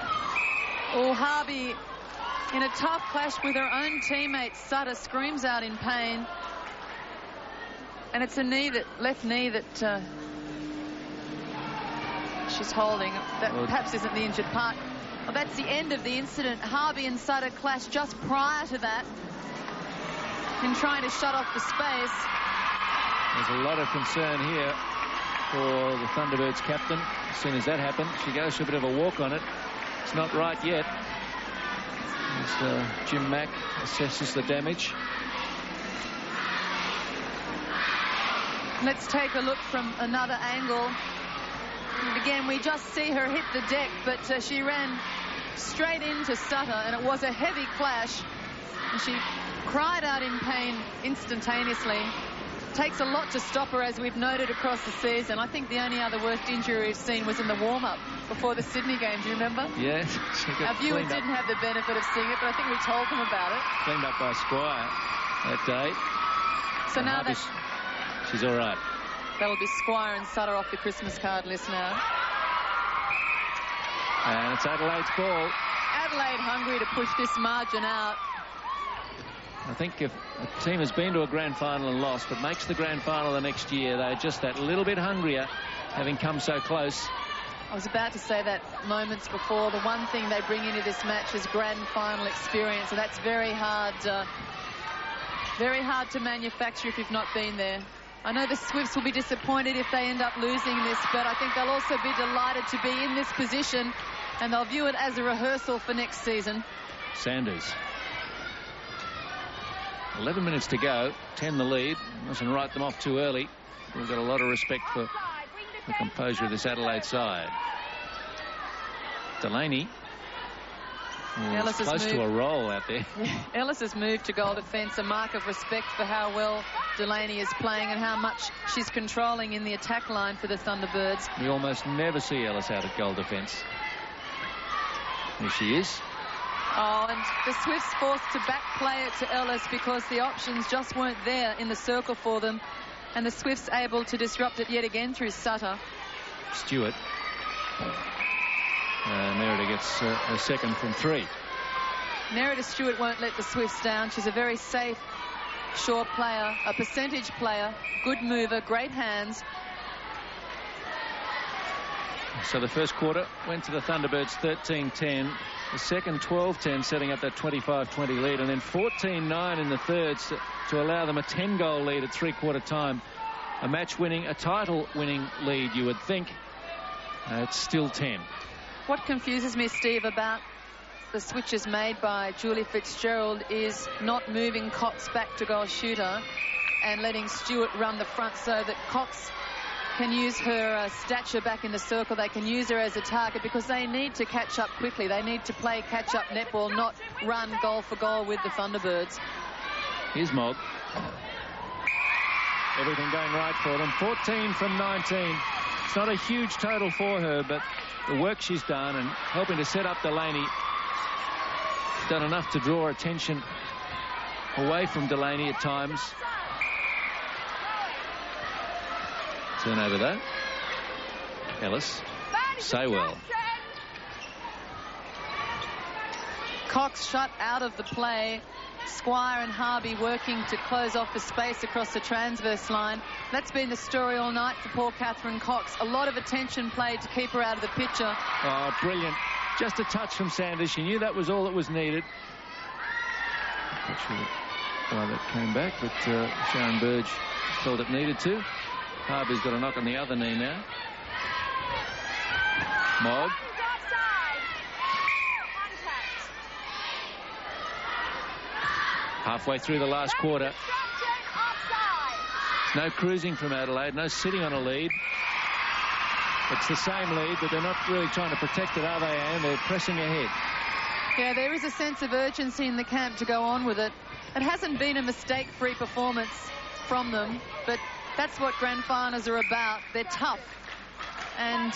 Oh, Harvey in a tough clash with her own teammate Sutter screams out in pain. And it's a knee, that left knee that she's holding. That perhaps isn't the injured part. Well, that's the end of the incident. Harvey and Sutter clashed just prior to that in trying to shut off the space. There's a lot of concern here for the Thunderbirds captain. As soon as that happened, she goes for a bit of a walk on it. It's not right yet. As Jim Mack assesses the damage. Let's take a look from another angle. And again, we just see her hit the deck, but she ran straight into Sutter, and it was a heavy clash. And she cried out in pain instantaneously. Takes a lot to stop her, as we've noted across the season. I think the only other worst injury we've seen was in the warm-up before the Sydney game. Do you remember? Yeah. Our viewers didn't have the benefit of seeing it, but I think we told them about it. Cleaned up by Squire that day. So now that she's all right. That'll be Squire and Sutter off the Christmas card list now. And it's Adelaide's ball. Adelaide hungry to push this margin out. I think if a team has been to a grand final and lost, but makes the grand final the next year, they're just that little bit hungrier, having come so close. I was about to say that moments before. The one thing they bring into this match is grand final experience, and that's very hard to manufacture if you've not been there. I know the Swifts will be disappointed if they end up losing this, but I think they'll also be delighted to be in this position, and they'll view it as a rehearsal for next season. Sanders. 11 minutes to go, 10 the lead. Mustn't write them off too early. We've got a lot of respect for the composure of this Adelaide side. Delaney. Close to a roll out there. Ellis's move to goal defence, a mark of respect for how well Delaney is playing and how much she's controlling in the attack line for the Thunderbirds. We almost never see Ellis out at goal defence. Here she is. Oh, and the Swifts forced to back play it to Ellis because the options just weren't there in the circle for them. And the Swifts able to disrupt it yet again through Sutter. Stewart. Merida gets a second from 3. Merida Stewart won't let the Swifts down. She's a very safe, sure player, a percentage player, good mover, great hands. So the first quarter went to the Thunderbirds 13-10. The second 12-10, setting up that 25-20 lead, and then 14-9 in the third to allow them a 10-goal lead at three-quarter time. A match-winning, a title-winning lead, you would think. It's still 10. What confuses me, Steve, about the switches made by Julie Fitzgerald is not moving Cox back to goal shooter and letting Stewart run the front so that Cox can use her stature back in the circle. They can use her as a target because they need to catch up quickly. They need to play catch-up netball, not run goal for goal with the Thunderbirds. Here's Mogg. Everything going right for them. 14 from 19. It's not a huge total for her, but the work she's done and helping to set up Delaney, done enough to draw attention away from Delaney at times. Turnover though. Ellis. Saywell. Cox shut out of the play. Squire and Harvey working to close off the space across the transverse line. That's been the story all night for poor Catherine Cox. A lot of attention played to keep her out of the picture. Oh, brilliant. Just a touch from Sanders. She knew that was all that was needed. Not sure why that came back, but Sharon Burge felt it needed to. Harvey's got a knock on the other knee now. Mogg. Halfway through the last quarter. No cruising from Adelaide, no sitting on a lead. It's the same lead, but they're not really trying to protect it, are they, Anne? They're pressing ahead. Yeah, there is a sense of urgency in the camp to go on with it. It hasn't been a mistake-free performance from them, but that's what grand finals are about. They're tough. And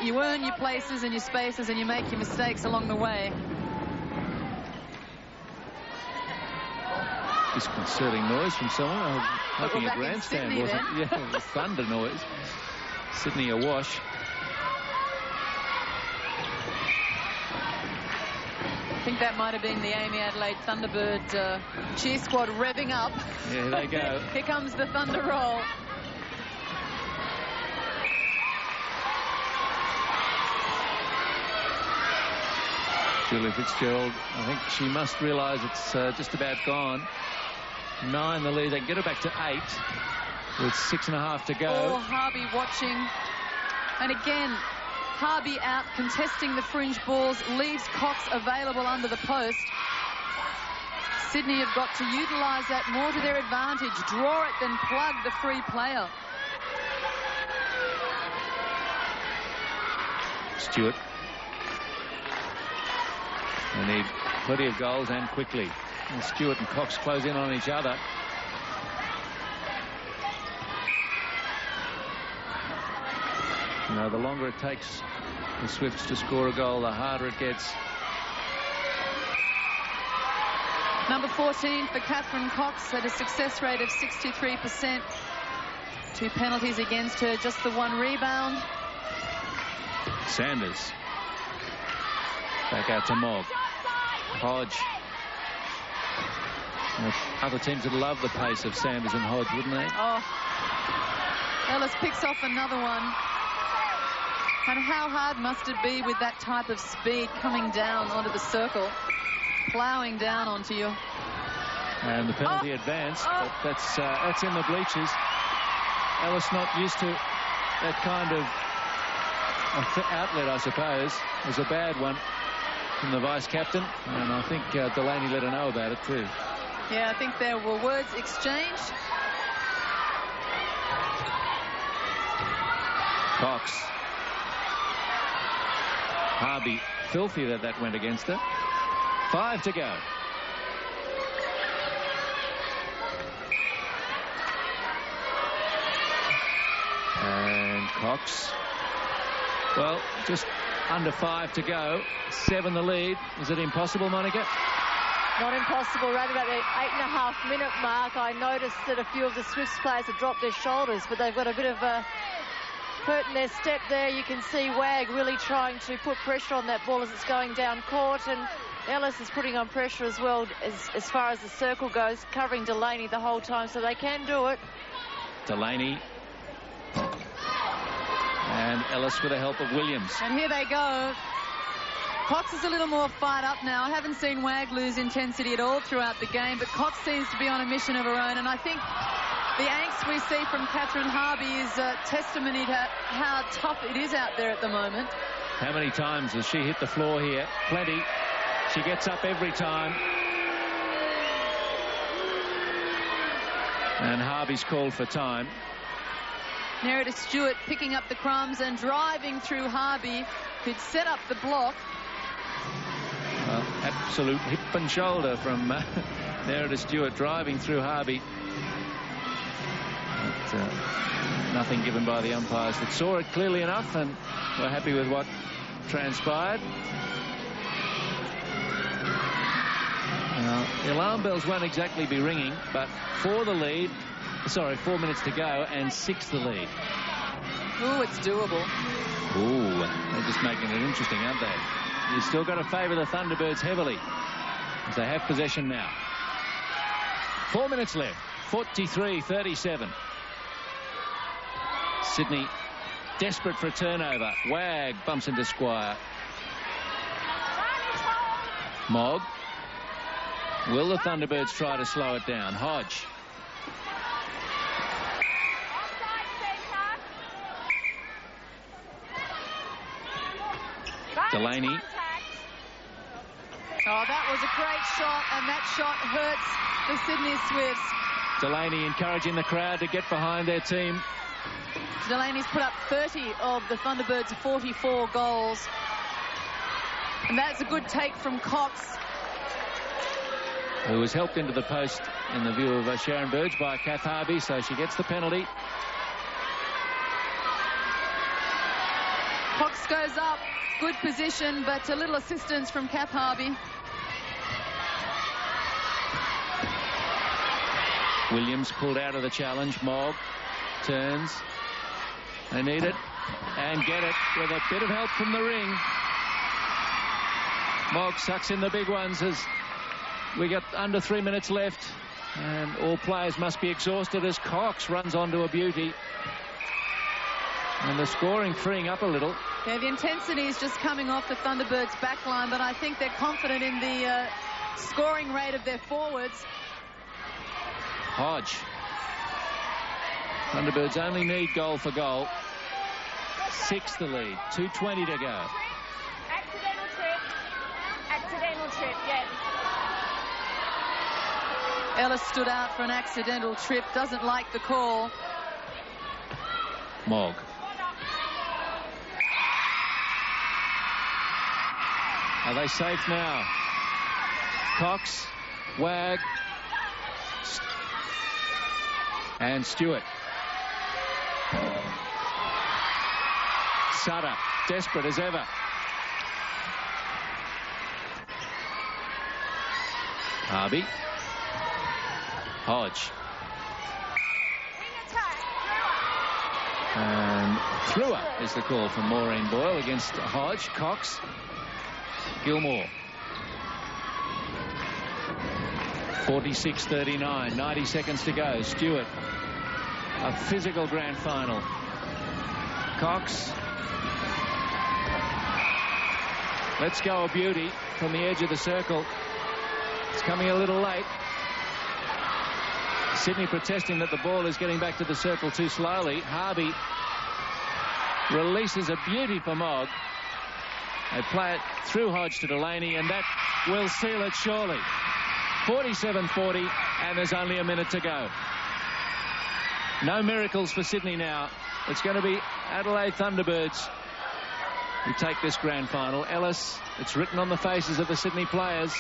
you earn your places and your spaces and you make your mistakes along the way. Disconcerting noise from someone. I was hoping a grandstand wasn't. Yeah, it was thunder noise. Sydney awash. I think that might have been the Amy Adelaide Thunderbird cheer squad revving up. Yeah, here they go. Here comes the Thunder roll. Julie Fitzgerald, I think she must realise it's just about gone. 9 the lead. They can get her back to 8 with 6.5 to go. Oh, Harvey watching. And again, Harvey out contesting the fringe balls, leaves Cox available under the post. Sydney have got to utilise that more to their advantage. Draw it, then plug the free player. Stewart. They need plenty of goals and quickly. And Stewart and Cox close in on each other. Now, the longer it takes the Swifts to score a goal, the harder it gets. Number 14 for Catherine Cox at a success rate of 63%. 2 penalties against her, just the 1 rebound. Sanders. Back out to Mogg. Hodge. Other teams would love the pace of Sanders and Hodge, wouldn't they? Oh. Ellis picks off another one. And how hard must it be with that type of speed coming down onto the circle, ploughing down onto you. And the penalty advanced, but that's in the bleachers. Ellis not used to that kind of outlet, I suppose. It was a bad one from the vice-captain, and I think Delaney let her know about it too. Yeah, I think there were words exchanged. Cox. Harvey, filthy that went against her. 5 to go. And Cox. Well, just under 5 to go. 7 the lead. Is it impossible, Monica? Not impossible. Right about the 8.5-minute mark, I noticed that a few of the Swifts players have dropped their shoulders, but they've got a bit of a hurt in their step there. You can see Wag really trying to put pressure on that ball as it's going down court, and Ellis is putting on pressure as well as far as the circle goes, covering Delaney the whole time, so they can do it. Delaney. And Ellis with the help of Williams. And here they go. Cox is a little more fired up now. I haven't seen Wag lose intensity at all throughout the game, but Cox seems to be on a mission of her own, and I think the angst we see from Catherine Harvey is a testimony to how tough it is out there at the moment. How many times has she hit the floor here? Plenty. She gets up every time. And Harvey's called for time. Nerida Stewart picking up the crumbs and driving through Harvey, who'd set up the block. Well, absolute hip and shoulder from Meredith Stewart driving through Harvey. But, nothing given by the umpires that saw it clearly enough and were happy with what transpired. The alarm bells won't exactly be ringing, but 4 minutes to go and 6 the lead. Ooh, it's doable. Ooh, they're just making it interesting, aren't they? You've still got to favour the Thunderbirds heavily, as they have possession now. 4 minutes left, 43-37. Sydney desperate for a turnover. Wag bumps into Squire. Mogg. Will the Thunderbirds try to slow it down? Hodge. Delaney. Oh, that was a great shot, and that shot hurts the Sydney Swifts. Delaney encouraging the crowd to get behind their team. Delaney's put up 30 of the Thunderbirds' 44 goals. And that's a good take from Cox, who was helped into the post in the view of Sharon Burge by Kath Harvey, so she gets the penalty. Cox goes up, good position, but a little assistance from Kath Harvey. Williams pulled out of the challenge. Mogg turns. They need it and get it with a bit of help from the ring. Mogg sucks in the big ones as we got under 3 minutes left, and all players must be exhausted as Cox runs onto a beauty. And the scoring freeing up a little. Yeah, the intensity is just coming off the Thunderbirds' back line, but I think they're confident in the scoring rate of their forwards. Hodge. Thunderbirds only need goal for goal. 6 the lead. 2:20 to go. Accidental trip, yeah. Ellis stood out for an accidental trip. Doesn't like the call. Mogg. Are they safe now? Cox, Wag, and Stewart. Sutter, desperate as ever. Harvey. Hodge. And through is the call from Maureen Boyle against Hodge. Cox. Gilmore. 46-39. 90 seconds to go. Stewart. A physical grand final. Cox. Let's go a beauty from the edge of the circle. It's coming a little late. Sydney protesting that the ball is getting back to the circle too slowly. Harvey releases a beauty for Mogg. They play it through Hodge to Delaney, and that will seal it surely. 47-40, and there's only a minute to go. No miracles for Sydney now. It's going to be Adelaide Thunderbirds who take this grand final. Ellis, it's written on the faces of the Sydney players.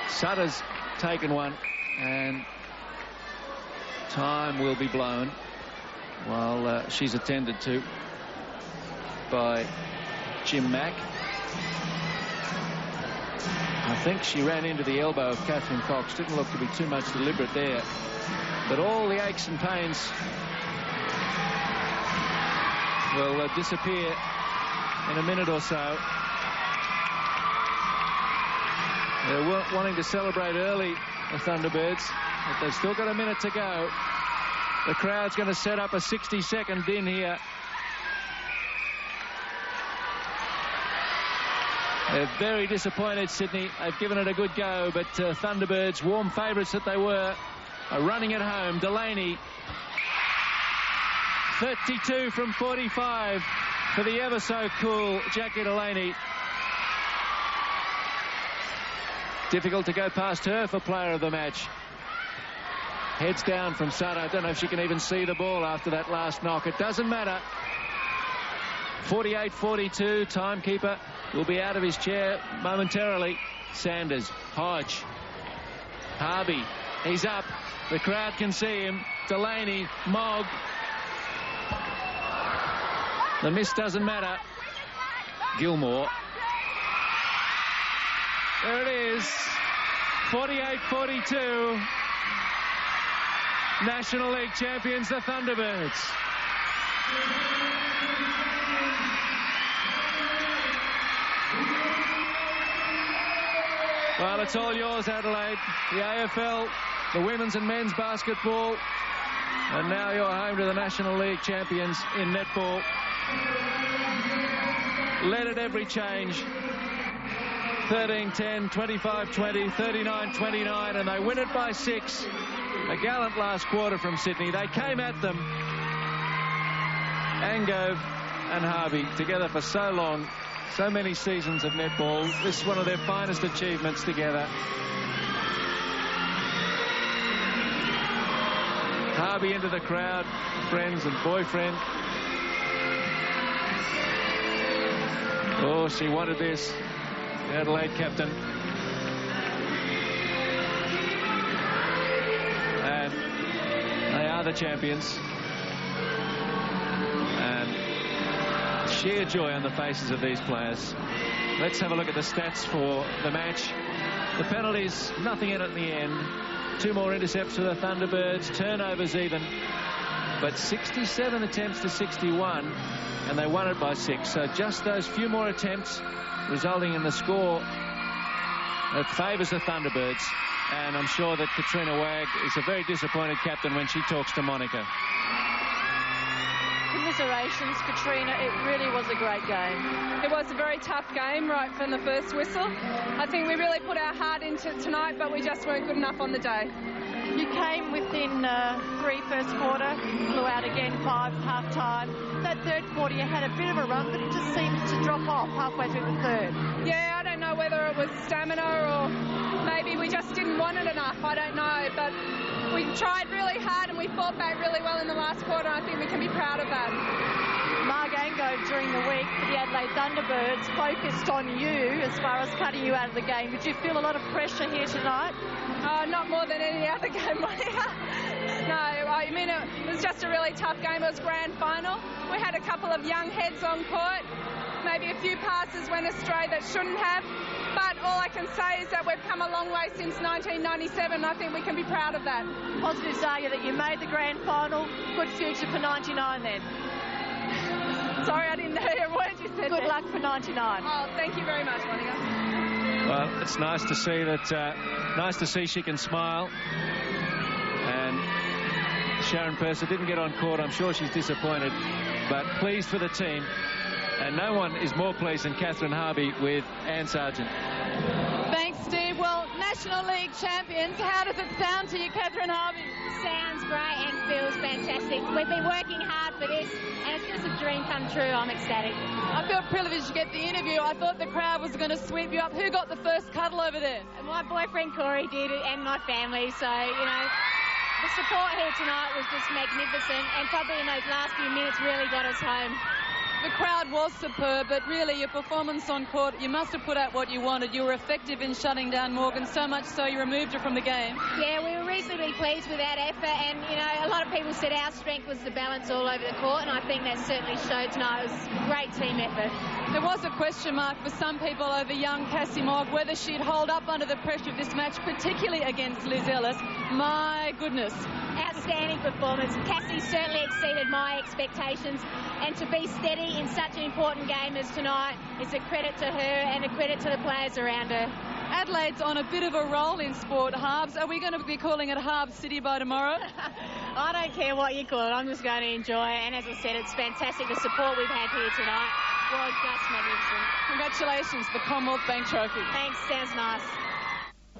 Sutter's taken one, and time will be blown while she's attended to by Jim Mack. I think she ran into the elbow of Catherine Cox. Didn't look to be too much deliberate there, but all the aches and pains will disappear in a minute or so. They're wanting to celebrate early, the Thunderbirds, but they've still got a minute to go. The crowd's going to set up a 60-second din here. They're very disappointed, Sydney. They've given it a good go, but Thunderbirds, warm favourites that they were, are running it home. Delaney, 32 from 45 for the ever-so-cool Jackie Delaney. Difficult to go past her for player of the match. Heads down from Sutter. I don't know if she can even see the ball after that last knock. It doesn't matter. 48-42. Timekeeper will be out of his chair momentarily. Sanders. Hodge. Harvey, he's up. The crowd can see him. Delaney, Mogg. The miss doesn't matter. Gilmore. There it is. 48-42. National League champions, the Thunderbirds. Well, it's all yours, Adelaide. The AFL, the women's and men's basketball, and now you're home to the National League champions in netball. Led at every change. 13-10, 25-20, 39-29, and they win it by 6. A gallant last quarter from Sydney. They came at them. Angove and Harvey together for so long. So many seasons of netball. This is one of their finest achievements together. Harvey into the crowd, friends and boyfriend. Oh, she wanted this. The Adelaide captain. And they are the champions. And sheer joy on the faces of these players. Let's have a look at the stats for the match. The penalties, nothing in it in the end. 2 more intercepts for the Thunderbirds. Turnovers even. But 67 attempts to 61, and they won it by 6. So just those few more attempts resulting in the score that favours the Thunderbirds. And I'm sure that Katrina Wagg is a very disappointed captain when she talks to Monica. Commiserations, Katrina. It really was a great game. It was a very tough game right from the first whistle. I think we really put our heart into it tonight, but we just weren't good enough on the day. You came within 3 first quarter, blew out again 5 half-time. That third quarter you had a bit of a run, but it just seemed to drop off halfway through the third. Yeah, I don't know whether it was stamina or maybe we just didn't want it enough. I don't know, but we tried really hard and we fought back really well in the last quarter. I think we can be proud of that. Mark Angove during the week for the Adelaide Thunderbirds focused on you as far as cutting you out of the game. Did you feel a lot of pressure here tonight? Not more than any other game, Monica. No, I mean, it was just a really tough game. It was grand final. We had a couple of young heads on court. Maybe a few passes went astray that shouldn't have. But all I can say is that we've come a long way since 1997. I think we can be proud of that. Positives are that you made the grand final. Good future for 99 then. Sorry, I didn't hear a word you said. Good luck for 99. Oh, thank you very much, Monica. Well, it's nice to see that. Nice to see she can smile. And Sharon Purser didn't get on court. I'm sure she's disappointed, but pleased for the team. And no one is more pleased than Catherine Harvey with Anne Sargent. Thanks, Steve. Well, National League champions, how does it sound to you, Catherine Harvey? Sounds great and feels fantastic. We've been working hard for this, and it's just a dream come true. I'm ecstatic. I feel privileged to get the interview. I thought the crowd was going to sweep you up. Who got the first cuddle over there? My boyfriend Corey did it, and my family. So, you know, the support here tonight was just magnificent, and probably in those last few minutes really got us home. The crowd was superb, but really your performance on court, you must have put out what you wanted. You were effective in shutting down Morgan, so much so you removed her from the game. Yeah, we were reasonably pleased with that effort, and, you know, a lot of people said our strength was the balance all over the court, and I think that certainly showed tonight. It was a great team effort. There was a question mark for some people over young Cassie Mogg, whether she'd hold up under the pressure of this match, particularly against Liz Ellis. My goodness. Outstanding performance. Cassie certainly exceeded my expectations, and to be steady in such an important game as tonight is a credit to her and a credit to the players around her. Adelaide's on a bit of a roll in sport, Harbs. Are we going to be calling it Harbs City by tomorrow? I don't care what you call it. I'm just going to enjoy it. And as I said, it's fantastic. The support we've had here tonight was just magnificent. Congratulations, the Commonwealth Bank Trophy. Thanks. Sounds nice.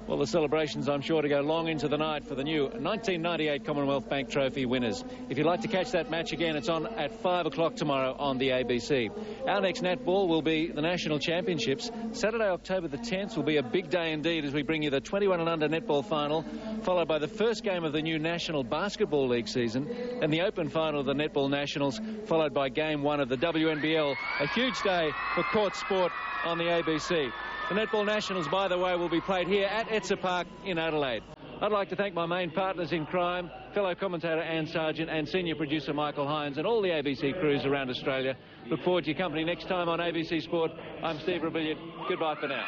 Well, the celebrations, I'm sure, to go long into the night for the new 1998 Commonwealth Bank Trophy winners. If you'd like to catch that match again, it's on at 5 o'clock tomorrow on the ABC. Our next netball will be the National Championships. Saturday, October the 10th will be a big day indeed as we bring you the 21 and under netball final, followed by the first game of the new National Basketball League season and the open final of the Netball Nationals, followed by game 1 of the WNBL. A huge day for court sport on the ABC. The Netball Nationals, by the way, will be played here at Etzer Park in Adelaide. I'd like to thank my main partners in crime, fellow commentator Anne Sargent and senior producer Michael Hines, and all the ABC crews around Australia. Look forward to your company next time on ABC Sport. I'm Steve Rabilliard. Goodbye for now.